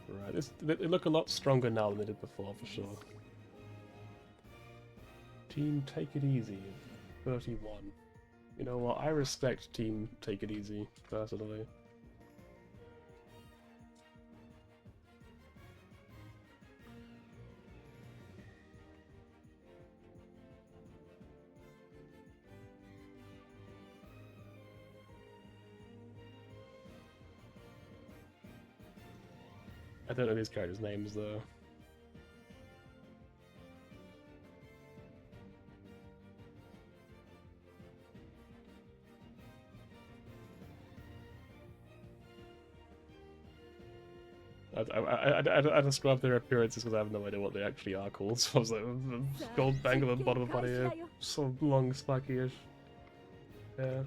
Right, they look a lot stronger now than they did before, for sure. Team Take It Easy, 31. You know what, I respect Team Take It Easy, personally. I don't know these characters' names though. I describe their appearances because I have no idea what they actually are called. So I was like, gold bang at the bottom of my ear, so long, spiky-ish. Yeah.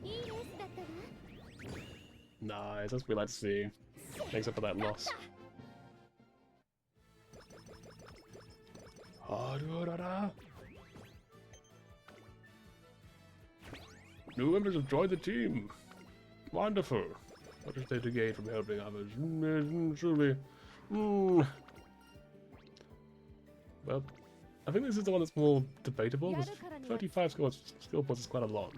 いいレースだったわ Nice, that's what we like to see. Makes up for that loss. Harurara. New members have joined the team. Wonderful. What is they to gain from helping others? Truly. Well, I think this is the one that's more debatable. 35 skill points is quite a lot.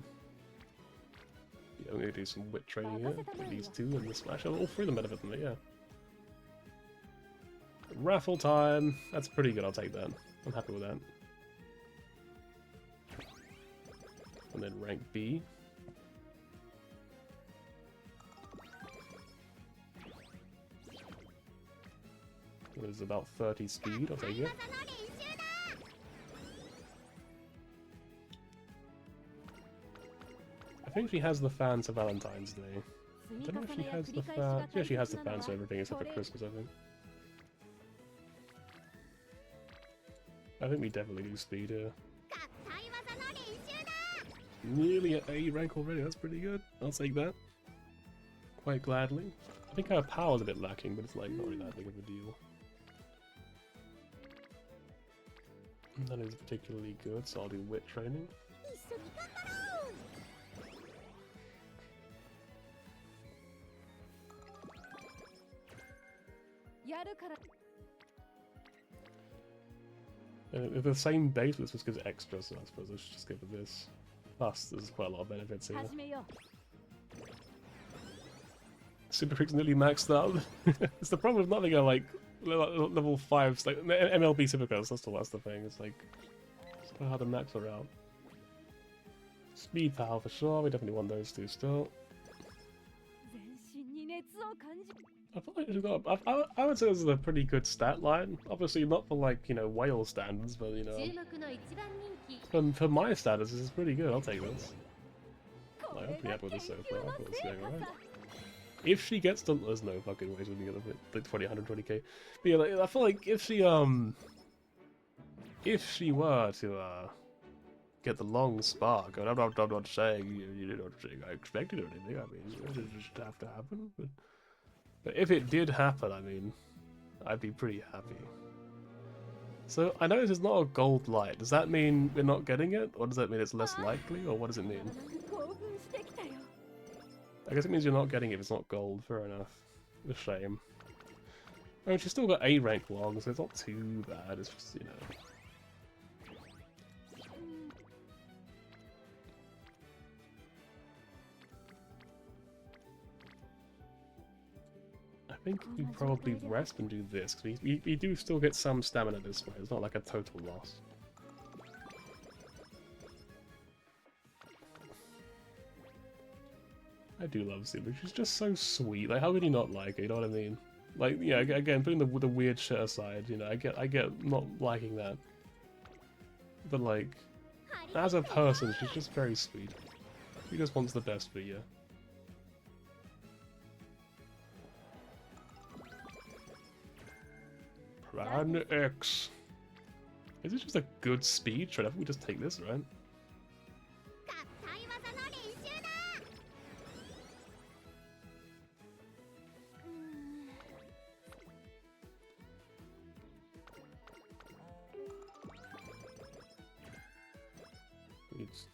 Yeah, I'm gonna do some wit training here. These two and the smash. All three of them benefit from it, yeah. Raffle time. That's pretty good, I'll take that. I'm happy with that. And then rank B. What is about 30 speed, I'll take it. 技の練習だ I think she has the fans for Valentine's Day. I don't know if she has the fan. Yeah, she has the fans for everything except for Christmas, I think. I think we definitely do speed here. 合体技の練習だ Nearly at A rank already, that's pretty good. I'll take that. Quite gladly. I think our power's a bit lacking, but it's like not really that big of a deal. That is particularly good, so I'll do wit training. 一緒に頑張ろう やるから If the same base, but this just gives it extra, so I suppose I should just give it this. Plus, there's quite a lot of benefits here. 始めよ Super Quick's nearly maxed out. It's the problem with nothing at like level 5s, like MLB Super Quicks, that's the thing. It's like, it's quite hard to max her out. Speed power for sure, we definitely want those two still. う全身に熱を感じ I feel like she's got, I would say this is a pretty good stat line. Obviously not for like, you know, whale standards, but you know, 注目の一番人気 for my status this is pretty good, I'll take this. Like, I'm pretty happy with this so far, I thought it was going alright. If she gets done, there's no fucking way she's gonna get like 20, 120k. But yeah, like, I feel like if she were to get the long spark, and I'm not saying you know, I expected or anything. I mean, it would just have to happen. But if it did happen, I mean, I'd be pretty happy. So I know this is not a gold light. Does that mean we're not getting it, or does that mean it's less likely, or what does it mean? 興奮してきたよ I guess it means you're not getting it if it's not gold. Fair enough. A shame. I mean, she's still got A rank long, so it's not too bad. It's just, you know. I think we probably rest and do this, because we do still get some stamina this way. It's not like a total loss. I do love Zulu. She's just so sweet. Like, how could you not like her? You know what I mean? Like, yeah. Again, putting the weird shit aside, you know, I get not liking that. But like, as a person, she's just very sweet. She just wants the best for you. Plan X. Is it just a good speed? Should we just take this, right? 合体技の練習だ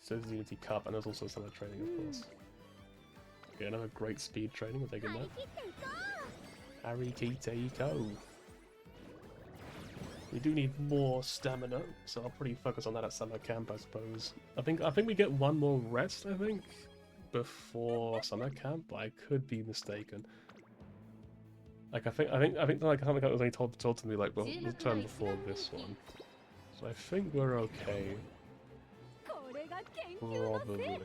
So there's Unity Cup, and there's also summer training, of course. Okay, another great speed training, we're taking that. Arikite-ko. We do need more stamina, so I'll probably focus on that at summer camp, I suppose. I think we get one more rest, I think, before summer camp, but I could be mistaken. Like I think like something that was only told to me like the term before this one. So I think we're okay. Probably.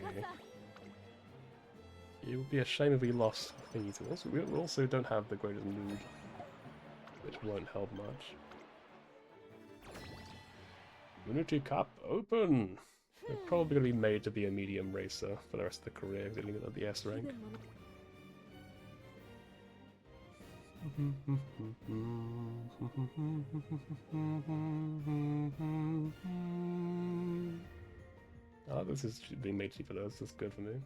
It would be a shame if we lost thingy to us. We also don't have the greatest mood, which won't help much. Unity Cup open! They're probably going to be made to be a medium racer for the rest of the career because they're going to get the S rank. Oh, this is being made cheap for those. That's good for me.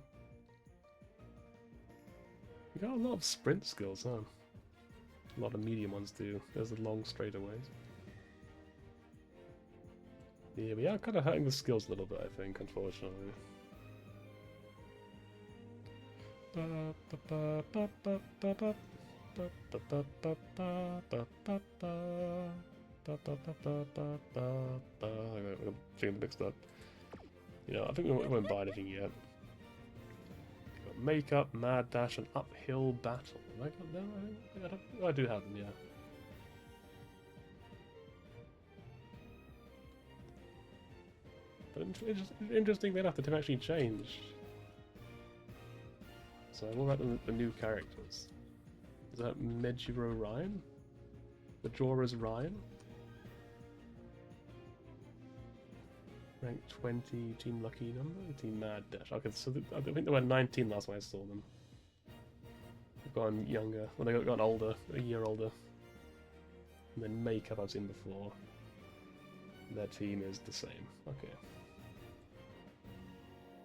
We got a lot of sprint skills, huh? A lot of medium ones too. There's the long straightaways. Yeah, we are kind of hurting the skills a little bit, I think, unfortunately. I'm getting mixed up. You know, I think we won't buy anything yet. Got makeup, mad dash, and uphill battle. Have I got them? I think I do have them, yeah. But interesting enough, that they've actually changed. So, what about the new characters? Is that Mejiro Ryan? Majora's Ryan? Rank 20, Team Lucky Number, Team Mad Dash. Okay, so I think they were 19 last time I saw them. They've gone younger. Well, they got older, a year older. And then makeup I've seen before. Their team is the same. Okay.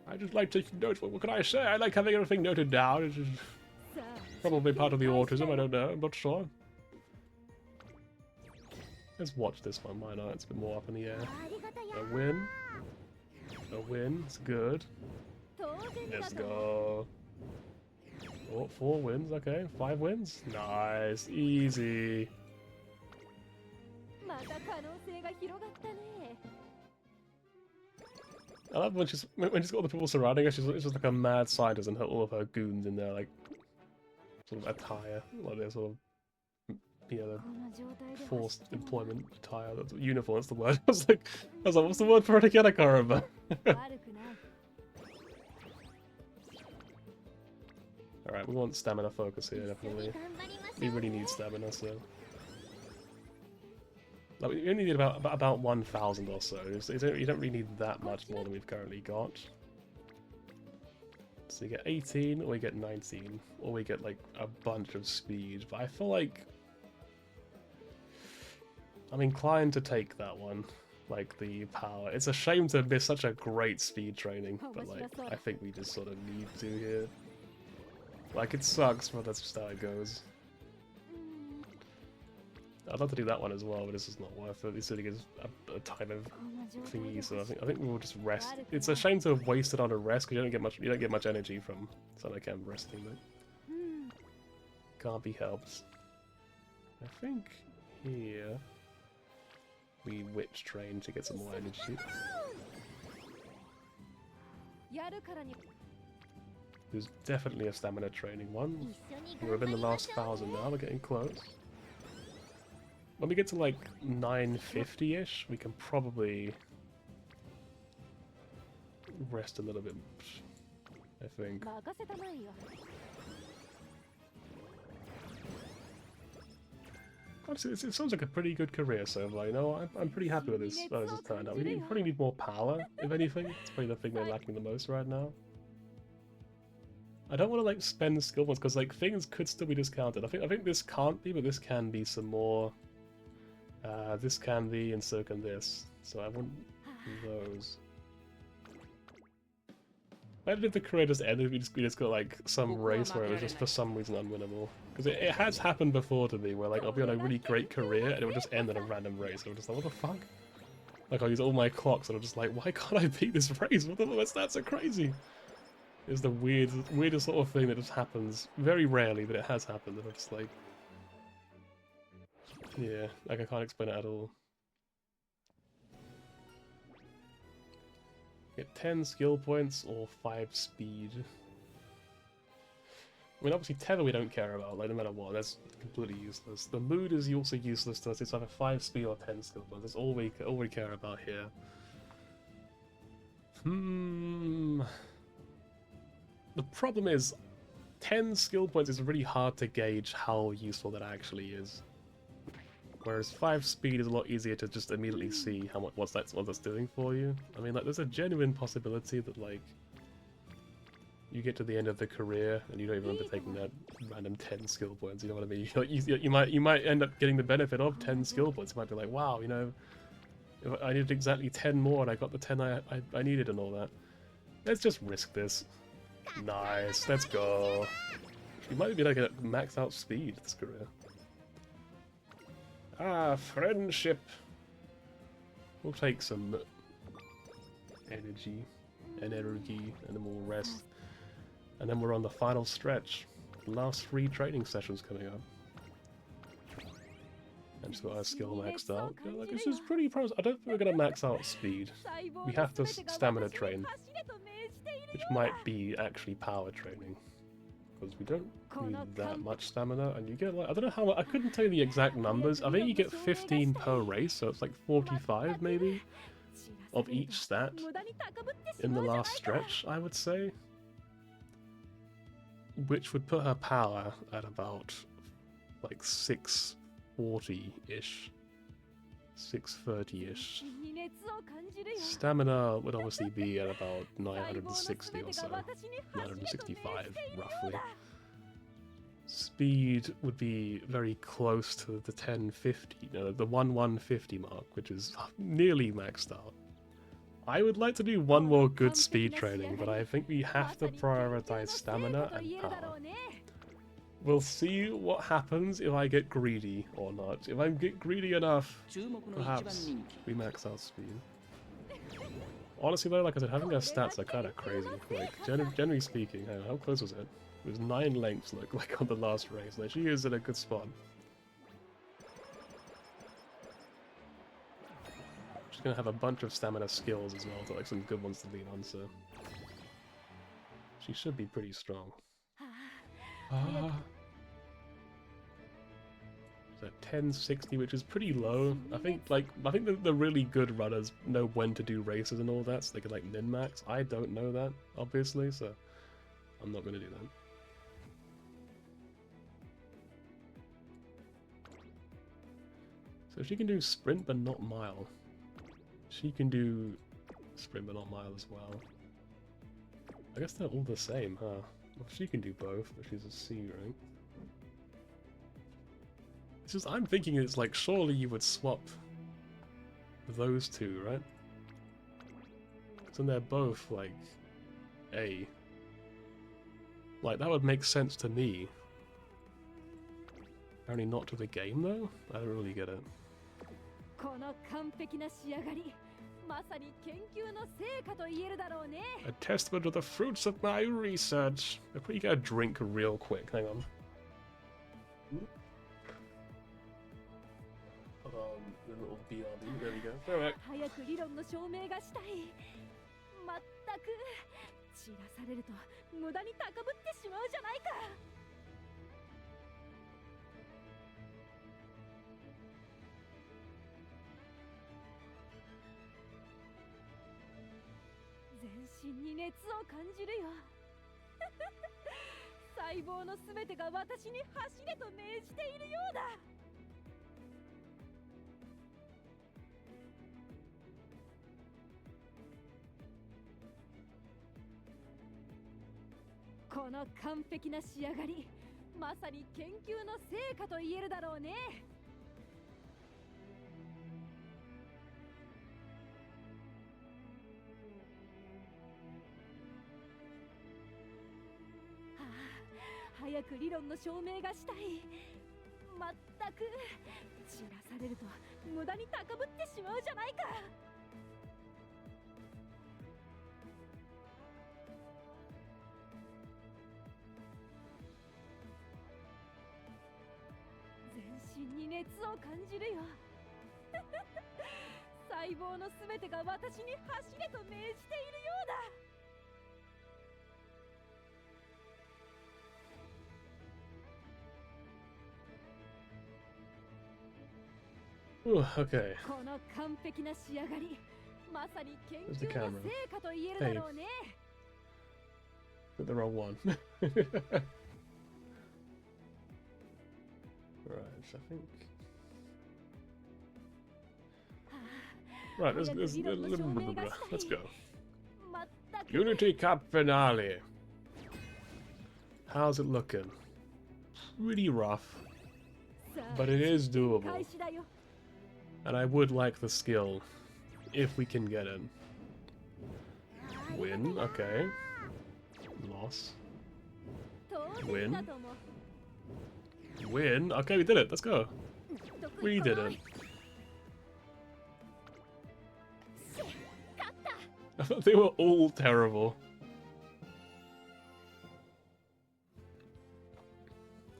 I just like taking notes. What can I say? I like having everything noted down. It's just probably part of the autism. I don't know. I'm not sure. Let's watch this one. Why not? It's a bit more up in the air. A win. A win. It's good. Let's go. Oh, 4 wins. Okay. 5 wins. Nice. Easy. I love when she's got all the people surrounding her. She's just like a mad scientist and all of her goons in their like sort of attire, like their sort of forced employment attire. That's uniform. That's the word. I was like, what's the word for it again? I can't remember. All right, we want stamina focus here definitely. We really need stamina, so. Like, we only need about 1,000 or so. You don't really need that much more than we've currently got. So you get 18, or we get 19, or we get like a bunch of speed. But I feel like I'm inclined to take that one, like the power. It's a shame to miss such a great speed training, but like I think we just sort of need to here. Like it sucks, but that's just how it goes. I'd love to do that one as well, but it's just not worth it. This sort of gives a time of thingy, so I think we'll just rest. It's a shame to have wasted on a rest because you don't get much energy from summer camp resting, but can't be helped. I think here we witch train to get some more energy. There's definitely a stamina training one. We're within the last 1,000 now. We're getting close. When we get to like 950-ish, we can probably rest a little bit, I think. Honestly, it sounds like a pretty good career so far, you know? I'm pretty happy with this as it's turned out. We probably need more power, if anything. It's probably the thing we're lacking the most right now. I don't want to like spend skill points because like things could still be discounted. I think this can't be, but this can be some more. This can be, and so can this. So I wouldn't do those. Imagine if the career just ended, we just got like some race where it was just for some reason unwinnable. Because it has happened before to me, where like I'll be on a really great career and it will just end in a random race. I'm just like, what the fuck? Like I use all my clocks and I'm just like, why can't I beat this race? What the my stats are crazy. It's the weirdest sort of thing that just happens very rarely, but it has happened, and I'm just like, yeah, like I can't explain it at all. Get 10 skill points or 5 speed. I mean, obviously tether we don't care about, like no matter what, that's completely useless. The mood is also useless to us, it's either 5 speed or 10 skill points, that's all we care about here. The problem is, 10 skill points is really hard to gauge how useful that actually is. Whereas 5 speed is a lot easier to just immediately see how much what that's doing for you. I mean, like, there's a genuine possibility that, like, you get to the end of the career and you don't even remember taking that random 10 skill points, you know what I mean? Like, you might end up getting the benefit of 10 skill points. You might be like, wow, you know, if I needed exactly 10 more and I got the 10 I needed and all that. Let's just risk this. Nice, let's go. You might be like a max out speed this career. Ah, friendship. We'll take some energy, and then we'll rest. And then we're on the final stretch. Last 3 training sessions coming up. And just got our skill maxed out. Yeah, like, this is pretty promising. I don't think we're gonna max out speed. We have to stamina train, which might be actually power training. Because we don't need that much stamina, and you get like, I don't know how, I couldn't tell you the exact numbers. I think you get 15 per race, so it's like 45 maybe of each stat in the last stretch, I would say. Which would put her power at about like 640-ish. 630-ish. Stamina would obviously be at about 960 or so. 965, roughly. Speed would be very close to the 1050, the 1150 mark, which is nearly maxed out. I would like to do one more good speed training, but I think we have to prioritize stamina and power. We'll see what happens if I get greedy or not. If I get greedy enough, perhaps we max out speed. Honestly though, like I said, having their stats are kind of crazy. Like, generally speaking, how close was it? It was 9 lengths, like on the last race. Like, she is in a good spot. She's gonna have a bunch of stamina skills as well, so like some good ones to lean on, so she should be pretty strong. So 1060, which is pretty low. I think the really good runners know when to do races and all that, so they can like min-max. I don't know that, obviously, so I'm not gonna do that. So she can do sprint but not mile. She can do sprint but not mile as well. I guess they're all the same, huh? Well, she can do both, but she's a C rank. It's just, I'm thinking it's like, surely you would swap those two, right? So they're both, like, A. Like, that would make sense to me. Apparently not to the game, though? I don't really get it. A testament of the fruits of my research. I'll probably get a drink real quick. Hang on. Hold on, the little BRB. There we go. Alright. 熱を感じるよ細胞のすべてが私に走れと命じているようだ Ooh, okay. この完璧な仕上がりまさに研 There's the 究の camera. 成果と言えるだろうね But the wrong one. Right, so I think. Right, let's go. まったく Unity Cup finale. How's it looking? Pretty rough, さあ but it is 開 doable. 始だよ And I would like the skill, if we can get it. Win, okay. Loss. 当然だと思う Win, okay, we did it, let's go. 得意 We こ did の it. 勝った I thought they were all terrible.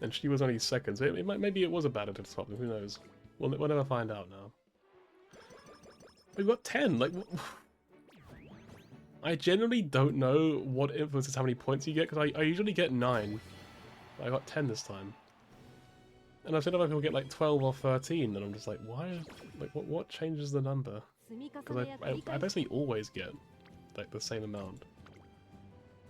And she was only second, so maybe it was a bad at the top, who knows. We'll never find out now. We've got 10, like... I generally don't know what influences how many points you get, because I usually get 9. I got 10 this time. And I've seen other people get like 12 or 13, and I'm just like, why? Like, what changes the number? 積み重 Because ねや繰り I 返し basically always get like the same amount.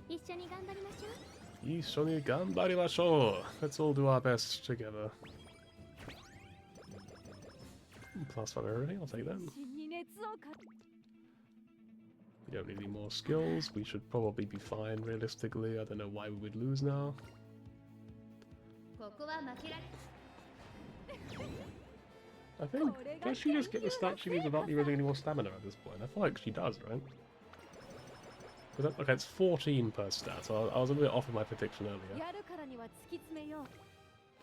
一緒に頑張りましょう Ishoni ganbarimashou! Let's all do our best together. Plus 5 everything, I'll take that. 真に熱をか We don't need any more skills. We should probably be fine, realistically. I don't know why we would lose now. ここは負けられ I think, does she just get the stat she needs without using any more stamina at this point? I feel like she does, right? Okay, it's 14 per stat, so I was a bit off of my prediction earlier. やるからには突き詰めよう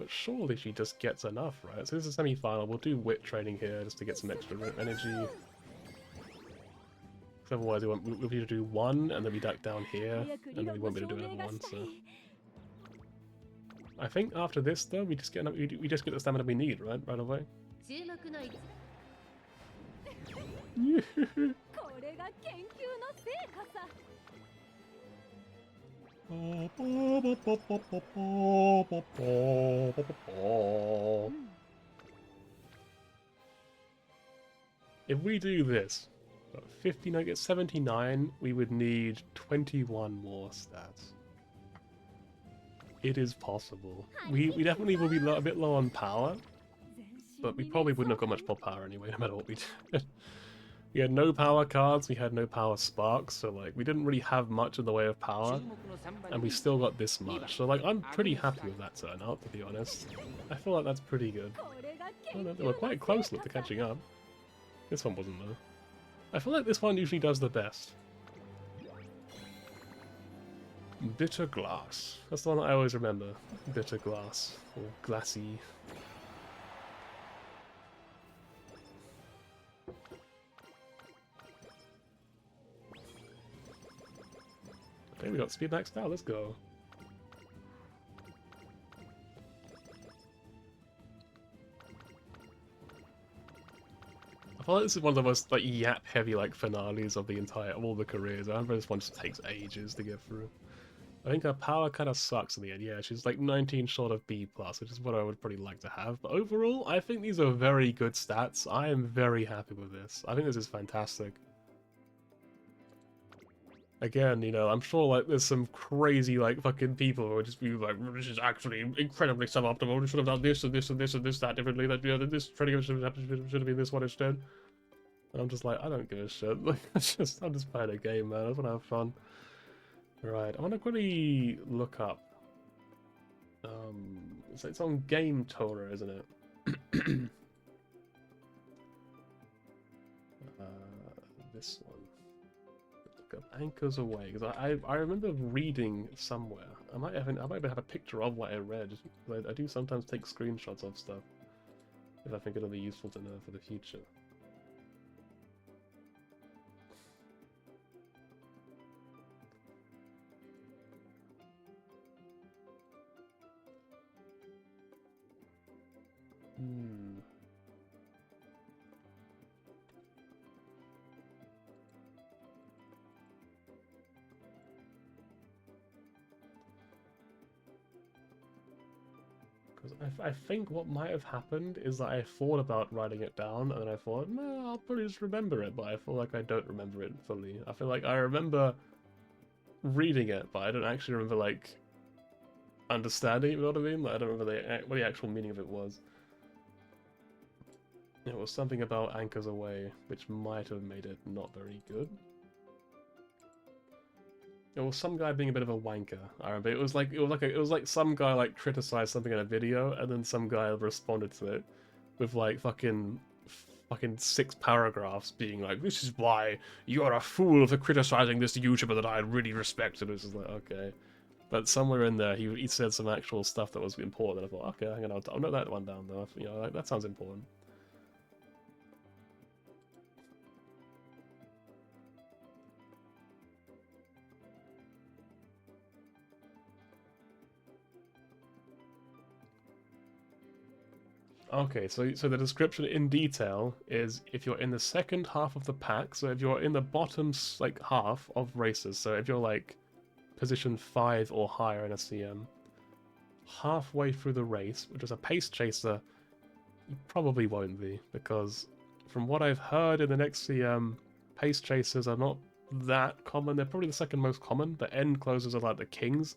But surely she just gets enough, right? So this is a semi-final. We'll do wit training here just to get some extra energy. 'Cause otherwise we'll need to do 1 and then be back down here, 早く and 理 then we 論 won't の be able to 証 do 明 another が one. した So い I think after this though, we just get we just get the stamina we need, right? Right away. 注目の一 これが研究の成果さ If we do this, 59 get 79, we would need 21 more stats. It is possible. We definitely will be a bit low on power, 全身 but we に probably 熱を wouldn't have got much more power anyway, no matter what we did. We had no power cards, we had no power sparks, so like we didn't really have much in the way of power, 注目の3番 and we still got this much. So like I'm pretty happy with that turnout, to be honest. I feel like that's pretty good. これが Oh, 研 no, 究 they の were quite 成 close 果 to さ catching up. This one wasn't though. I feel like this one usually does the best. Bitter glass. That's the one I always remember. Bitter glass. Or glassy. Okay, we got speed maxed out, let's go. I feel like this is one of the most like yap heavy like finales of the entire of all the careers. I remember this one just takes ages to get through. I think her power kind of sucks in the end. Yeah, she's like 19 short of B+, which is what I would probably like to have. But overall, I think these are very good stats. I am very happy with this. I think this is fantastic. Again, you know, I'm sure like there's some crazy like fucking people who would just be like, this is actually incredibly suboptimal. We should have done this and this and this and this that differently. That, you know, this training should have been this one instead. And I'm just like, I don't give a shit. Like, I'm just playing a game, man. I just want to have fun. Right, I want to quickly look up. It's on Game Torah, isn't it? This one. Look up Anchors Away, because I remember reading somewhere. I might even have a picture of what I read. I do sometimes take screenshots of stuff if I think it'll be useful to know for the future. Because I think what might have happened is that I thought about writing it down, and then I thought, no, I'll probably just remember it, but I feel like I don't remember it fully. I feel like I remember reading it, but I don't actually remember, like, understanding it, you know what I mean? Like, I don't remember what the actual meaning of it was. It was something about Anchors Away, which might have made it not very good. It was some guy being a bit of a wanker. I remember it was like some guy like criticized something in a video, and then some guy responded to it with like fucking 6 paragraphs being like, "This is why you're a fool for criticizing this YouTuber that I really respect." And it was just like, okay. But somewhere in there, he said some actual stuff that was important, and I thought, okay, hang on, I'll note that one down though. You know, like, that sounds important. Okay, so the description in detail is if you're in the second half of the pack, so if you're in the bottom like half of races, so if you're like position 5 or higher in a CM, halfway through the race, which is a pace chaser, you probably won't be, because from what I've heard in the next CM, pace chasers are not that common. They're probably the second most common. The end closers are like the kings.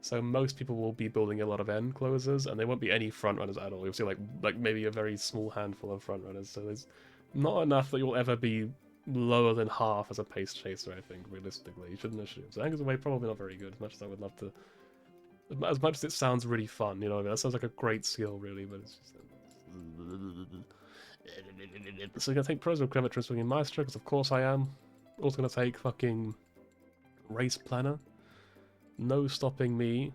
So most people will be building a lot of end closers, and there won't be any front runners at all. You'll see like maybe a very small handful of front runners. So there's not enough that you'll ever be lower than half as a pace chaser. I think realistically, you shouldn't assume. So Anchors Away probably not very good. As much as I would love to, as much as it sounds really fun, you know, that sounds like a great skill, really. But it's just. So you're gonna take pros of Chronometer and Swinging Maestro, because of course I am. Also gonna take fucking Race Planner. No stopping me.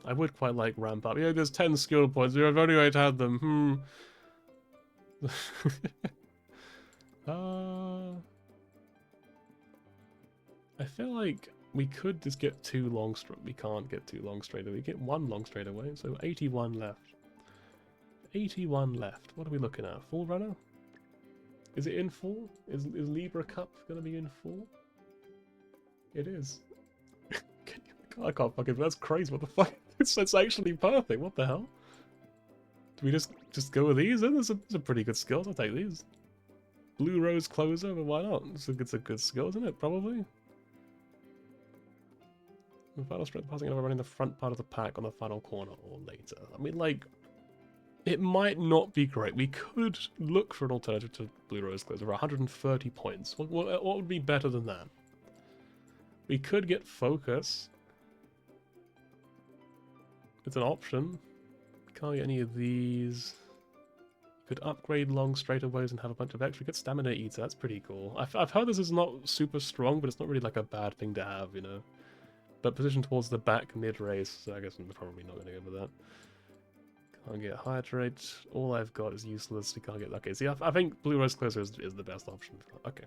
I would quite like ramp up. Yeah, there's 10 skill points. I've only had them. I feel like we could just get 2 long straight. We can't get 2 long straight away. We get 1 long straight away. So 81 left. 81 left. What are we looking at? Full runner? Is it in full? Is Libra Cup gonna be in full? It is. I can't fucking. That's crazy. What the fuck? It's actually perfect. What the hell? Do we just go with these? Then there's a pretty good skills. I'll take these. Blue Rose Closer, but why not? It's a good skill, isn't it? Probably. The final strength passing over running the front part of the pack on the final corner or later. I mean, like, it might not be great. We could look for an alternative to Blue Rose Closer. 130 points. What would be better than that? We could get Focus. It's an option. Can't get any of these. Could upgrade long straightaways and have a bunch of extra. Get Stamina Eater. That's pretty cool. I've heard this is not super strong, but it's not really like a bad thing to have, you know. But position towards the back mid-race, so I guess I'm probably not going to go with that. Can't get Hydrate. All I've got is useless. You can't get... Okay, see, I think Blue Rose Closer is the best option. Okay.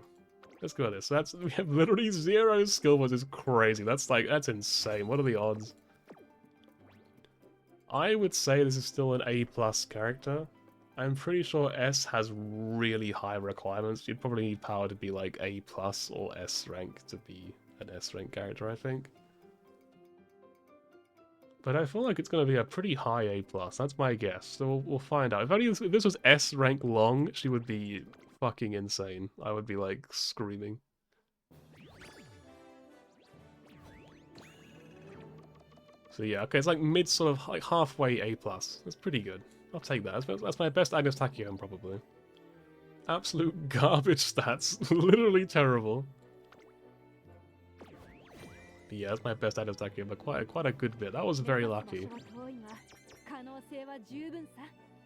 Let's go with this. So we have literally 0 skill points. It's crazy. That's insane. What are the odds? I would say this is still an A+ character. I'm pretty sure S has really high requirements. You'd probably need power to be like A+ or S rank to be an S rank character, I think. But I feel like it's going to be a pretty high A+. That's my guess. So we'll find out. If this was S rank long, she would be fucking insane. I would be like screaming. So yeah, okay, it's like mid sort of like halfway A+. That's pretty good. I'll take that. That's my best Agnes Tachyon probably. Absolute garbage stats. Literally terrible. But yeah, that's my best Agnes Tachyon, but quite a good bit. That was very lucky.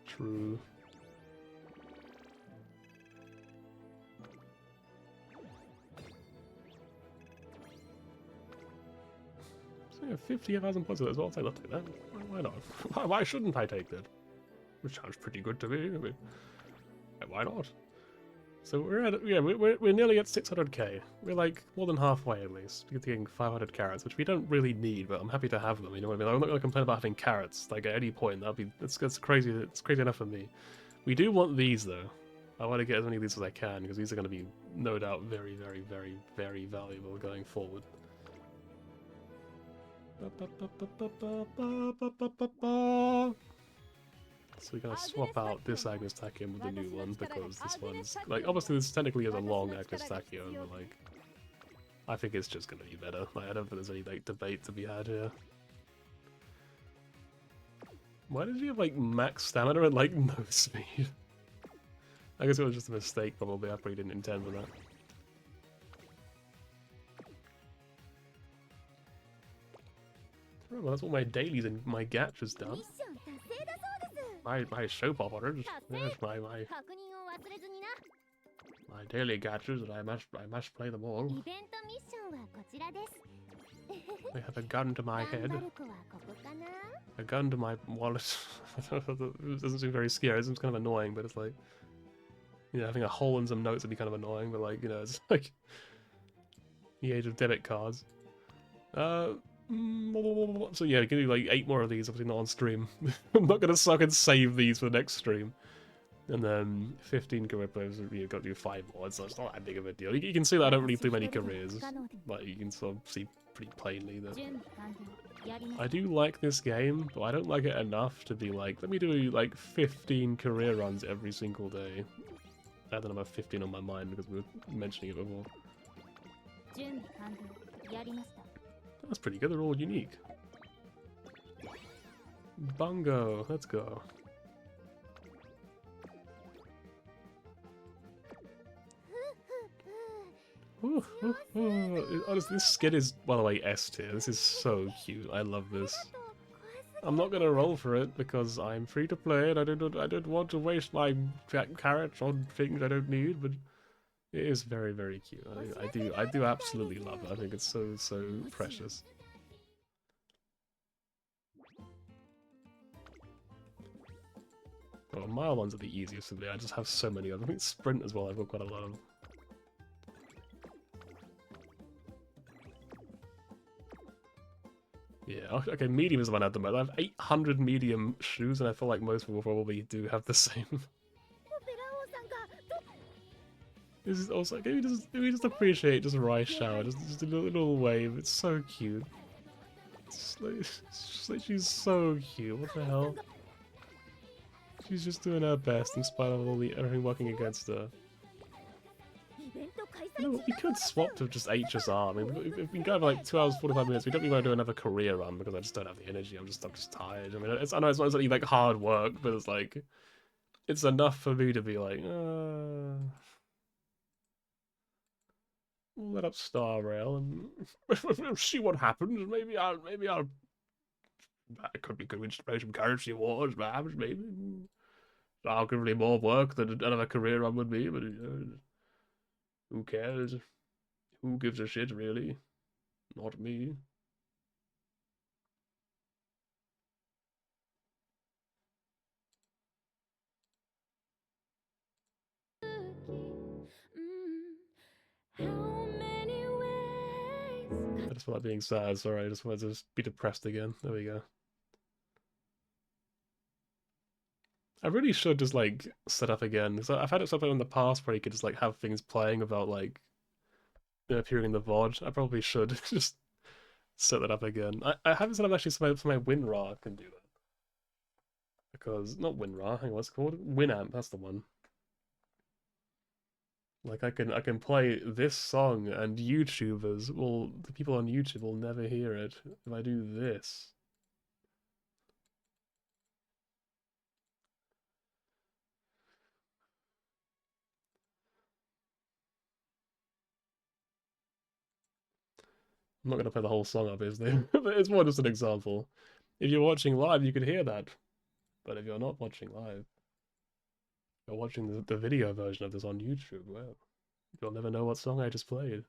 True. So yeah, 50,000 points of that as well. I'll take that. Why not? Why shouldn't I take that? Which sounds pretty good to me. I mean, why not? So we're nearly at 600k. We're like more than halfway at least. We're getting 500 carrots, which we don't really need, but I'm happy to have them. You know what I mean? I'm not going to complain about having carrots. Like at any point, that's crazy. It's crazy enough for me. We do want these though. I want to get as many of these as I can because these are going to be no doubt very, very, very, very valuable going forward. So we're gonna swap out this Agnes Tachyon with the new one because this one's like obviously this technically is a long Agnes Tachyon, but like I think it's just gonna be better. Like I don't think there's any like debate to be had here. Why did you have like max stamina and like no speed? I guess it was just a mistake probably. I probably didn't intend for that. Oh, well, that's all my dailies and my gachas done. ミッション達成だそうです My soap operas. There's my 確認を忘れずにな my daily gachas, and I must play them all. イベントミッションはこちらです I have a gun to my 頑 head, 張る子はここかな a gun to my wallet. It doesn't seem very scary. It seems kind of annoying, but it's like, you know, having a hole in some notes would be kind of annoying. But like, you know, it's like the age of debit cards. So yeah, we can do like 8 more of these. Obviously not on stream. I'm not gonna suck and save these for the next stream. And then 15 career players, you've got to do 5 more. It's not that big of a deal. You can see that I don't really do many careers, but you can sort of see pretty plainly that 準備完了やります I do like this game, but I don't like it enough to be like, let me do like 15 career runs every single day. I don't have 15 on my mind because we were mentioning it before. 準備完了やりました That's pretty good, they're all unique. Bungo, let's go. Honestly, this skin is, by the way, S tier. This is so cute. I love this. I'm not gonna roll for it because I'm free to play and I don't want to waste my carrots on things I don't need. But it is very, very cute. I do absolutely love it. I think it's so precious. Well, mile ones are the easiest for me. I just have so many of them. I think sprint as well. I've got quite a lot of. Yeah, okay, medium is the one I have the most. I have 800 medium shoes, and I feel like most people probably do have the same. オペラ王さんがど This is also, can we just appreciate just a rice shower, just a little wave. It's so cute. It's just like she's so cute. What the hell? She's just doing her best in spite of everything working against her. イベント開催 You know, 中 we could swap to just HSR. I mean, if we can go for like 2 hours 45 minutes, we don't really want to do another career run because I just don't have the energy. I'm just tired. I mean, I know it's not exactly like hard work, but it's like it's enough for me to be like, we'll let up Star Rail and see what happens. Maybe I'll. It could be good inspiration from Currency Wars, perhaps. Maybe arguably more work than another career run would be, but you know, who cares? Who gives a shit, really? Not me. How many ways I just feel like being sad, sorry, I just wanted to just be depressed again. There we go. I really should just like set up again. So I've had it set up in the past where you could just like have things playing about like appearing in the VOD. I probably should just set that up again. I haven't set up actually so my WinRAR can do that. Because not WinRAR, hang on, what's it called? Winamp, that's the one. Like I can play this song and YouTubers will the people on YouTube will never hear it if I do this. I'm not gonna play the whole song obviously, but it's more just an example. If you're watching live you could hear that. But if you're not watching live, you're watching the video version of this on YouTube, well, you'll never know what song I just played.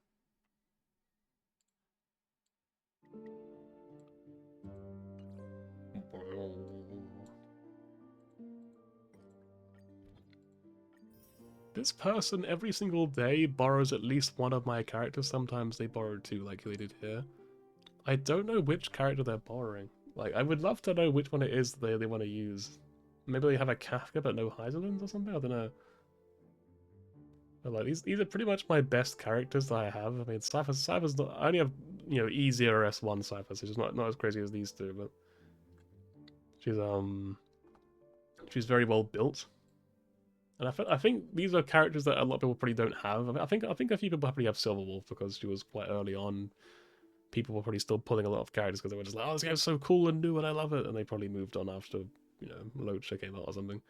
This person every single day borrows at least one of my characters. Sometimes they borrow 2 like they did here. I don't know which character they're borrowing. Like, I would love to know which one it is they want to use. Maybe they have a Kafka but no Heiserlands or something? I don't know. But like, these are pretty much my best characters that I have. I mean, Cypher's not, I only have you know, easier S1 Cypher, so she's not as crazy as these two, but she's very well built. And I think these are characters that a lot of people probably don't have. I think a few people probably have Silverwolf because she was quite early on. People were probably still pulling a lot of characters because they were just like, oh, this game's so cool and new and I love it, and they probably moved on after, you know, Loadsha came out or something.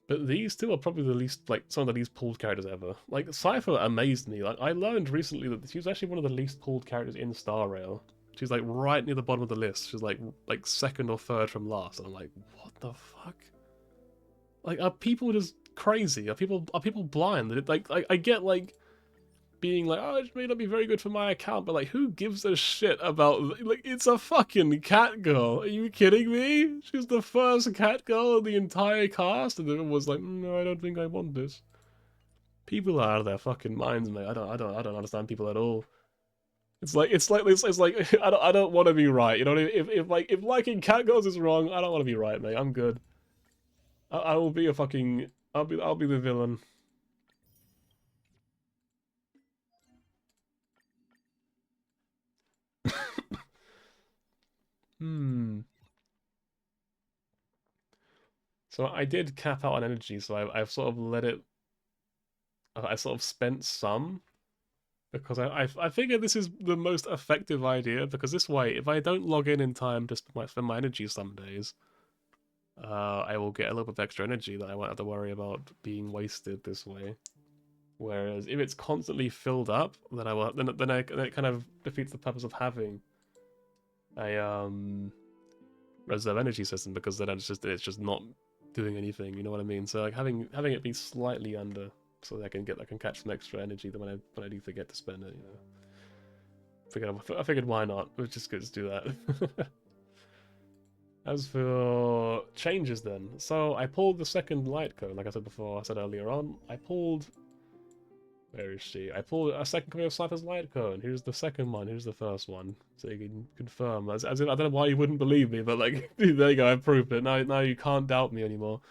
But these two are probably the least, like, some of the least pulled characters ever. Like, Cypher amazed me. Like, I learned recently that she was actually one of the least pulled characters in Star Rail. She's, like, right near the bottom of the list. She's, like second or third from last. And I'm like, what the fuck? Like, are people just crazy? Are people blind? Like, I get, like, being like, oh, it may not be very good for my account, but, like, who gives a shit about, like, it's a fucking cat girl. Are you kidding me? She's the first cat girl in the entire cast, and everyone was like, no, I don't think I want this. People are out of their fucking minds, mate. I don't understand people at all. It's like I don't want to be right. You know what I mean? If liking cat girls is wrong, I don't want to be right, mate. I'm good. I will be a fucking I'll be the villain. So I did cap out on energy, so I've sort of let it. I sort of spent some because I figured this is the most effective idea because this way, if I don't log in time to spend my energy some days, I will get a little bit of extra energy that I won't have to worry about being wasted this way. Whereas if it's constantly filled up, then then it kind of defeats the purpose of having a reserve energy system because then it's just not doing anything. You know what I mean? So like having it be slightly under, so that I can catch some extra energy then when I do forget to spend it. You know, I figured why not? Let's just do that. As for changes then, so I pulled the second light cone, like I said earlier on. I pulled, where is she? I pulled a second copy of Cypher's light cone. Here's the second one, here's the first one. So you can confirm, as in, I don't know why you wouldn't believe me, but like, there you go, I proved it. Now you can't doubt me anymore.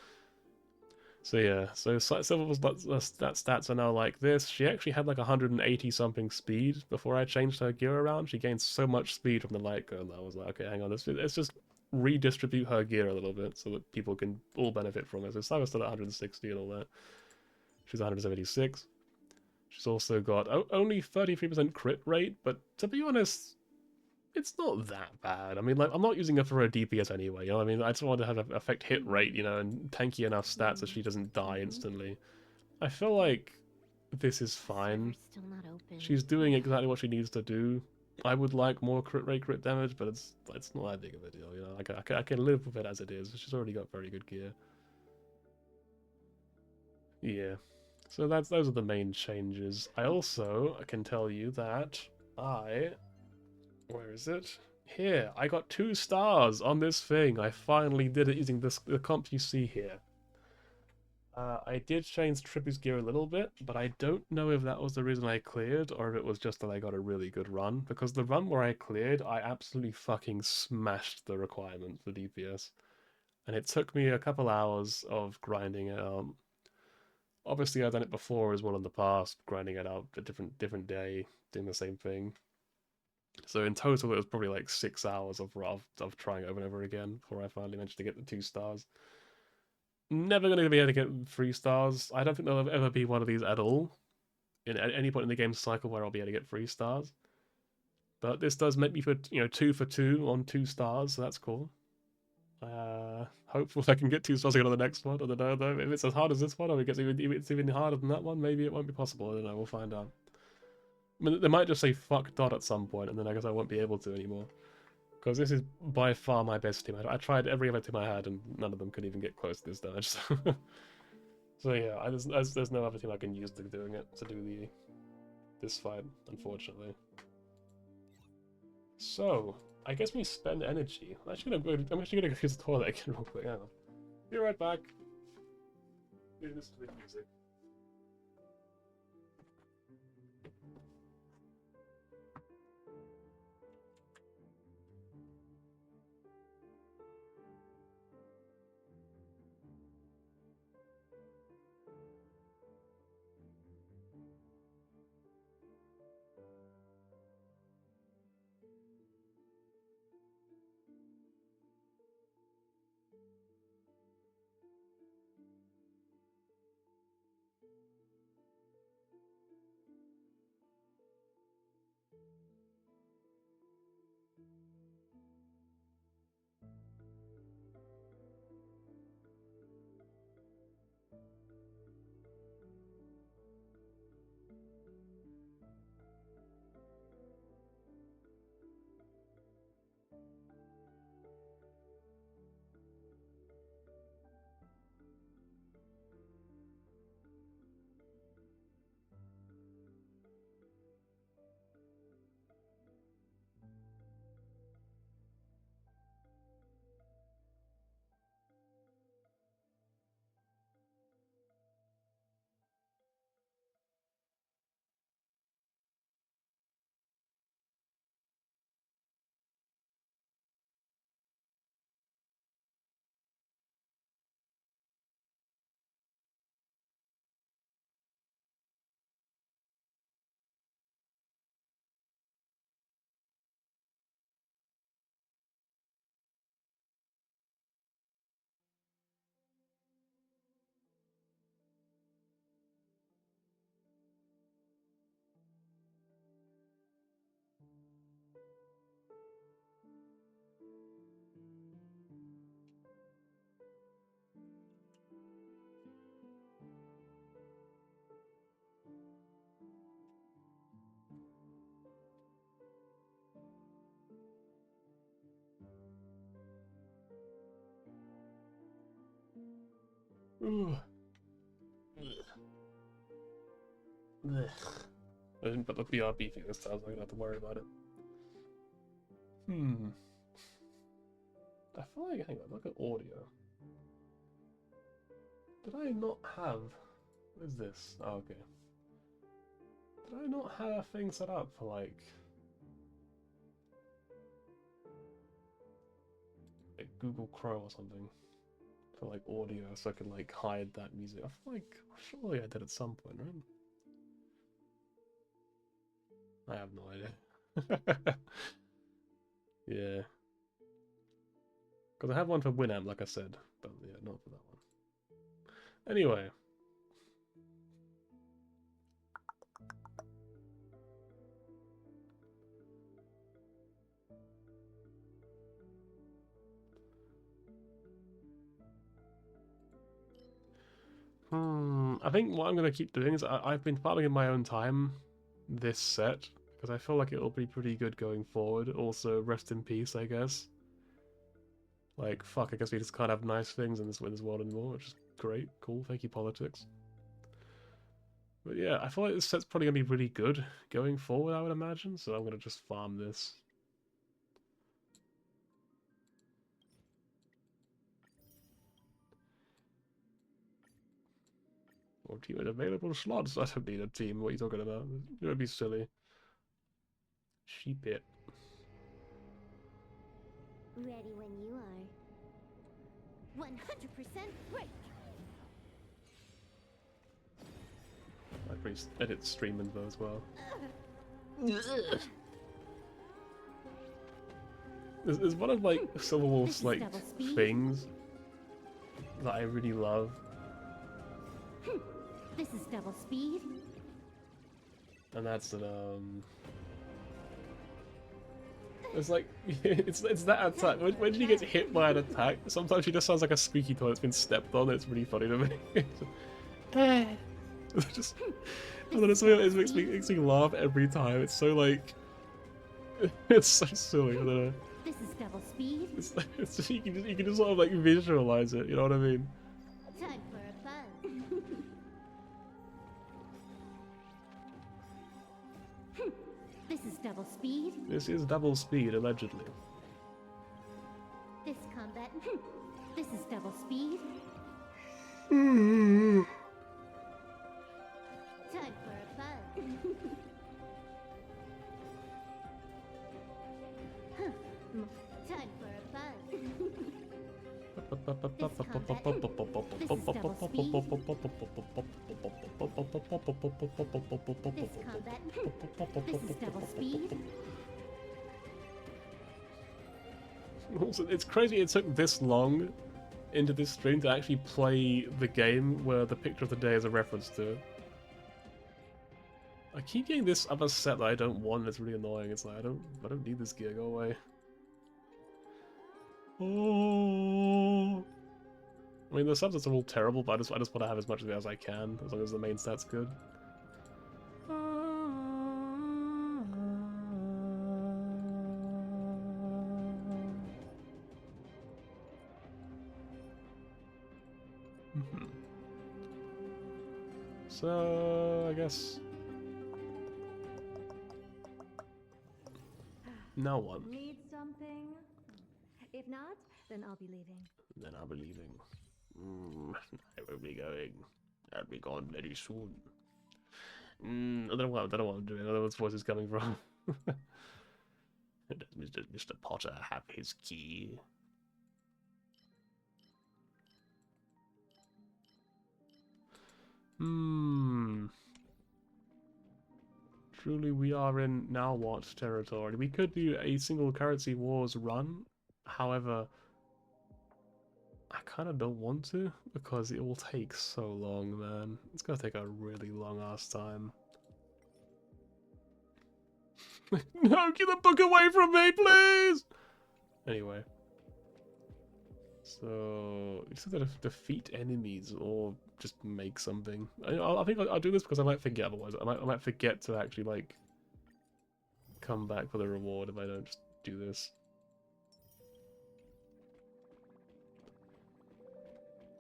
So yeah, so Silver's stats are now like this. She actually had like 180 something speed before I changed her gear around. She gained so much speed from the light cone that I was like, okay, hang on, let's just redistribute her gear a little bit so that people can all benefit from it. So Cyber's still at 160 and all that. She's 176. She's also got only 33% crit rate, but to be honest, it's not that bad. I mean, like, I'm not using her for her DPS anyway, you know what I mean? I just want to have an affect hit rate, you know, and tanky enough stats so she doesn't die instantly. I feel like this is fine. She's doing exactly what she needs to do. I would like more crit rate, crit damage, but it's not that big of a deal, you know. I can live with it as it is. She's already got very good gear. Yeah. So those are the main changes. I also can tell you that where is it? Here, I got 2 stars on this thing. I finally did it using the comp you see here. I did change Trippy's gear a little bit, but I don't know if that was the reason I cleared, or if it was just that I got a really good run, because the run where I cleared, I absolutely fucking smashed the requirement for DPS. And it took me a couple hours of grinding it out. Obviously, I've done it before as well in the past, grinding it out a different day, doing the same thing. So in total, it was probably like 6 hours of trying over and over again before I finally managed to get the 2 stars. Never going to be able to get 3 stars. I don't think there'll ever be one of these at all. At any point in the game cycle where I'll be able to get 3 stars. But this does make me put, 2 for 2 on 2 stars, so that's cool. Hopefully I can get 2 stars again on the next one. I don't know though. If it's as hard as this one, or if it's even harder than that one, maybe it won't be possible. I don't know, we'll find out. I mean, they might just say fuck dot at some point, and then I guess I won't be able to anymore. Because this is by far my best team. I tried every other team I had, and none of them could even get close to this damage. So yeah, there's no other team I can use to do this fight, unfortunately. So I guess we spend energy. I'm actually gonna go use the toilet again real quick. Hang on. Be right back. Listen to the music. Ugh. Ugh. I didn't put the BRB thing this time, so I don't have to worry about it. I feel like, hang on, look at audio. Did I not have... What is this? Oh, okay. Did I not have a thing set up for, like Google Chrome or something? For, like, audio, so I can, like, hide that music? I feel like... Surely I did at some point, right? I have no idea. Yeah. Because I have one for Winamp, like I said. But, yeah, not for that one. Anyway. I think what I'm going to keep doing is I've been farming in my own time this set, because I feel like it'll be pretty good going forward. Also, rest in peace, I guess. Like, fuck, I guess we just can't have nice things in this world anymore, which is great. Cool, thank you, politics. But yeah, I feel like this set's probably going to be really good going forward, I would imagine, so I'm going to just farm this. Or team with available slots. I don't need a team. What are you talking about? It would be silly. Sheep it. Ready when you are. 100% break. I probably edit stream info as well. There's one of like Silverwolf's like things that I really love. This is double speed. And that's that it's like it's that attack. When she gets hit by an attack, sometimes she just sounds like a squeaky toy that's been stepped on. It's really funny to me. Just, I don't know, it makes me laugh every time. It's so like it's so silly. I don't know. This is double speed. It's just, you can just sort of like visualize it. You know what I mean? Time for a fun. This is double speed. This is double speed, allegedly. This combat. This is double speed. Time for a fun. Time for a fun. Also, it's crazy it took this long into this stream to actually play the game where the picture of the day is a reference to it. I keep getting this other set that I don't want. It's really annoying. It's like I don't need this gear. Go away. Oh. I mean, the subsets are all terrible, but I just want to have as much of it as I can, as long as the main stat's good. So, I guess... Now what? Need something? If not, then I'll be leaving. Then I'll be leaving. I will be going. I'll be gone very soon. I don't know what I'm doing. I don't know where this voice is coming from. Does Mr. Potter have his key? Truly we are in now what territory? We could do a single currency wars run. However, I kind of don't want to because it will take so long, man. It's gonna take a really long ass time. No, get the book away from me, please! Anyway. So, you said that defeat enemies or just make something. I think I'll do this because I might forget otherwise. I might forget to actually, like, come back for the reward if I don't just do this.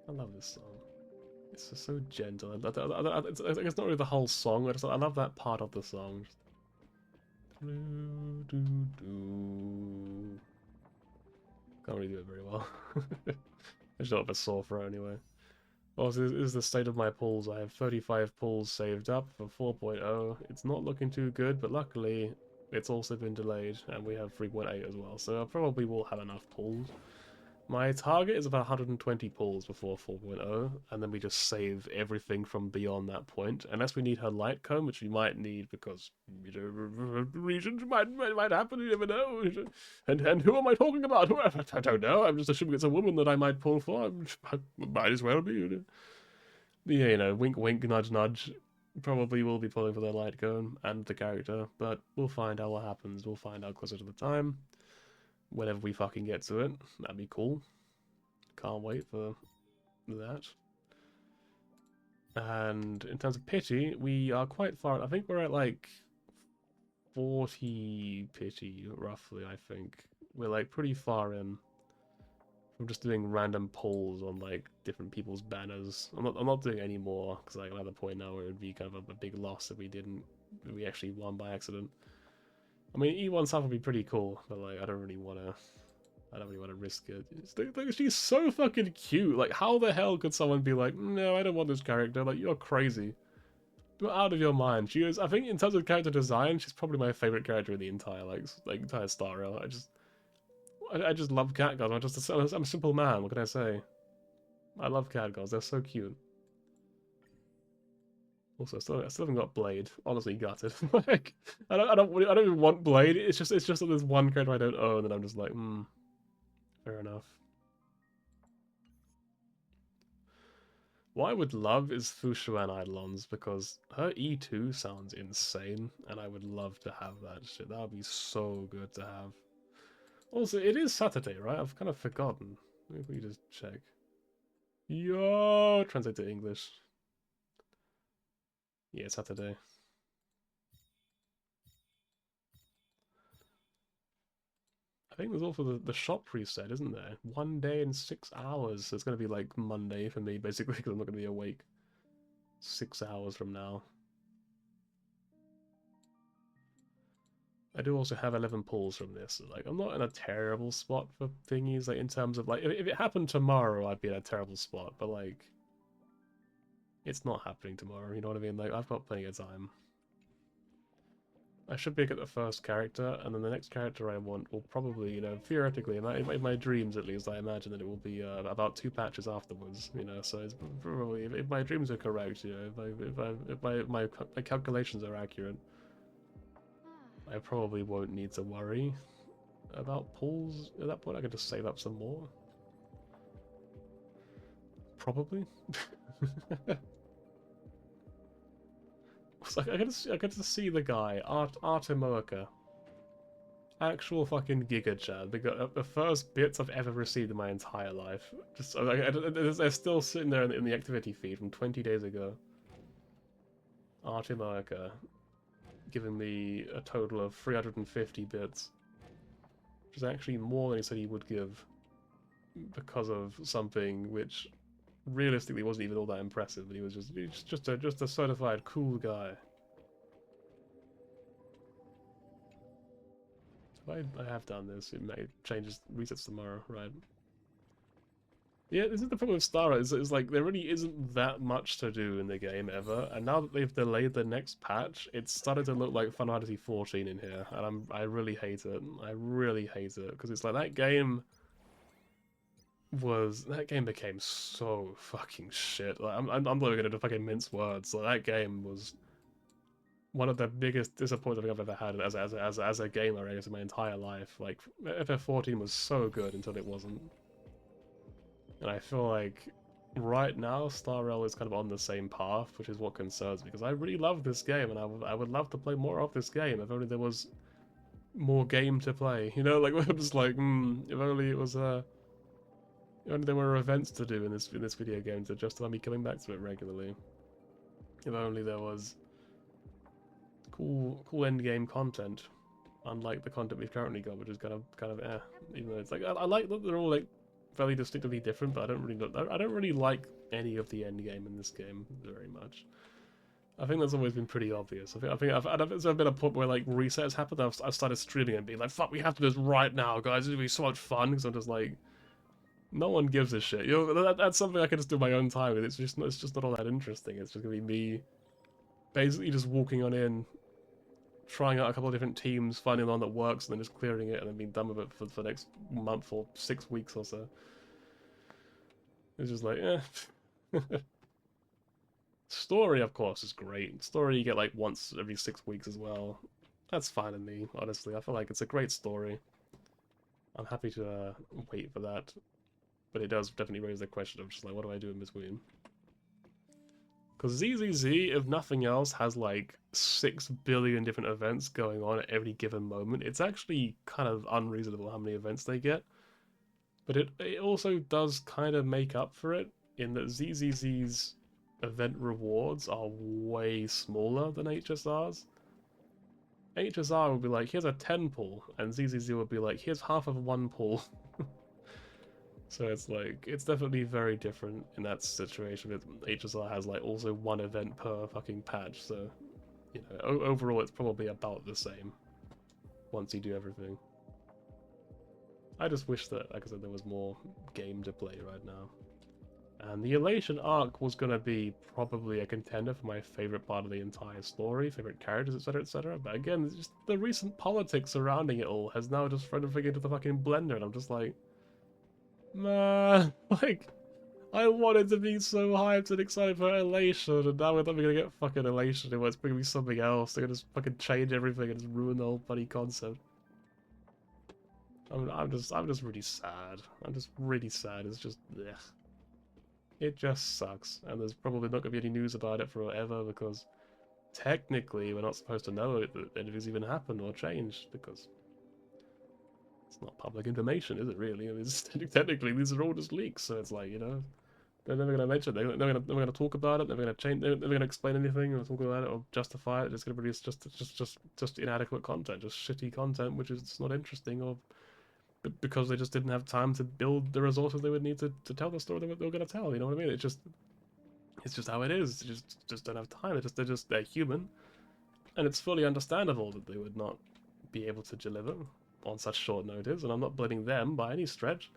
I love this song. It's just so gentle. It's not really the whole song. I love that part of the song. Can't really do it very well. I just don't have a sore throat anyway. Well, this is the state of my pulls. I have 35 pulls saved up for 4.0. It's not looking too good, but luckily it's also been delayed, and we have 3.8 as well, so I probably will have enough pulls. My target is about 120 pulls before 4.0, and then we just save everything from beyond that point, unless we need her light cone, which we might need because, you know, reasons might happen, you never know. And who am I talking about? I don't know, I'm just assuming it's a woman that I might pull for. I might as well be, you know. Yeah, you know, wink wink, nudge nudge. Probably will be pulling for the light cone and the character, but we'll find out what happens. We'll find out closer to the time. Whenever we fucking get to it. That'd be cool. Can't wait for that. And in terms of pity, we are quite far. I think we're at like 40 pity, roughly, I think. We're like pretty far in. I'm just doing random polls on like different people's banners. I'm not doing any more, because like I'm at the point now where it would be kind of a big loss if we actually won by accident. I mean, E1 stuff would be pretty cool, but like I don't really want to risk it. She's so fucking cute. Like, how the hell could someone be like, no, I don't want this character? Like, you're crazy. You're out of your mind. She is. I think in terms of character design, she's probably my favorite character in the entire entire Star Rail. I just love cat girls. I'm a simple man. What can I say? I love cat girls. They're so cute. Also, I still haven't got Blade. Honestly, gutted. Like, I don't even want Blade. It's just that there's one character I don't own, and I'm just like, fair enough. What I would love is Fushuan Eidolons, because her E2 sounds insane, and I would love to have that shit. That would be so good to have. Also, it is Saturday, right? I've kind of forgotten. Maybe we just check. Yo, translate to English. Yeah, Saturday. I think there's also the shop reset, isn't there? 1 day and 6 hours. So it's going to be like Monday for me, basically, because I'm not going to be awake 6 hours from now. I do also have 11 pulls from this. So, like, I'm not in a terrible spot for thingies, like, in terms of, like, if it happened tomorrow, I'd be in a terrible spot, but, like, it's not happening tomorrow, you know what I mean? Like, I've got plenty of time. I should pick up the first character, and then the next character I want will probably, you know, theoretically, in my dreams at least, I imagine that it will be about 2 patches afterwards, you know, so it's probably, if my dreams are correct, you know, if my calculations are accurate, I probably won't need to worry about pulls at that point. I can just save up some more. Probably. So I get to see the guy, Artemoica. Actual fucking Giga Chad. The first bits I've ever received in my entire life. Just they're still sitting there in the activity feed from 20 days ago. Artemoica giving me a total of 350 bits. Which is actually more than he said he would give. Because of something which realistically wasn't even all that impressive, but he was just a certified cool guy. So I have done this. It may changes resets tomorrow, right? Yeah, this is the problem with Star Rail, is like there really isn't that much to do in the game ever, and now that they've delayed the next patch, it's started to look like Final Fantasy 14 in here, and I really hate it. I really hate it, because it's like that game became so fucking shit. Like, I'm not even gonna fucking mince words. Like, that game was one of the biggest disappointments I've ever had as a gamer, I guess, in my entire life. Like, FF14 was so good until it wasn't. And I feel like right now Star Rail is kind of on the same path, which is what concerns me, because I really love this game, and I would love to play more of this game if only there was more game to play. You know, like, I'm just like, if only it was if only there were events to do in this video game to justify me coming back to it regularly. If only there was cool end game content, unlike the content we've currently got, which is kind of eh. Even though it's like I like that they're all like fairly distinctively different, but I don't really like any of the end game in this game very much. I think that's always been pretty obvious. I think there's been a point where like resets happened. I've started streaming and being like, "Fuck, we have to do this right now, guys! It'll be so much fun." Because I'm just like, no one gives a shit. You know, that's something I can just do my own time with. It's just not all that interesting. It's just gonna be me, basically just walking on in, trying out a couple of different teams, finding one that works, and then just clearing it, and then being done with it for the next month or 6 weeks or so. It's just like, eh. Story, of course, is great. Story you get like once every 6 weeks as well. That's fine with me, honestly. I feel like it's a great story. I'm happy to wait for that. But it does definitely raise the question of just like, what do I do in between? Because ZZZ, if nothing else, has like 6 billion different events going on at every given moment. It's actually kind of unreasonable how many events they get. But it also does kind of make up for it in that ZZZ's event rewards are way smaller than HSR's. HSR would be like, here's a 10 pull, and ZZZ would be like, here's half of 1 pull. So it's like, it's definitely very different in that situation. HSR has like also 1 event per fucking patch, so, you know, overall it's probably about the same once you do everything. I just wish that, like I said, there was more game to play right now. And the Elation arc was going to be probably a contender for my favourite part of the entire story, favourite characters, etc, etc. But again, it's just the recent politics surrounding it all has now just thrown everything into the fucking blender, and I'm just like, man, like, I wanted to be so hyped and excited for Elation, and now we're not going to get fucking Elation anymore. It's going to be something else. They're going to just fucking change everything and just ruin the whole bloody concept. I'm just really sad. I'm just really sad. It's just, ugh. It just sucks, and there's probably not going to be any news about it forever because technically we're not supposed to know that anything's even happened or changed because it's not public information, is it really? I mean, technically these are all just leaks, so it's like, you know, they're never going to mention it, they're never going to talk about it, they're never going to change, they're never going to explain anything or talk about it or justify it. It's going to produce just inadequate content, just shitty content which is not interesting or because they just didn't have time to build the resources they would need to tell the story they were going to tell. You know what I mean? It's just how it is. They just don't have time. They're human, and it's fully understandable that they would not be able to deliver on such short notice. And I'm not blaming them by any stretch.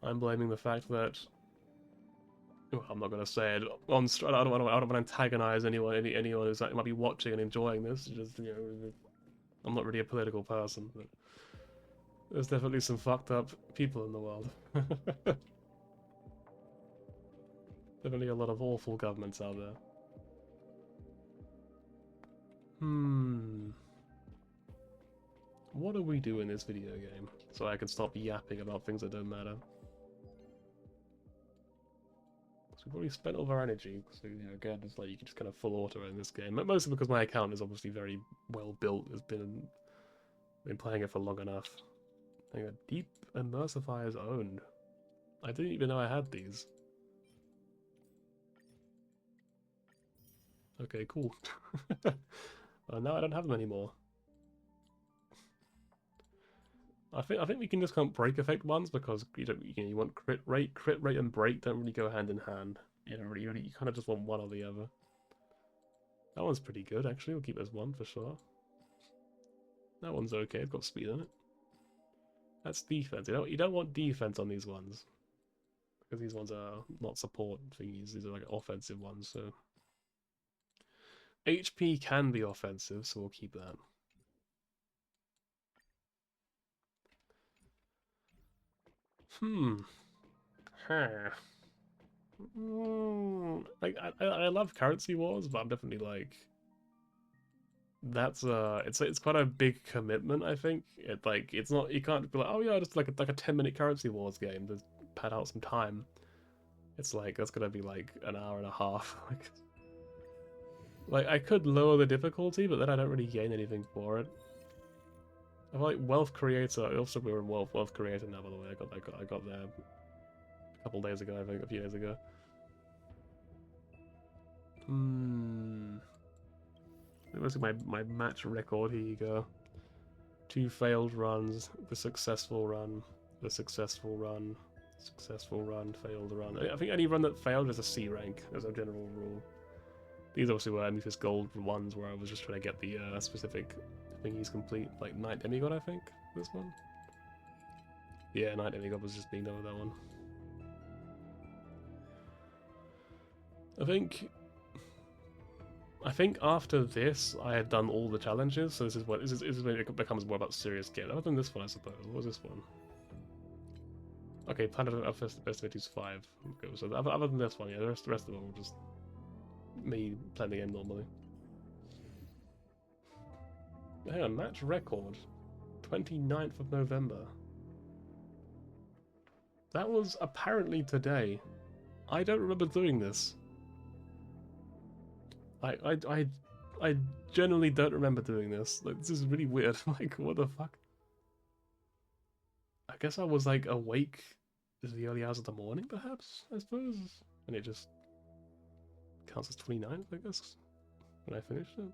I'm blaming the fact that, well, I'm not going to say it on. I don't want to antagonize anyone who's might be watching and enjoying this. Just, you know, I'm not really a political person, but there's definitely some fucked up people in the world. Definitely a lot of awful governments out there. What do we do in this video game? So I can stop yapping about things that don't matter. So we've already spent all our energy. So, you know, again, it's like you can just kind of full auto in this game. Mostly because my account is obviously very well built. It's been playing it for long enough. Hang on, Deep Immersifiers owned. I didn't even know I had these. Okay, cool. Now I don't have them anymore. I think we can just count break effect ones because you want crit rate and break don't really go hand in hand. You kind of just want one or the other. That one's pretty good actually. We'll keep it as one for sure. That one's okay. It's got speed in it. That's defense. You don't want defense on these ones because these ones are not support thingies. These are like offensive ones. So HP can be offensive, so we'll keep that. Like I love Currency Wars, but I'm definitely like, that's it's quite a big commitment. I think it's not, you can't be like, oh yeah, just like a 10-minute Currency Wars game to pad out some time. It's like that's gonna be like an hour and a half. Like I could lower the difficulty, but then I don't really gain anything for it. I feel like Wealth Creator. Also, we were in Wealth Creator now. By the way, I got there a couple days ago. I think a few days ago. Let's see my match record. Here you go. 2 failed runs, the successful run, Successful run, failed run. I think any run that failed is a C rank as a general rule. These obviously were Amethyst Gold ones where I was just trying to get the specific thingies complete, like Night Demigod, I think. This one. Yeah, Night Demigod was just being done with that one. I think after this, I had done all the challenges, so this is when it becomes more about serious game. Other than this one, I suppose. What was this one? Okay, Planet of Festivities 5. Okay, so other than this one, yeah, the rest of them were just me playing the game normally. Hang on, match record. 29th of November. That was apparently today. I don't remember doing this. I generally don't remember doing this. Like, this is really weird. Like, what the fuck? I guess I was like awake in the early hours of the morning, perhaps, I suppose. And it just counts as 29th, I guess, when I finished it.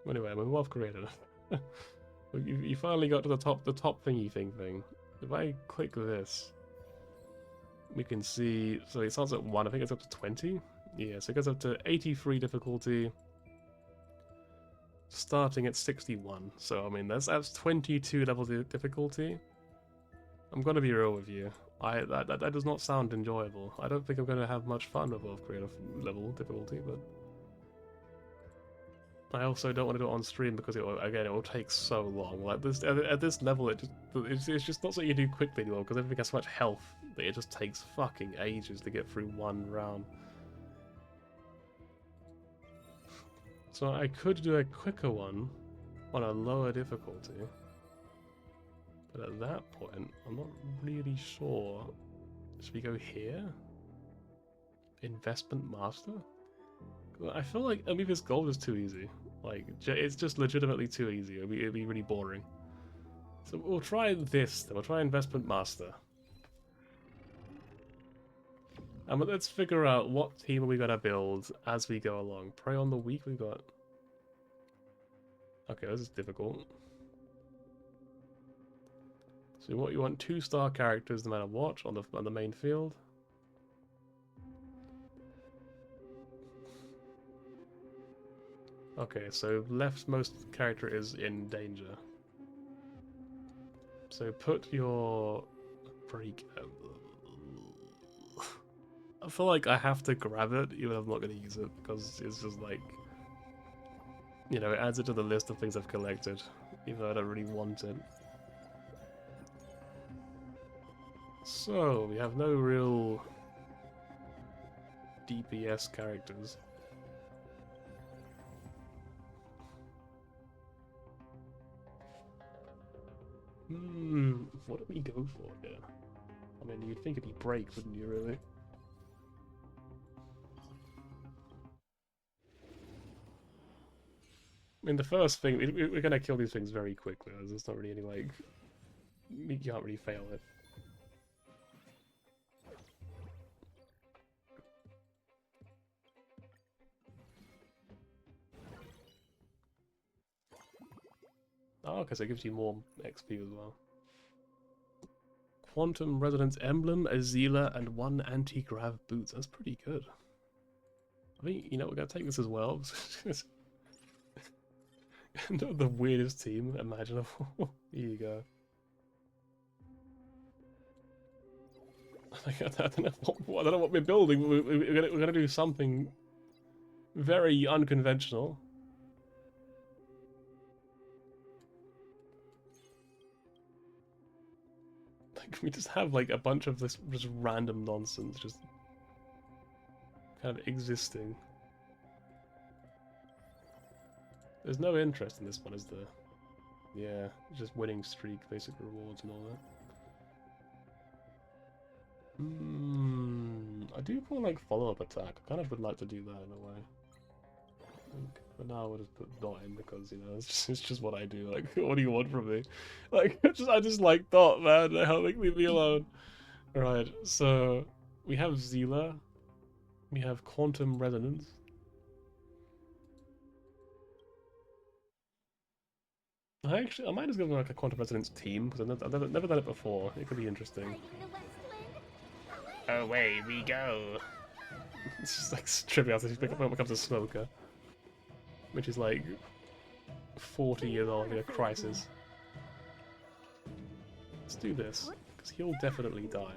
Anyway, I'm a wealth creator. You finally got to the top thingy thing. If I click this, we can see, so it starts at 1, I think it's up to 20. Yeah, so it goes up to 83 difficulty, starting at 61. So, I mean, that's 22 levels of difficulty. I'm gonna be real with you. That does not sound enjoyable. I don't think I'm gonna have much fun with Wealth Creator level difficulty, but I also don't want to do it on stream because it will take so long. Like this at this level, it's just not something you do quickly anymore because everything has so much health that it just takes fucking ages to get through one round. So I could do a quicker one on a lower difficulty, but at that point, I'm not really sure. Should we go here? Investment Master? I feel like Amoeba's Gold is too easy. Like, it's just legitimately too easy. It'd be really boring. So we'll try this, then. We'll try Investment Master. And let's figure out what team are we going to build as we go along. Prey on the Weak, we got... Okay, this is difficult. So what you want 2-star characters no matter what on the main field. Okay, so leftmost character is in danger. So put your freak. I feel like I have to grab it, even though I'm not going to use it, because it's just like, you know, it adds it to the list of things I've collected, even though I don't really want it. So, we have no real DPS characters. What do we go for here? I mean, you'd think it'd be Break, wouldn't you, really? I mean, the first thing, we're gonna kill these things very quickly. There's not really any, like, you can't really fail it. Oh, okay, so it gives you more XP as well. Quantum Resonance Emblem, Azila, and 1 Anti-Grav Boots. That's pretty good. I think, you know, we're gonna take this as well. The weirdest team imaginable. Here you go. I don't know what we're building. We're gonna do something very unconventional. Like, we just have like a bunch of this just random nonsense just kind of existing. There's no interest in this one, is there? Yeah, just winning streak, basic rewards and all that. I do want like follow-up attack. I kind of would like to do that in a way. But now I would just put Dot in because, you know, it's just what I do. Like, what do you want from me? Like, I just like Dot, man. Like, leave me alone. Alright, so we have Zila. We have Quantum Resonance. I might just give them like a quantum resonance team because I've never done it before. It could be interesting. Fighting the West Wind. Away we go. It's just like trivial as he becomes a smoker, which is like 40 years old in a crisis. Let's do this because he'll definitely die,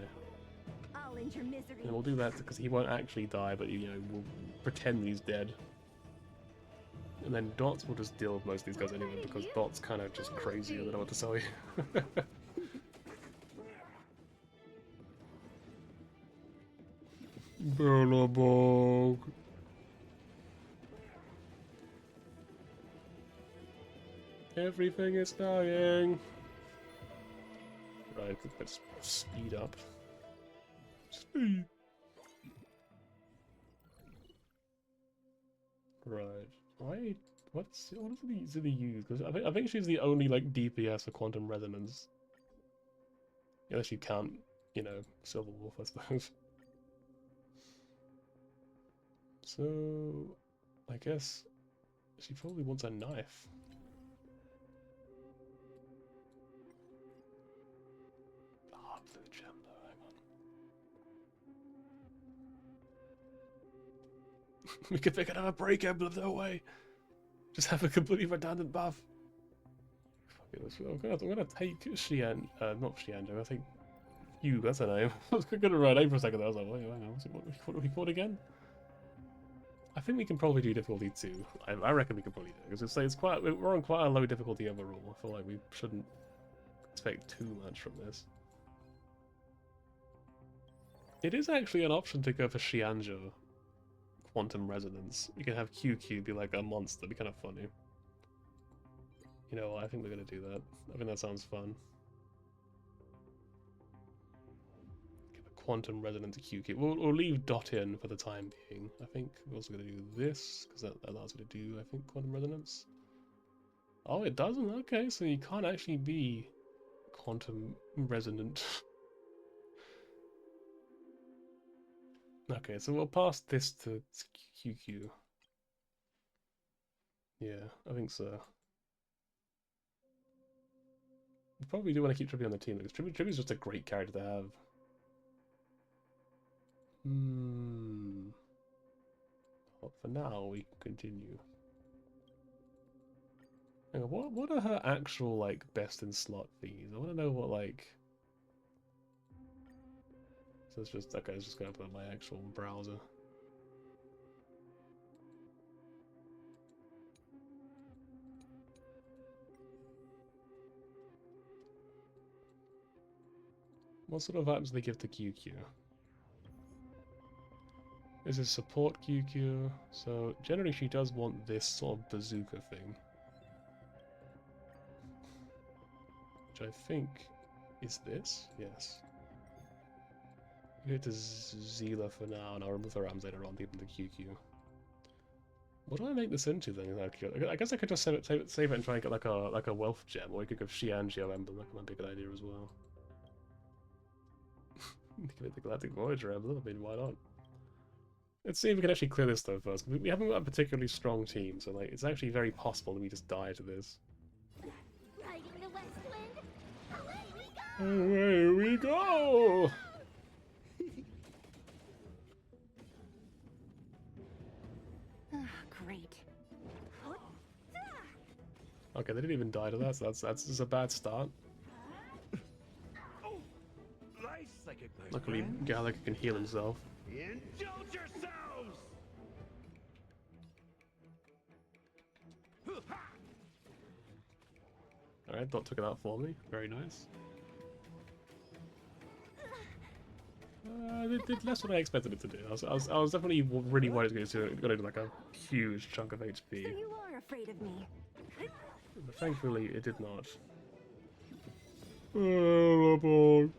I'll end your misery. and we'll do that because he won't actually die, but you know we'll pretend he's dead. And then Dots will just deal with most of these guys anyway because Dot's kind of just crazy. I don't know what to tell you. Billabong. Everything is dying. Right, let's speed up. Speed. Right. Why? What does the use? Because I think she's the only like DPS for quantum resonance. Unless you count, you know, Silver Wolf, I suppose. So, I guess she probably wants a knife. Ah, blue gem though, hang on. We could pick another break emblem, no way. Just have a completely redundant buff. I'm gonna take Xian, not Xianzhou, I think Hugh, that's her name. I was gonna write name for a second there, I was like, wait, hang on, what are we called again? I think we can probably do difficulty 2. I reckon we can probably do it, because we're on quite a low difficulty overall. I feel like we shouldn't expect too much from this. It is actually an option to go for Xianzhou. Quantum resonance. You can have QQ be like a monster, it'd be kind of funny. You know what, I think we're gonna do that. I think that sounds fun. Give a quantum resonance QQ. We'll leave Dot in for the time being. I think we're also gonna do this, because that allows me to do, I think, quantum resonance. Oh, it doesn't? Okay, so you can't actually be quantum resonant. Okay, so we'll pass this to QQ. Yeah, I think so. We probably do want to keep Tribby on the team because Tribby's just a great character to have. Well, for now, we can continue. Hang on, what are her actual like best in slot fees? I want to know what like. So it's just okay. Let's just go open up my actual browser. What sort of items do they give to QQ? This is support QQ, so generally she does want this sort of bazooka thing. Which I think is this? Yes. Give it to Zila for now, and I'll remove her arms later on, give them to QQ. What do I make this into then? I guess I could just save it and try and get like a wealth gem, or I could give Xianzhou emblem, that might be a good idea as well. Give it the Galactic Voyager emblem, I mean, why not? Let's see if we can actually clear this though first. We haven't got a particularly strong team, so like it's actually very possible that we just die to this. Riding the West Wind. Away we go! Away we go! Great. Okay, they didn't even die to that, so that's just a bad start. Luckily, Gallagher can heal himself. Indulge yourselves! Alright, Dot took it out for me. Very nice. It did less than I expected it to do. I was definitely really worried it was going to do like a huge chunk of HP. So you are afraid of me. But thankfully, it did not. Oh,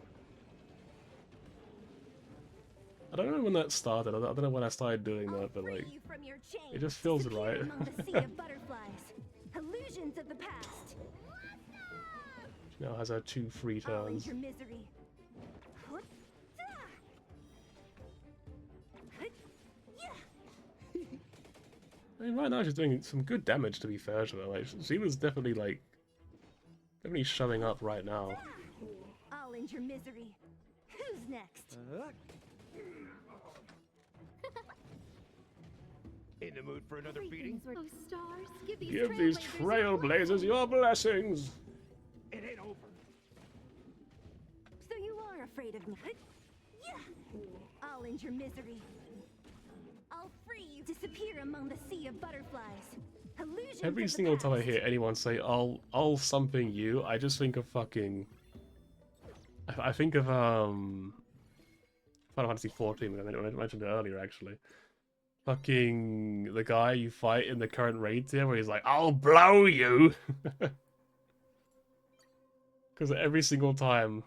I don't know when that started. I don't know when I started doing that, but like, Free you from your chains. it just feels Secure right. among the sea of butterflies. Illusions of the past. She now has her 2 free I'll end turns. your misery. I mean, right now she's doing some good damage, to be fair to her. Like, she was definitely like Definitely showing up right now. I'll end your misery. Who's next? In the mood for another beating? Everything's where those stars give these Give these trailblazers your blessings. It ain't over. So you are afraid of me. Yeah. I'll end your misery. I'll free you. Disappear among the sea of butterflies. Illusions Every of the single time I past. hear anyone say I'll something you, I just think of fucking I think of Final Fantasy 14, I mentioned it earlier actually. Fucking the guy you fight in the current raid tier where he's like, I'll blow you. Because every single time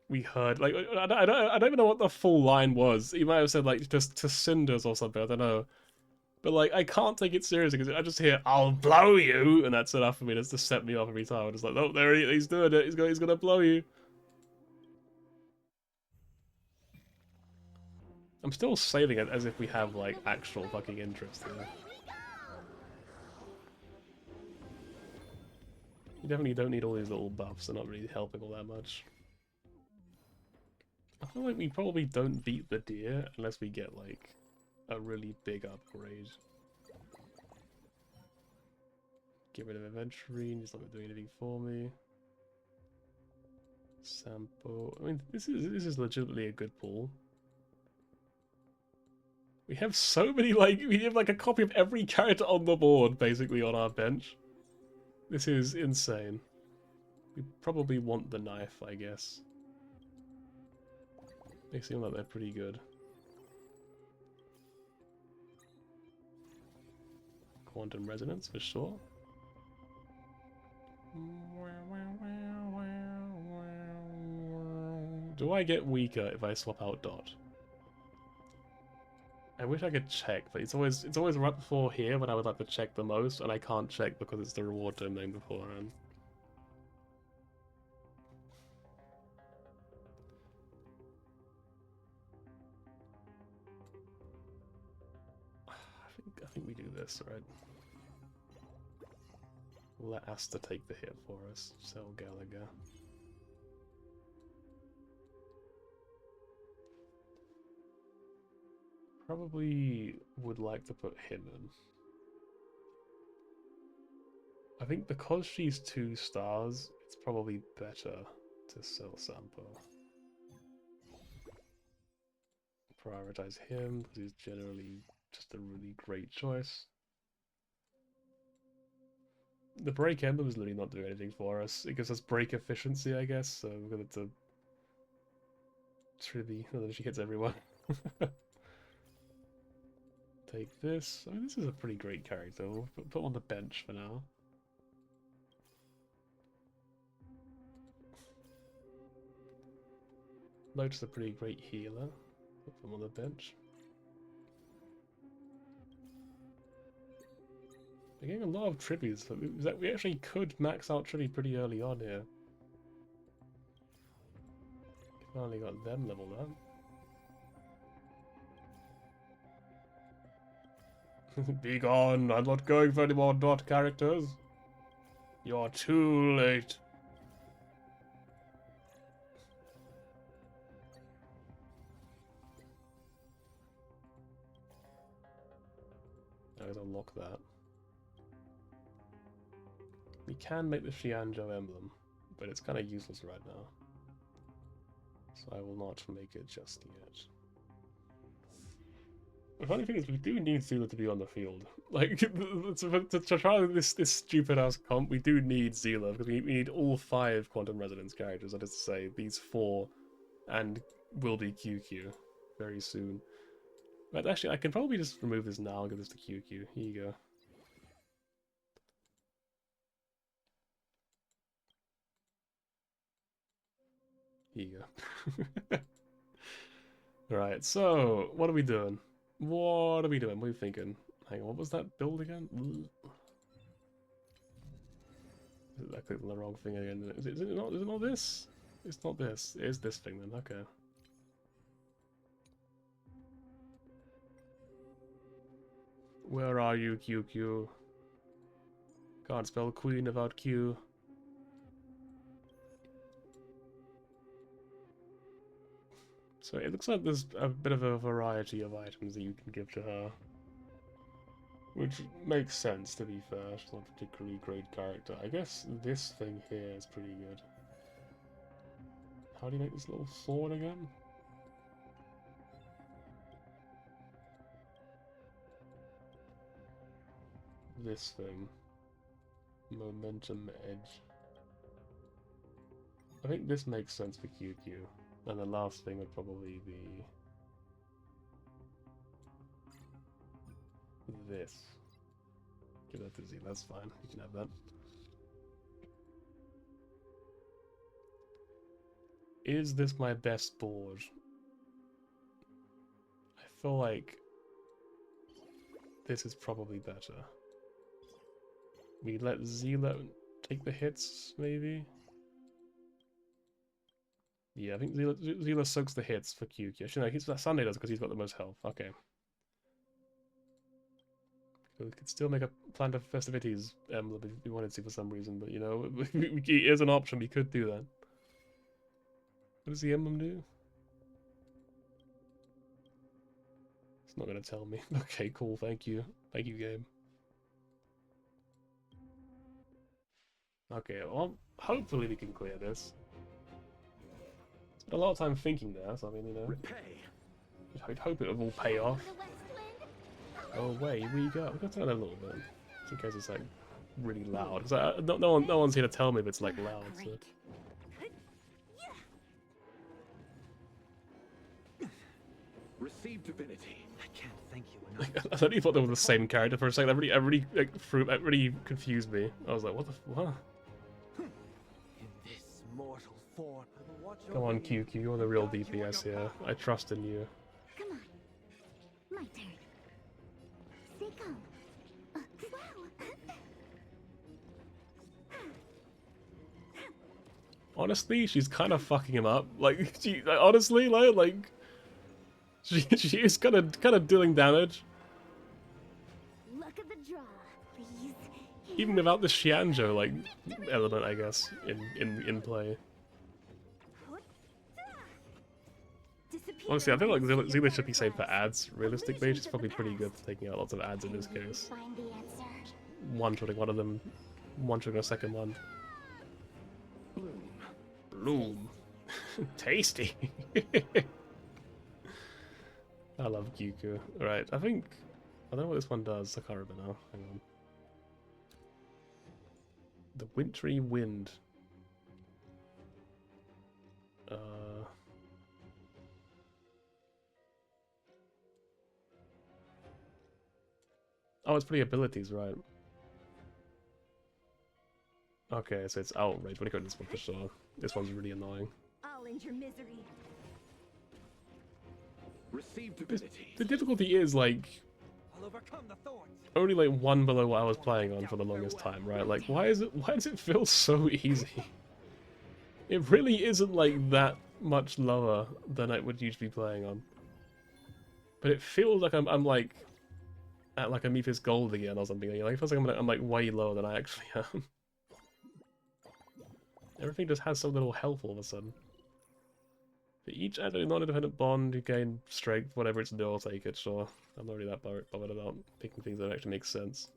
we heard, like, I don't even know what the full line was. He might have said like just to cinders or something, I don't know. But like, I can't take it seriously because I just hear "I'll blow you" and that's enough for me. That's to set me off every time. I'm just like, oh, there he's doing it. He's gonna blow you. I'm still saving it as if we have like actual fucking interest here. You definitely don't need all these little buffs. They're not really helping all that much. I feel like we probably don't beat the deer unless we get like a really big upgrade. Get rid of inventory, he's not doing anything for me. Sample. I mean, this is legitimately a good pool. We have so many, like, we have like a copy of every character on the board basically on our bench. This is insane. We probably want the knife, I guess. They seem like they're pretty good. Quantum resonance for sure. Do I get weaker if I swap out Dot? I wish I could check, but it's always right before here when I would like to check the most, and I can't check because it's the reward domain beforehand. I think we do this, right? We'll let Asta take the hit for us. Sell Gallagher. Probably would like to put him in. I think because she's 2 stars, it's probably better to sell Sampo. Prioritize him because he's generally just a really great choice. The break emblem is literally not doing anything for us. It gives us break efficiency, I guess, so we're going to Tribby, and then she hits everyone. Take this. I mean, this is a pretty great character. We'll put him on the bench for now. Lotus is a pretty great healer. Put him on the bench. We're getting a lot of tribbies. We actually could max out tribby pretty early on here. Finally got them leveled up. Be gone! I'm not going for any more Dot characters. You're too late. I gotta unlock that. We can make the Xianzhou emblem, but it's kind of useless right now. So I will not make it just yet. The funny thing is, we do need Zila to be on the field. Like, to try this stupid ass comp, we do need Zila, because we need all 5 Quantum Resonance characters, that is to say, these 4, and will be QQ very soon. But actually, I can probably just remove this now and give this to QQ. Here you go. Here you go. Right, so, what are we doing? What are we doing? What are we thinking? Hang on, what was that build again? I clicked on the wrong thing again. Is it not this? It's not this. It is this thing then, okay. Where are you, QQ? Can't spell queen without Q. So it looks like there's a bit of a variety of items that you can give to her. Which makes sense, to be fair. She's not a particularly great character. I guess this thing here is pretty good. How do you make this little sword again? This thing. Momentum edge. I think this makes sense for QQ. And the last thing would probably be this. Give that to Z, that's fine. You can have that. Is this my best board? I feel like this is probably better. We let Zila take the hits, maybe? Yeah, I think Zila soaks the hits for QQ. Actually, no, Sunday does because he's got the most health. Okay. We could still make a Plant of Festivities emblem if we wanted to for some reason, but you know, it is an option. We could do that. What does the emblem do? It's not going to tell me. Okay, cool. Thank you. Thank you, game. Okay, well, hopefully we can clear this. Spent a lot of time thinking there, so I mean, you know, I'd hope it will all pay off. Oh wait, we go. We got to turn it a little bit, just in case it's like really loud. Because no one's here to tell me if it's like loud. So. Receive divinity. I can't thank you enough. I thought they were the same character for a second. That really confused me. I was like, what? In this mortal form, I will watch Come over on, you. QQ, you're the real Guide you on DPS your here. path. I trust in you. Come on. My turn. Stay calm. Honestly, she's kind of fucking him up. Like, honestly, like she is kind of dealing damage, Luck of the draw, please. even without the Xianzhou like element, I guess, in play. Honestly, I feel like Zila should be saved for ads. Realistically, she's probably pretty good for taking out lots of ads in this case. Find the answer. One-shotting one of them, one-shotting a second one. Bloom. Tasty. I love QQ. Alright, I don't know what this one does. I can't remember now. Hang on. The Wintry Wind. Oh, it's pretty abilities, right? Okay, so it's outrage. We're gonna go with this one for sure. This one's really annoying. I'll end your misery. Receive divinity. The difficulty is like I'll overcome the thorns. only like one below what I was playing on for the longest time, right? Like, why does it feel so easy? It really isn't like that much lower than I would usually be playing on. But it feels like I'm like at like a Mephis Gold again or something. Like, it feels like I'm like way lower than I actually am. Everything just has so little health all of a sudden. For each added non-independent bond, you gain strength, whatever it's do, I'll take it, sure. I'm not really that bothered about picking things that actually make sense.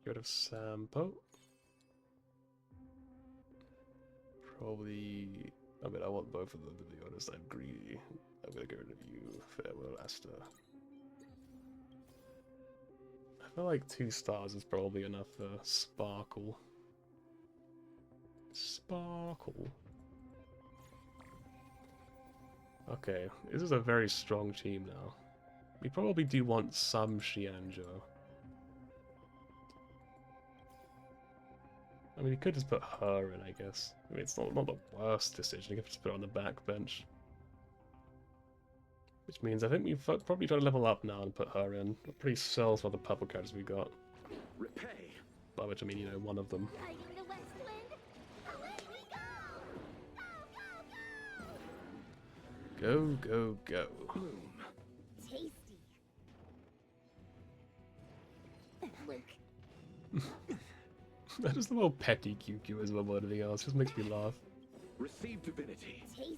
Get rid of Sampo. Probably... I mean, I want both of them, to be honest. I'm greedy. I'm gonna get rid of you. Farewell, Asta. I feel like 2 stars is probably enough for Sparkle. Sparkle. Okay, this is a very strong team now. We probably do want some Xianzhou. I mean, we could just put her in, I guess. I mean, it's not the worst decision. You could just put her on the back bench. Which means I think we've probably try to level up now and put her in. We're pretty sells for the purple cards we got. Repay. By which I mean, you know, one of them. Fighting the west wind. Away we go. Go, go, go. Bloom. Tasty. Luke. That is the little petty QQ as well, more than anything else. Just makes me laugh. Receive divinity. Tasty.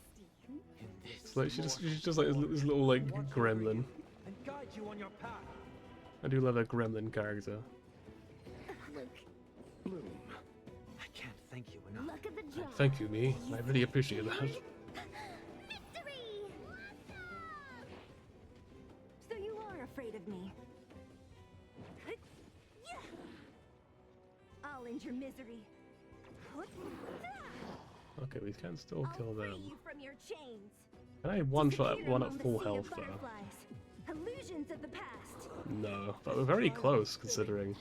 In this It's like she's mortal just like this little like watch over gremlin. you and guide you on your path. I do love a gremlin character. Look. Bloom. I can't thank you enough. Look at the job. Thank you, me. I really appreciate that. Victory! So you are afraid of me. I'll end your misery. Okay, we can still I'll kill free them. you from your chains. Can I one-shot Disappear one at among the full sea of health though? butterflies. Illusions of the past. No, but we're very close considering.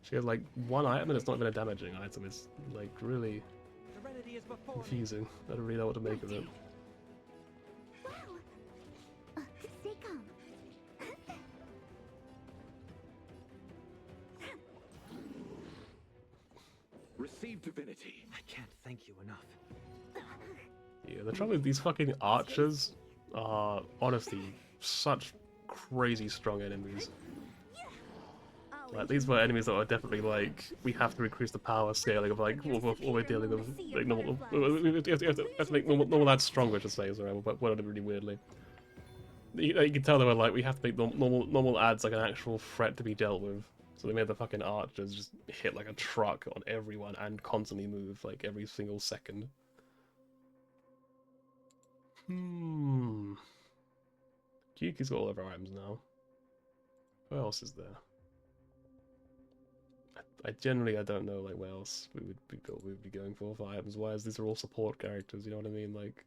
She has like one item and it's not even a damaging item. It's like really Serenity is before me. confusing. I don't really know what to make of it. Wow. Stay calm. Receive divinity. I can't thank you enough. Yeah, the trouble is these fucking archers are honestly such crazy strong enemies. I'll Like end these your were enemies that are definitely like we have to increase the power scaling of like what we're dealing with. Like normal, we have to make normal ads stronger to say, sorry, but worded it really weirdly. You can tell they were like we have to make normal ads like an actual threat to be dealt with. So they made the fucking archers just hit like a truck on everyone and constantly move like every single second. Kyuki's got all of our items now. Who else is there? I generally don't know like what else we would be going for items wise. These are all support characters, you know what I mean? Like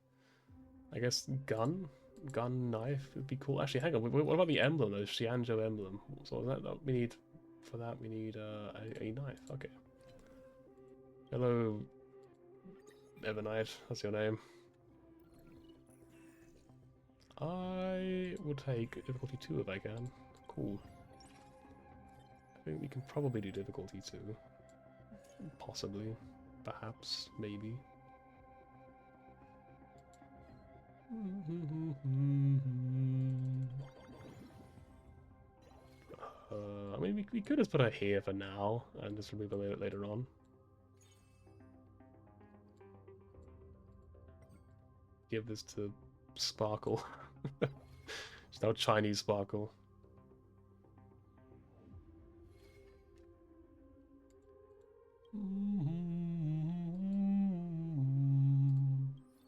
I guess gun knife would be cool. Actually, hang on. What about the emblem though? Shianjo emblem. So that we need for that we need a knife. Okay. Hello, Evernight. That's your name. I will take difficulty 2 if I can. Cool. I think we can probably do difficulty 2. Possibly. Perhaps. Maybe. I mean, we could just put her here for now and just remove her later on. Give this to Sparkle. It's now Chinese Sparkle.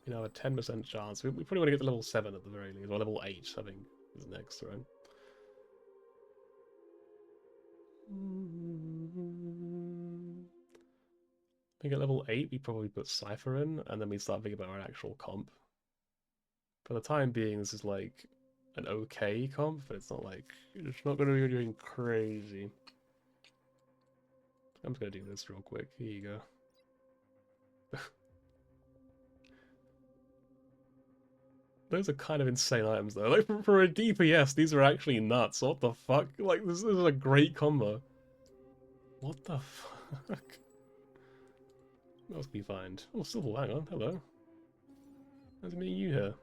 You know, a 10% chance. We probably want to get to level 7 at the very least, or level 8, I think, is next, right? I think at level 8 we probably put Cypher in, and then we start thinking about our actual comp. For the time being, this is like an okay comp, but it's not like, it's not going to be doing crazy. I'm just going to do this real quick. Here you go. Those are kind of insane items though. Like for a DPS, these are actually nuts. What the fuck? Like this is a great combo. What the fuck? What else can we find? Oh, Civil, hang on. Hello. How's me and you here?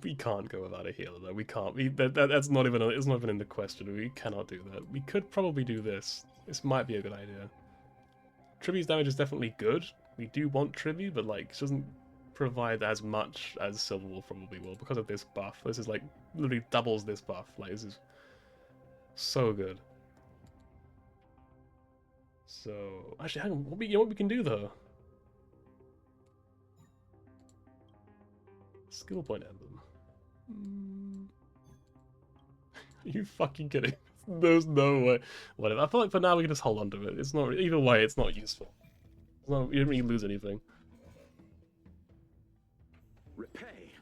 We can't go without a healer though. We can't. That's not even. It's not even in the question. We cannot do that. We could probably do this. This might be a good idea. Tribute's damage is definitely good. We do want Tribute, but like, it doesn't provide as much as Silver Wolf probably will because of this buff. This is like literally doubles this buff. Like this is so good. So actually, hang on. You know what we can do though? Skill point emblem. Are you fucking kidding? There's no way. Whatever. I feel like for now we can just hold on to it. It's not either way. It's not useful. No, you didn't really lose anything. Repay.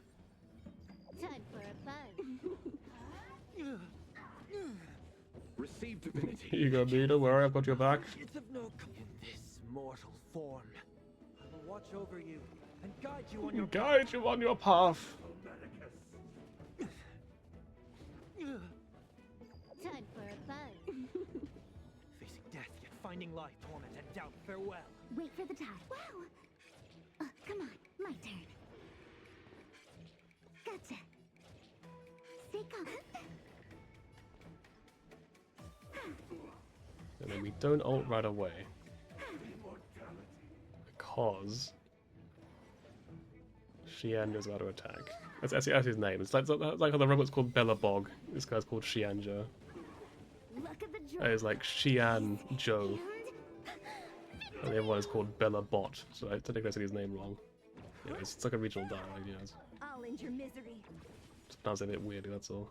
Time for a fun. Receive divinity. Here you go, dude. Don't worry, I've got your back. It's of no in this mortal form. I will watch over you and guide you on your Guide you on your path. Time for a fun. facing death, yet finding life, torment, and doubt. Farewell. Wait for the tide. Wow. Come on, my turn. Gotcha. Stay calm. And then we don't ult right away. because Xianja's about to attack. That's his name. It's like how the robot's called Bella Bog. This guy's called Xianja. Look at the It's like Xian Joe. And the other one is called Bella Bot. So I think I said his name wrong. Yeah, it's like a regional dialect, yeah. I'll end your misery. Just pronounce it a bit weirdly, that's all.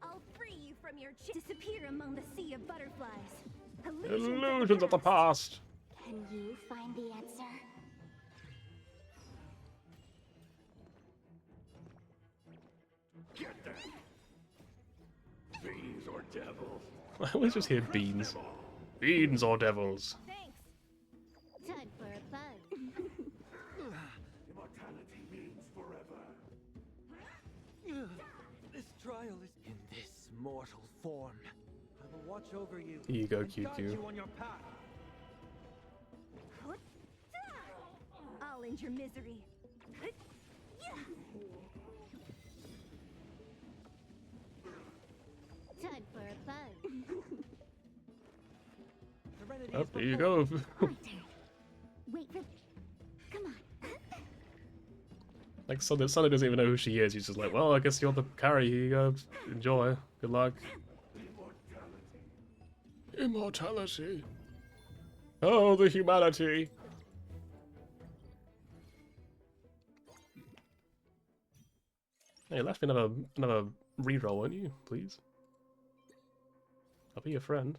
I'll free you from your disappear among the sea of butterflies. Illusions of the past! Can you find the answer? Get them! Fiends or devils? I always just hear beans. Beans or devils. Thanks. Time for a fun. Immortality means forever. This trial is in this mortal form. I will watch over you. Here you go, and guide QQ. you on your path. I'll end your misery. Time for a fun. Serenity Oh, is there you before go. My turn. Wait for. Come on. Like, Sunday doesn't even know who she is. He's just like, well, I guess you're the carry. Here you go. Enjoy. Good luck. Immortality. Oh, the humanity. Hey, left me another reroll, won't you, please? I'll be your friend.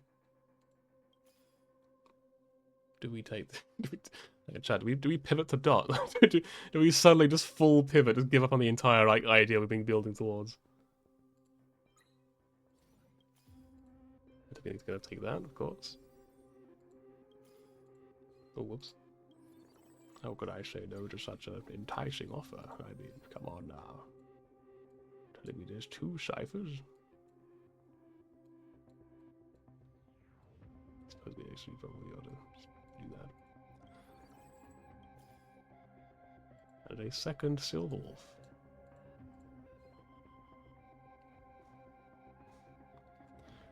Do we take? Like, Chad, do we pivot to dot? do we suddenly just full pivot, just give up on the entire like idea we've been building towards? I think he's gonna take that, of course. Oh, whoops. How could I say no to such an enticing offer? I mean, come on now. Telling me there's 2 ciphers? I suppose we actually probably ought to do that. And a second silver wolf.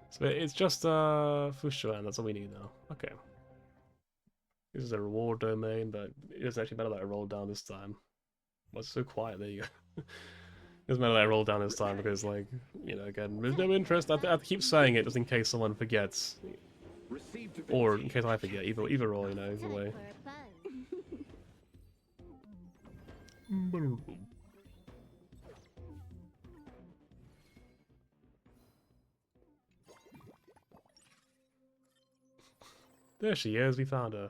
So it's just Fushuan, that's all we need now. Okay. This is a reward domain, but it doesn't actually matter that I rolled down this time. Well, it's so quiet, there you go. It doesn't matter that I rolled down this time because, like, you know, again, there's no interest. I have to keep saying it just in case someone forgets. Receive divinity. Or in case I forget, either or, you know, either Time way. for a fun. There she is, we found her.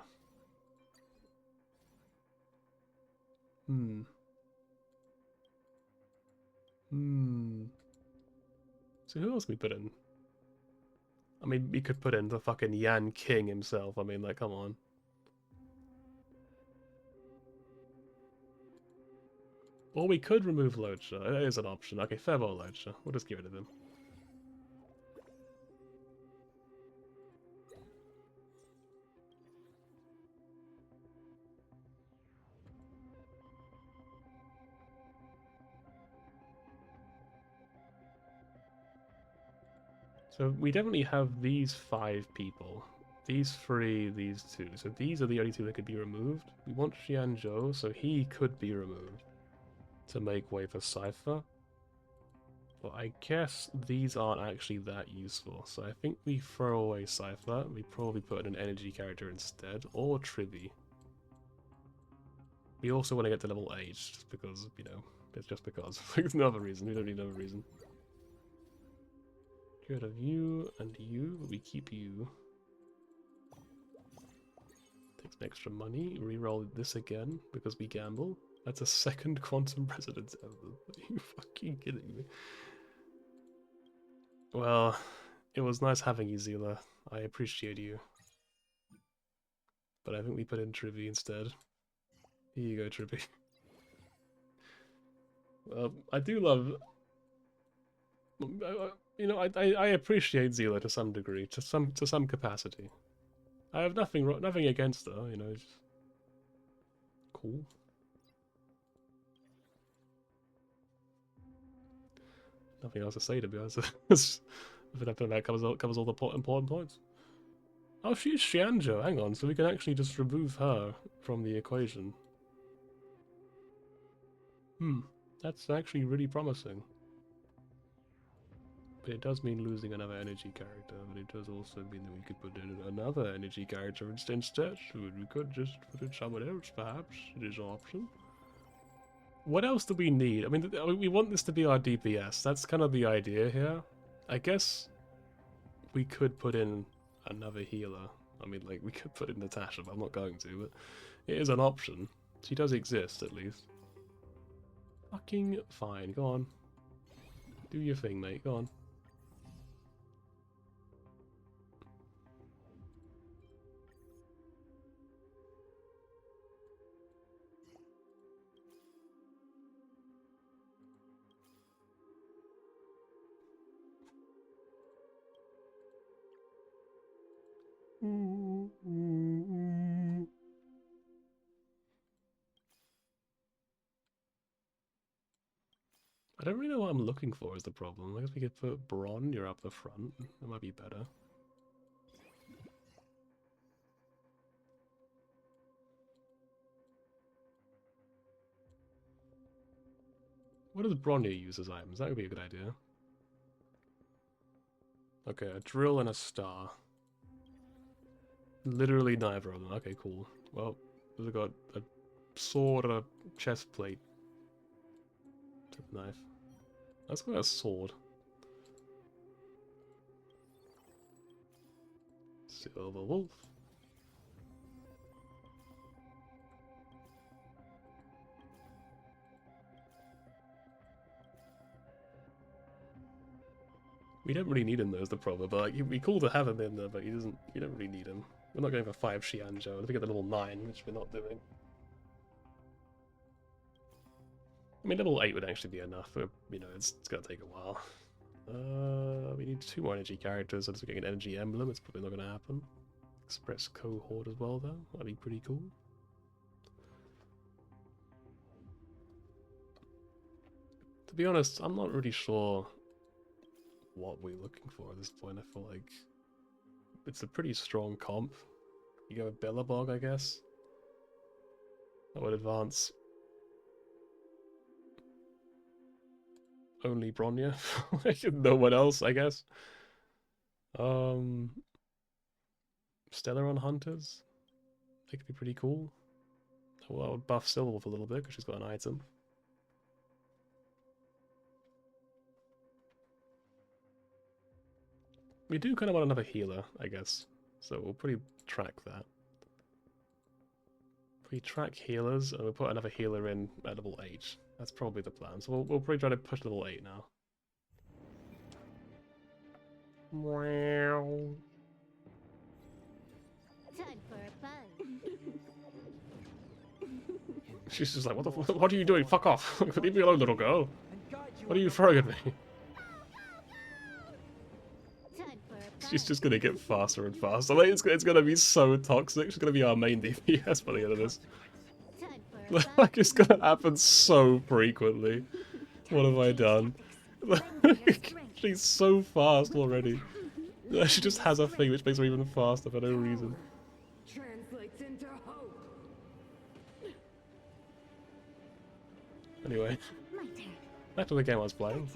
So who else can we put in? I mean, we could put in the fucking Yan King himself. I mean, like, come on. Or we could remove Locha. That is an option. Okay, farewell, Locha. We'll just get rid of him. So we definitely have these 5 people. These 3, these 2. So these are the only 2 that could be removed. We want Xianzhou, so he could be removed to make way for Cypher. But I guess these aren't actually that useful. So I think we throw away Cypher. We probably put in an energy character instead, or Trivi. We also want to get to level 8, just because, you know, it's just because. There's no other reason. We don't need another reason. Get rid of you and you, but we keep you. Takes some extra money. Reroll this again because we gamble. That's a second quantum resonance ever. Are you fucking kidding me? Well, it was nice having you, Zila. I appreciate you. But I think we put in Trivi instead. Here you go, Trivi. Well, I do love... You know, I appreciate Zila to some degree, to some capacity. I have nothing against her, you know. It's cool. I Nothing else to say, to be honest. I feel like that covers all the important points. Oh, she's Xianzhou. Hang on, so we can actually just remove her from the equation. That's actually really promising. But it does mean losing another energy character, but it does also mean that we could put in another energy character instead. We could just put in someone else, perhaps. It is an option. What else do we need? I mean, we want this to be our DPS. That's kind of the idea here. I guess we could put in another healer. I mean, like, we could put in Natasha, but I'm not going to, but it is an option. She does exist, at least. Fucking fine, go on. Do your thing, mate, go on. I don't really know what I'm looking for is the problem. I guess we could put Bronn, you're up the front. That might be better. What does Bronny use as items? That would be a good idea. Okay, a drill and a star. Literally neither of them. Okay, cool. Well, we've got a sword and a chest plate. Knife. Let's go with a sword. Silver Wolf. We don't really need him though, is the problem. But like, it'd be cool to have him in there, but he doesn't. You don't really need him. We're not going for 5 Xianzhou. I think at the level 9, which we're not doing. I mean, level 8 would actually be enough, but, you know, it's going to take a while. We need 2 more energy characters, so we're getting an energy emblem. It's probably not going to happen. Express cohort as well, though. That'd be pretty cool. To be honest, I'm not really sure what we're looking for at this point. I feel like it's a pretty strong comp. You go with Billabong, I guess. That would advance only Bronya. Like, no one else, I guess. Stellaron Hunters. They could be pretty cool. Well, that would buff Silverwolf a little bit because she's got an item. We do kind of want another healer, I guess. So we'll pretty track that. We track healers and we'll put another healer in at level 8. That's probably the plan. So we'll probably try to push level 8 now. Wow. Time for a fun. She's just like, what are you doing? Fuck off. Leave me alone, little girl. What are you throwing at me? She's just gonna get faster and faster. Like, it's gonna be so toxic. She's gonna be our main DPS by the end of this. Like, it's gonna happen so frequently. What have I done? She's so fast already. She just has a thing which makes her even faster for no reason. Translates into hope. Anyway, My turn. back to the game I was playing.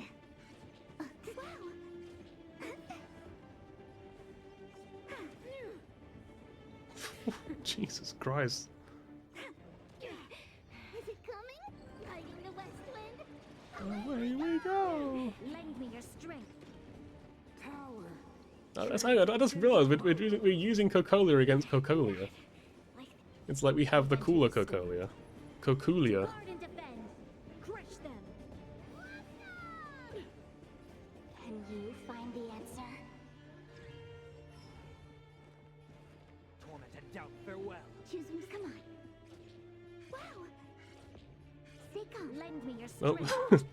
Jesus Christ. Is it coming? Riding the west wind? Away we go! Lend me your strength. Power. I just realised we're using Cocolia against Cocolia. It's like we have the cooler Cocolia. Cocolia. Guard and defend. Crush them. Can you find the answer? Torment and doubt, farewell. Choose me. Come on. Wow. Seiko, lend me your Oh. strength.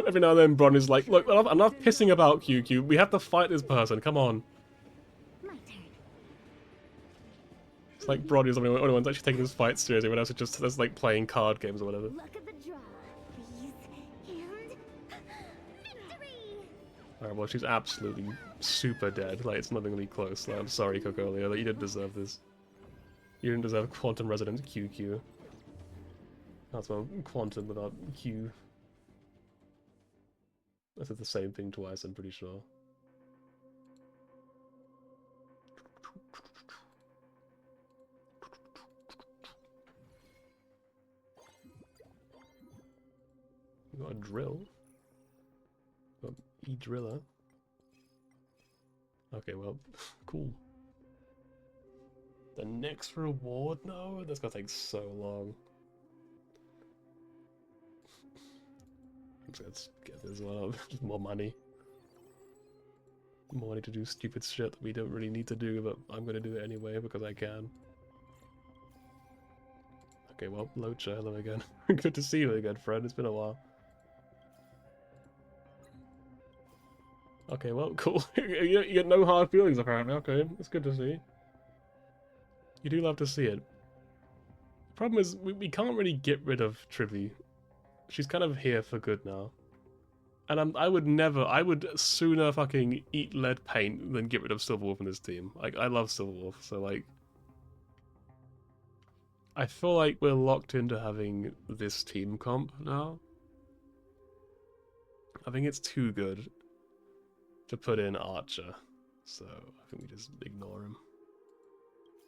Every now and then Bronn is like, look, enough pissing about, QQ. We have to fight this person, come on. My turn. It's like Bronn is the only one that's actually taking this fight seriously, everyone else is just like playing card games or whatever. Luck of the draw. Please. And victory. Alright, well, she's absolutely super dead. Like, it's not even gonna be close. Like, I'm sorry, Cocolia, like, you didn't deserve this. You didn't deserve Quantum Resonance QQ. That's well, Quantum without Q. This is the same thing twice, I'm pretty sure. You got a drill. Got E-driller. Okay, well, cool. The next reward? No, that's gonna take so long. Let's get this one up. Just more money. More money to do stupid shit that we don't really need to do, but I'm gonna do it anyway because I can. Okay, well, Locha, hello again. Good to see you again, friend. It's been a while. Okay, well, cool. You get no hard feelings, apparently. Okay, it's good to see. You do love to see it. The problem is, we can't really get rid of Trivy. She's kind of here for good now. And I would sooner fucking eat lead paint than get rid of Silverwolf in this team. Like, I love Silverwolf, so like... I feel like we're locked into having this team comp now. I think it's too good to put in Archer, so I think we just ignore him.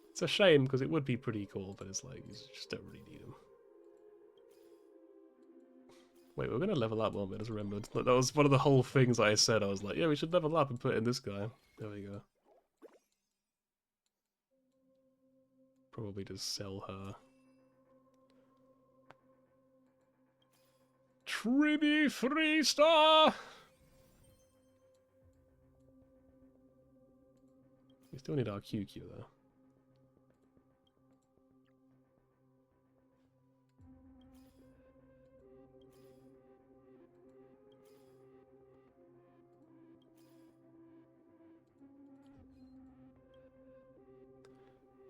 It's a shame, because it would be pretty cool, but it's like, you just don't really need him. Wait, we're gonna level up, aren't we? I just remembered. That was one of the whole things I said. I was like, yeah, we should level up and put in this guy. There we go. Probably just sell her. Tribby 3-star! We still need our QQ though.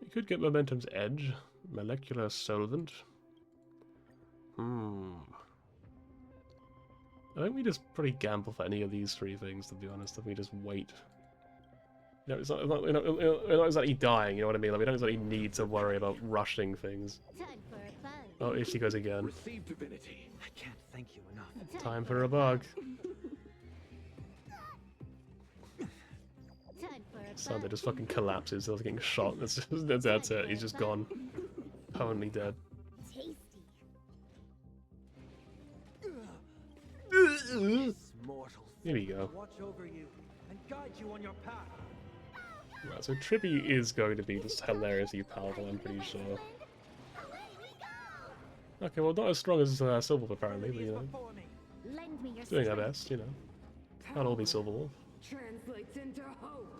We could get Momentum's Edge, Molecular Solvent. I think we just pretty gamble for any of these three things, to be honest. I think we just wait. You know, it's not we're not exactly dying, you know what I mean? Like, we don't exactly need to worry about rushing things. Time for a bug. Oh, here she goes again. Receive divinity. I can't thank you enough. Time for a bug. Time for a Sander bug. just fucking collapses. He's getting shot. That's it. He's just gone. Permanently dead. Tasty. This mortal Here we go. watch over you and guide you on your path. Right, so Trippy is going to be just hilariously powerful, I'm pretty sure. Okay, well, not as strong as Silverwolf, apparently, but, you know, Before me. Lend me your doing our strength. best, you know. Can't all be Silverwolf. Translates into hope.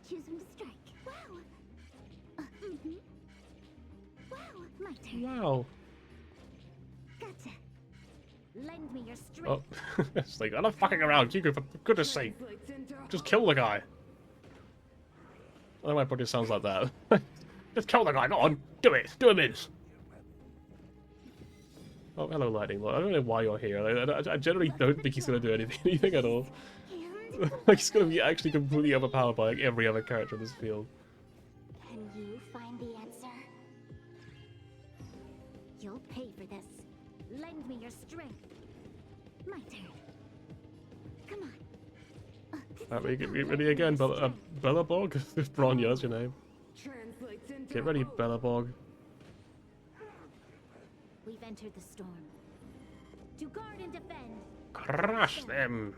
Choosing to strike. Wow. Wow, my turn. Wow. Gotcha. Lend me your strength. Oh, it's like, I'm not fucking around, Hugo, for goodness sake. Just kill the guy. I don't know why it probably sounds like that. Just kill the guy, go on, do it, do him in. Oh, hello, Lightning Lord. I don't know why you're here. I generally don't think he's going to do anything at all. And Like, he's going to be actually completely overpowered by like every other character in this field. can you find the answer? You'll pay for this. Lend me your strength. My turn. Come on. Alright, we get ready again, Bellabog? Bronya, that's your name. Translates into Get ready, Bellabog. We've entered the storm. To guard and defend. Crush them!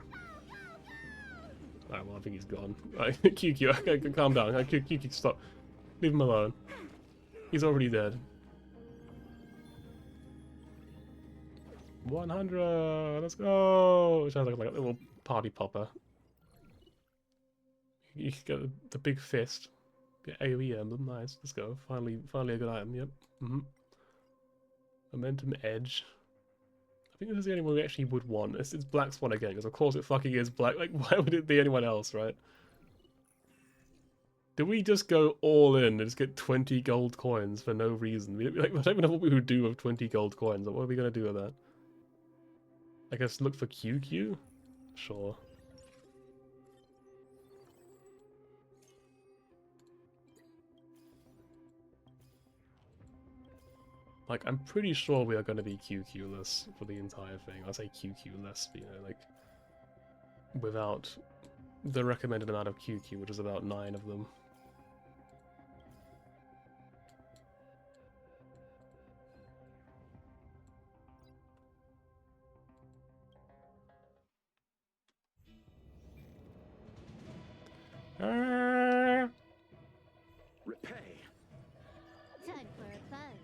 Alright, well, I think he's gone. Right, QQ, okay, calm down. QQ, stop. Leave him alone. He's already dead. 100! Let's go! Sounds like a little party popper. You get the big fist. Get AoE emblem, nice. Let's go. Finally a good item, yep. Momentum Edge. I think this is the only one we actually would want. It's Black Swan again, because of course it fucking is black. Like, why would it be anyone else, right? Do we just go all in and just get 20 gold coins for no reason? I don't even know what we would do with 20 gold coins. What are we going to do with that? I guess look for QQ? Sure. Like, I'm pretty sure we are going to be QQ-less for the entire thing. I'll say QQ-less, you know, like, without the recommended amount of QQ, which is about 9 of them. Repay. Time for a fun.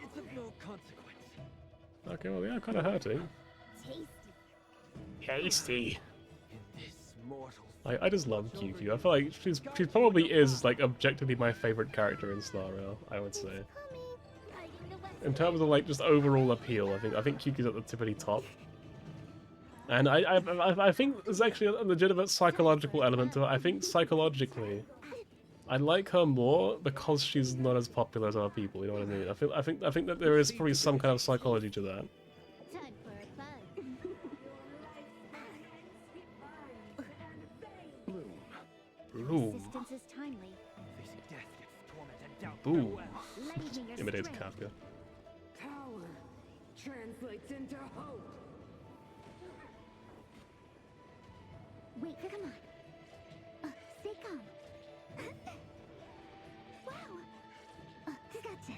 It's of no consequence. Okay, well, they are kind of hurting. Tasty. Tasty. In this mortal I just love QQ. I feel like she probably is, like, objectively my favorite character in Star Rail, I would say. In terms of, like, just overall appeal, I think QQ's at the tippity top. And I think there's actually a legitimate psychological element to it. I think psychologically, I like her more because she's not as popular as other people. You know what I mean? I think that there is probably some kind of psychology to that. Time for a fun. Boom. Resistance is timely. facing death gets torment and doubt. Boom. Lend me your Imitates strength. Kafka. Power translates into hope. Wait, come on. Stay calm. Wow. Gotcha.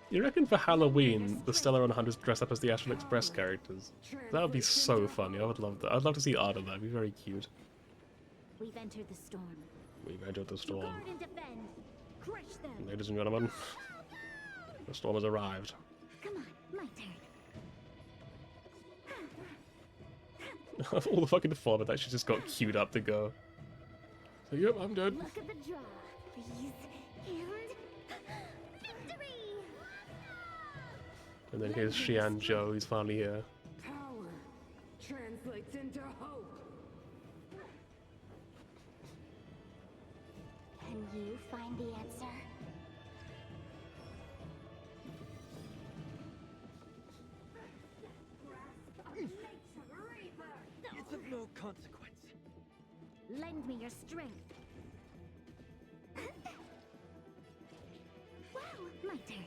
You reckon for Halloween, the Stellar and Hunters dress up as the Astral Express characters? That would be so funny. I would love that. I'd love to see art of that. It'd be very cute. We've entered the storm. We've entered the storm. Guard and defend. Crush them. Ladies and gentlemen, the storm has arrived. Come on, my turn. All the fucking fun that she just got queued up to go. So, yep, I'm dead. Look at the draw, please. And victory! And then here's Xian Zhou, he's finally here. Power translates into hope. Can you find the answer? It's of no consequence. Lend me your strength. Wow, my turn.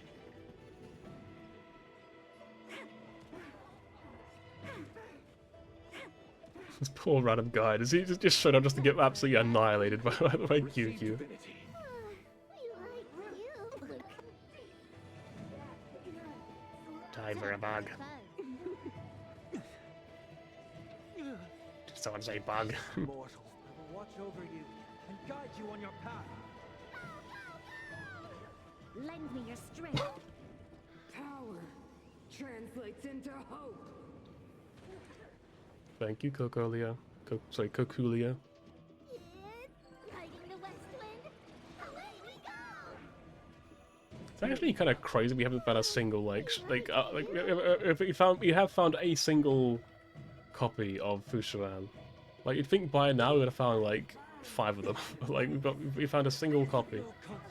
This poor random guy, does he just showed up just to get absolutely annihilated by Received QQ? divinity. Time for a bug. Did someone say bug? Mortal, I will watch over you and guide you on your path. Lend me your strength. Power translates into hope. Thank you, Cocolia. Coculia. Hiding the west wind. Away we go. It's actually kind of crazy we haven't found a single if we have found a single copy of Fushuan. Like you'd think by now we would have found like 5 of them. Like we found a single copy. No consequence.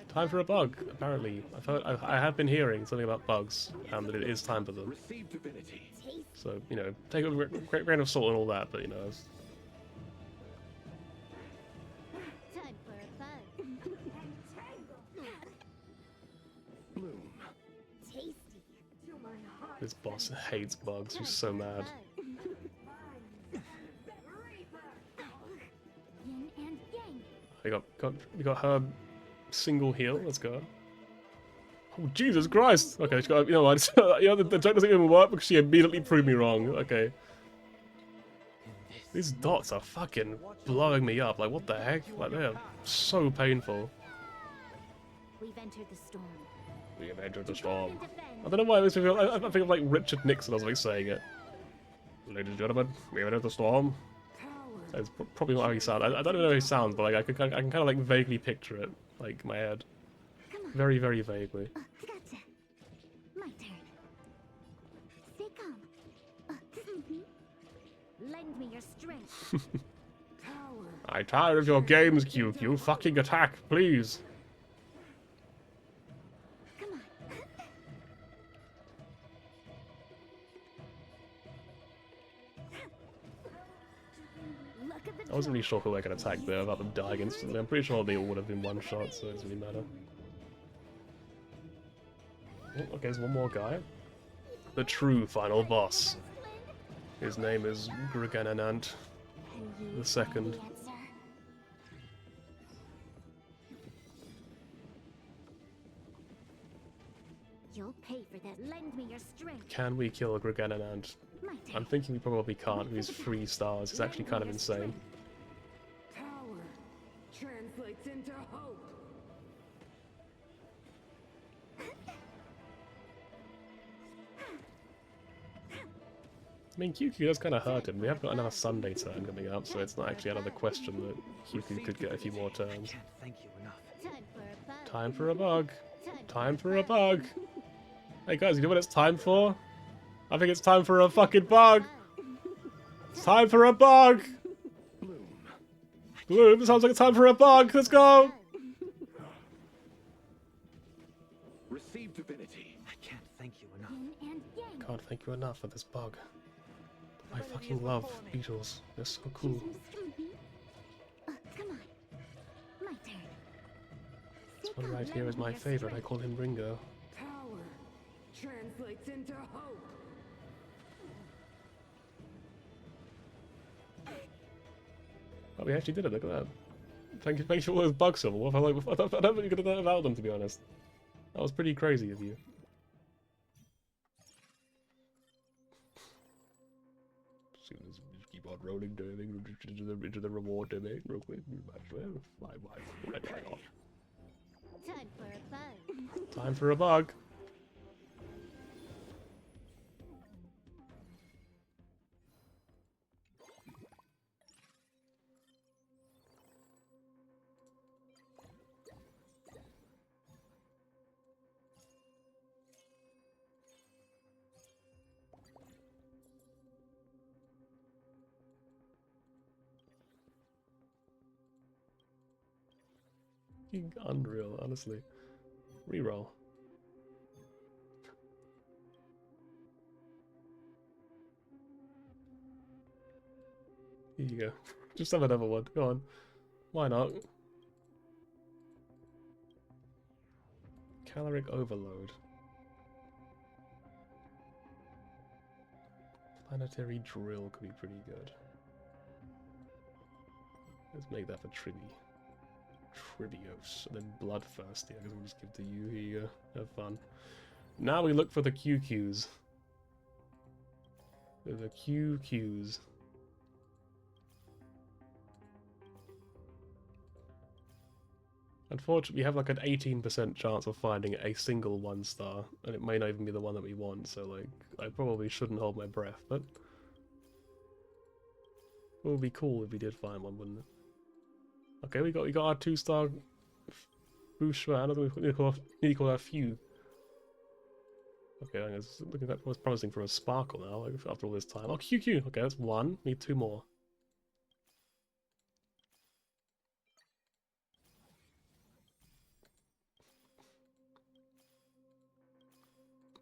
Time for a bug. Apparently, I have been hearing something about bugs, that it is time for them. Received divinity. So you know, take it with a grain of salt and all that, but you know. Time for a fun. Bloom. Tasty. This boss hates bugs. She's so mad. Yin and yang. We got her single heal. Let's go. Oh Jesus Christ! Okay, she got. You know what? You know the joke doesn't even work because she immediately proved me wrong. Okay. These dots are fucking blowing me up. Like what the heck? Like they are so painful. We've entered the storm. We have entered the Guard storm. and defend. I don't know why it makes me feel. I think of like Richard Nixon. I was like saying it. Ladies and gentlemen, we have entered the storm. That's probably not how he sounds. I don't even know how he sounds, but like I can kind of like vaguely picture it, like in my head, Come on. very vaguely. Gotcha. My turn. Stay calm. Lend me your strength. I'm tired of your games, QQ. Fucking attack, please. Come on. I wasn't really sure who I could attack there without them dying instantly. I'm pretty sure they all would have been one shot, so it doesn't really matter. Oh, okay, there's one more guy. The true final boss. His name is Grugananant the Second. You'll pay for that. Lend me your strength. Can we kill Grugananant? My turn. I'm thinking we probably can't. He's 3 stars. He's actually kind of insane. Power translates into hope. I mean, QQ does kind of hurt him. We have got another Sunday turn coming up, so it's not actually out of the question that QQ could get a few more turns. Can't thank you enough. Time for a bug. Time for a bug. Hey guys, you know what it's time for? I think it's time for a fucking bug. It's time for a bug. Bloom. Bloom, sounds like it's time for a bug. Let's go. Receive divinity. I can't thank you enough. Yin and yang. Can't thank you enough for this bug. I fucking love beetles. They're so cool. Choose him, Scooby. Come on. My turn. This one right here is my favorite. I call him Ringo. Power translates into hope. Oh, we actually did it. Look at that. Thank you for all those bugs, Silver Wolf. I don't think you could have done it without them, to be honest. That was pretty crazy of you. Just keep on rolling into the reward domain real quick. Fly right off. Time for a bug. Time for a bug. Unreal, honestly. Reroll. Here you go. Just have another one. Go on. Why not? Caloric overload. Planetary drill could be pretty good. Let's make that for Trivi. Trivios, and then Bloodthirsty. I guess we'll just give to you. Here you go. Have fun. Now we look for the QQs. The QQs. Unfortunately, we have like an 18% chance of finding a single 1-star, and it may not even be the one that we want, so like, I probably shouldn't hold my breath, but it would be cool if we did find one, wouldn't it? Okay, we got our 2-star Bushman. We need to call that Few. Okay, I guess looking at what's promising for a sparkle now, like, after all this time. Oh, QQ! Okay, that's 1. Need 2 more.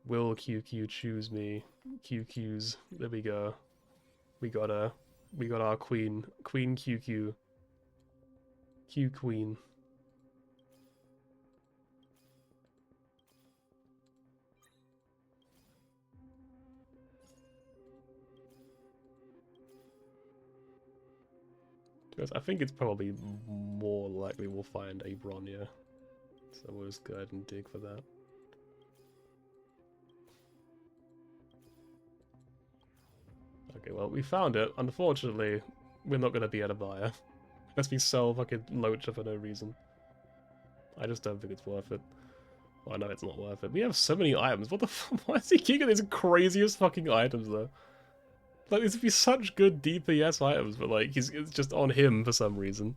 Will QQ choose me? QQs. There we go. We got our queen. Queen QQ. Q Queen. I think it's probably more likely we'll find a Bronya. So we'll just go ahead and dig for that. Okay, well, we found it. Unfortunately, we're not going to be able to buy it. Unless we sell fucking Loacher for no reason. I just don't think it's worth it. Well, I know it's not worth it. We have so many items. What the fuck? Why is he keeping these craziest fucking items, though? Like, these would be such good DPS items, but like, it's just on him for some reason.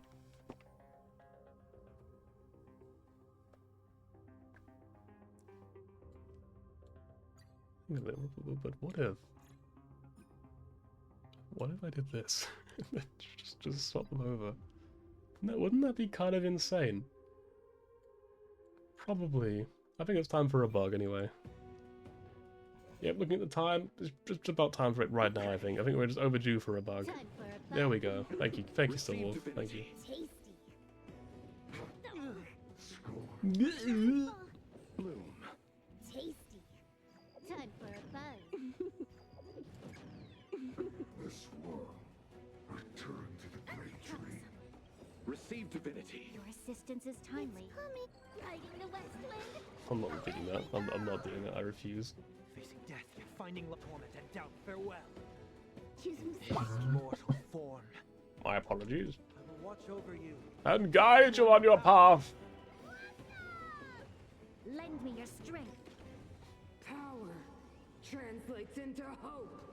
But what if? What if I did this? just swap them over. No, wouldn't that be kind of insane? Probably. I think it's time for a bug anyway. Yep, looking at the time, it's just about time for it right now, I think. I think we're just overdue for a bug. Time for a bug. There we go. Thank you, Stonewolf. Thank you. Tasty. Bloom. Tasty. Time for a bug. This world, return to the great tree. Receive divinity. Your assistance is timely. Coming. Riding the west wind. I'm not doing that. I'm not doing it. I refuse. Facing death, finding torment and doubt. Farewell. Choose This mortal form. My apologies. I will watch over you. And guide you on your path. Lend me your strength. Power translates into hope.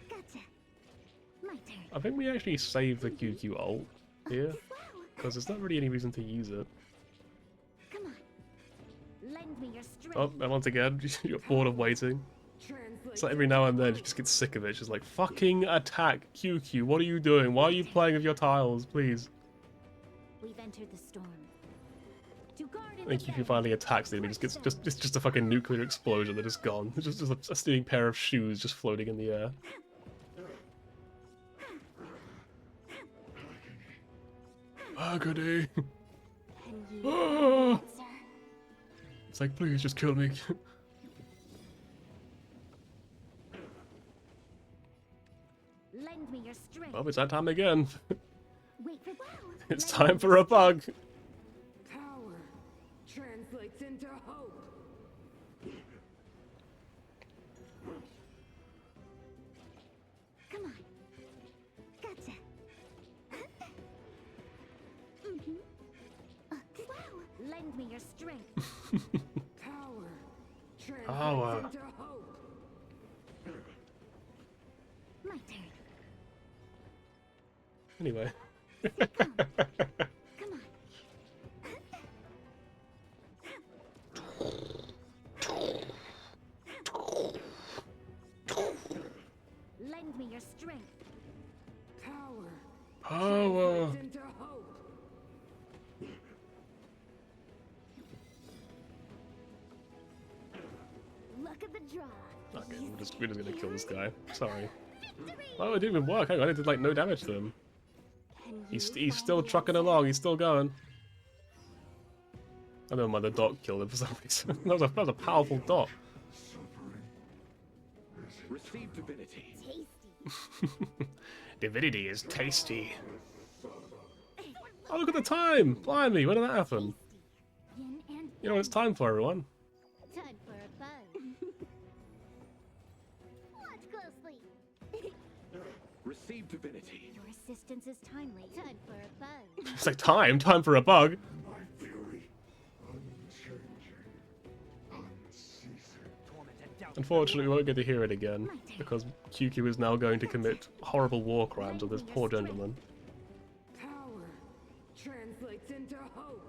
Gotcha. My turn. I think we actually saved the QQ ult here, because there's not really any reason to use it. Come on. Lend me your strength. Oh, and once again, you're bored of waiting. Translates It's like every now and then you just get sick of it. Just like, fucking attack, QQ, what are you doing? Why are you playing with your tiles, please? We've entered the storm. To guard I think QQ finally attacks the enemy, just a fucking nuclear explosion that is gone. It's just a stinking pair of shoes just floating in the air. Agony. Can you answer? It's like, please just kill me. Lend me your strength. Well, it's that time again. Wait for wow. It's time for a bug. power translates into hope. Come on. Gotcha. Wow. Lend me your strength. Power translates Power. into hope. My turn. Anyway. Come on. Lend me your strength. Power Power. translates into hope. Look at the draw. Okay, we're just gonna kill this guy. Sorry. Oh, it didn't even work. Hang on, it did like no damage to him. He's still trucking along. He's still going. I don't mind, the dot killed him for some reason. that was a powerful dot. Receive divinity. Tasty. Divinity is tasty. Oh, look at the time! Blimey, when did that happen? Yin and You know what it's time for, everyone. time for a bug. Watch closely. Receive divinity. Your assistance is timely. Time for a bug. It's like time for a bug. My fury, unchanging, unceasing. Torment and doubt. Unfortunately, we won't get to hear it again, because QQ is now going to commit horrible war crimes with this poor gentleman. Power translates into hope.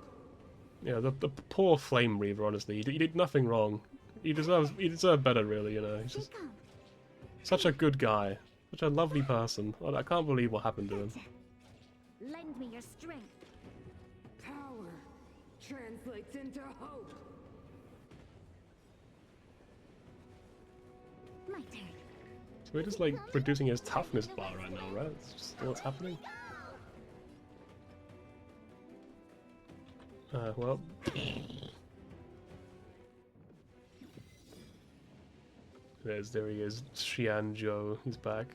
Yeah, the poor Flame Reaver, honestly, he did nothing wrong. He deserved better, really, you know. He's just Come. such a good guy. Such a lovely person. I can't believe what happened to him. Lend me your strength. Power translates into hope. My turn. So we're just like reducing his toughness bar right now, right? It's just what's happening. Well. There he is, Xianzhou. He's back.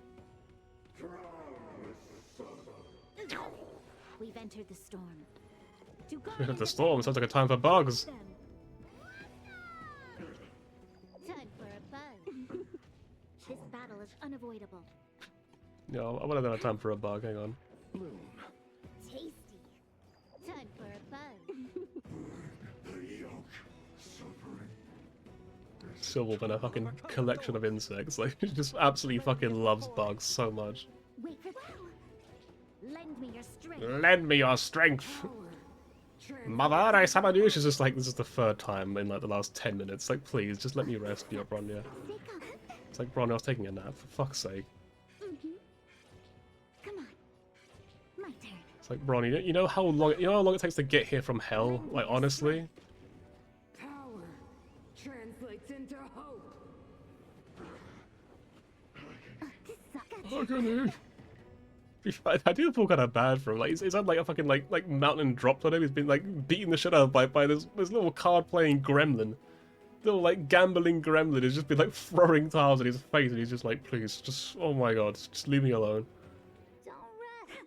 We've entered the storm. To We guard have the storm. Sounds like a time for bugs. them. Time for a bug. This battle is unavoidable. Yeah, I want to have time for a bug. Hang on. Bloom. Tasty. Time for a bug. The yoke, suffering. Silver and a fucking collection of insects. Like, he just absolutely fucking loves bugs so much. Wait for wow. Lend me your strength. Lend me your strength. Power translates Mother, I summon you. She's just like, this is the third time in like the last 10 minutes. Like, please, just let me rest, your Bronya. Wake up. It's like, Bronya, I was taking a nap, for fuck's sake. Come on. My turn. It's like, Bronya, you know how long it takes to get here from hell? Like, honestly? power Agony. I do feel kind of bad for him. Like he's had like a fucking like mountain dropped on him. He's been like beaten the shit out of by this little card playing gremlin. Little like gambling gremlin has just been like throwing tiles at his face, and he's just like, please, just oh my god, just leave me alone. Don't rush.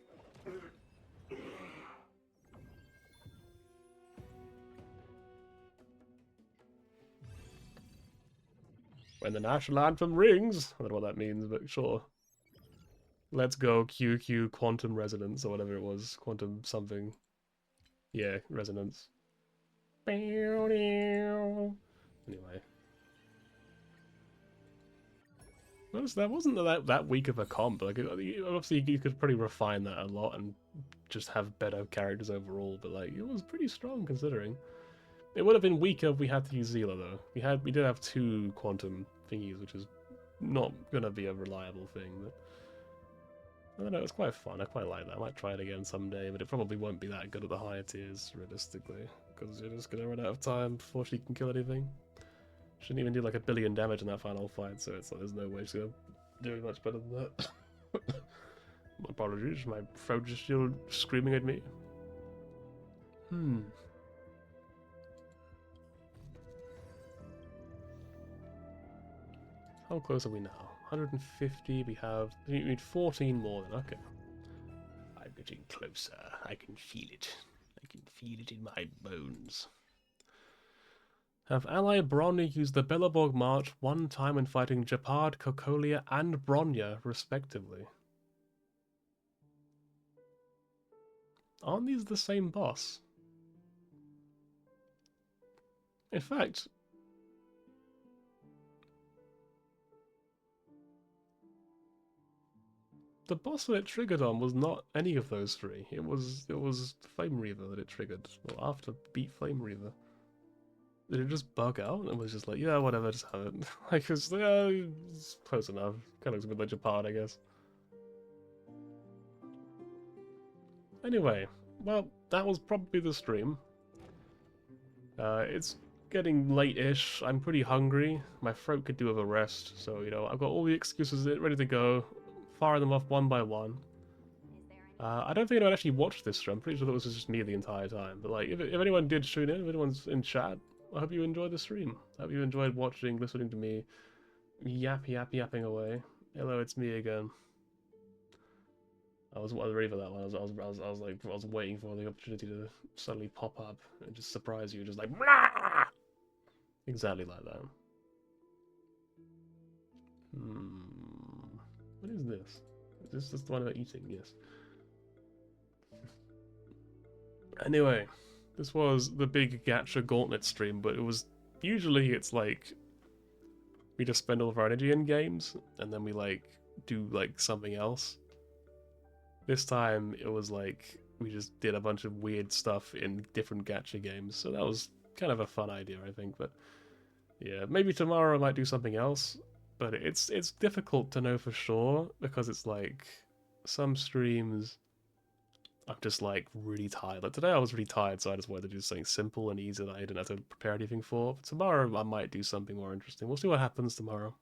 When the national anthem rings, I don't know what that means, but sure. Let's go QQ quantum resonance or whatever it was, quantum something. Yeah, resonance. Anyway. That wasn't that weak of a comp. Like, obviously, you could probably refine that a lot and just have better characters overall. But like, it was pretty strong considering. It would have been weaker if we had to use Zila though. We did have 2 quantum thingies, which is not gonna be a reliable thing. But I don't know. It's quite fun. I quite like that. I might try it again someday, but it probably won't be that good at the higher tiers, realistically, because you're just gonna run out of time before she can kill anything. Shouldn't even do like 1 billion damage in that final fight, so it's like there's no way she's gonna do much better than that. My apologies, my throat is still screaming at me. How close are we now? 150, we need 14 more then, okay. I'm getting closer, I can feel it. I can feel it in my bones. Have ally Bronya used the Beleborg March one time when fighting Japard, Kokolia, and Bronya, respectively? Aren't these the same boss? In fact, the boss that it triggered on was not any of those 3. It was Flame Reaver that it triggered. Well, after beat Flame Reaver. Did it just bug out and was just like, yeah, whatever, just have it. Like, it's close enough. Kind of looks a bit like Japard, I guess. Anyway, well, that was probably the stream. It's getting late-ish. I'm pretty hungry. My throat could do with a rest. So, you know, I've got all the excuses ready to go. Fire them off one by one. I don't think anyone actually watched this stream. I'm pretty sure that was just me the entire time. But, like, if anyone did tune in, if anyone's in chat, I hope you enjoyed the stream. I hope you enjoyed watching, listening to me yapping away. Hello, it's me again. I was ready for that one. I was waiting for the opportunity to suddenly pop up and just surprise you, just like Rah! Exactly like that. What is this? Is this the one about eating? Yes. Anyway. This was the big Gacha Gauntlet stream, but it's like we just spend all of our energy in games and then we like do like something else. This time it was like we just did a bunch of weird stuff in different Gacha games, so that was kind of a fun idea, I think. But yeah, maybe tomorrow I might do something else, but it's difficult to know for sure because it's like some streams I'm just like really tired. Like today I was really tired, so I just wanted to do something simple and easy that I didn't have to prepare anything for. But tomorrow I might do something more interesting. We'll see what happens tomorrow.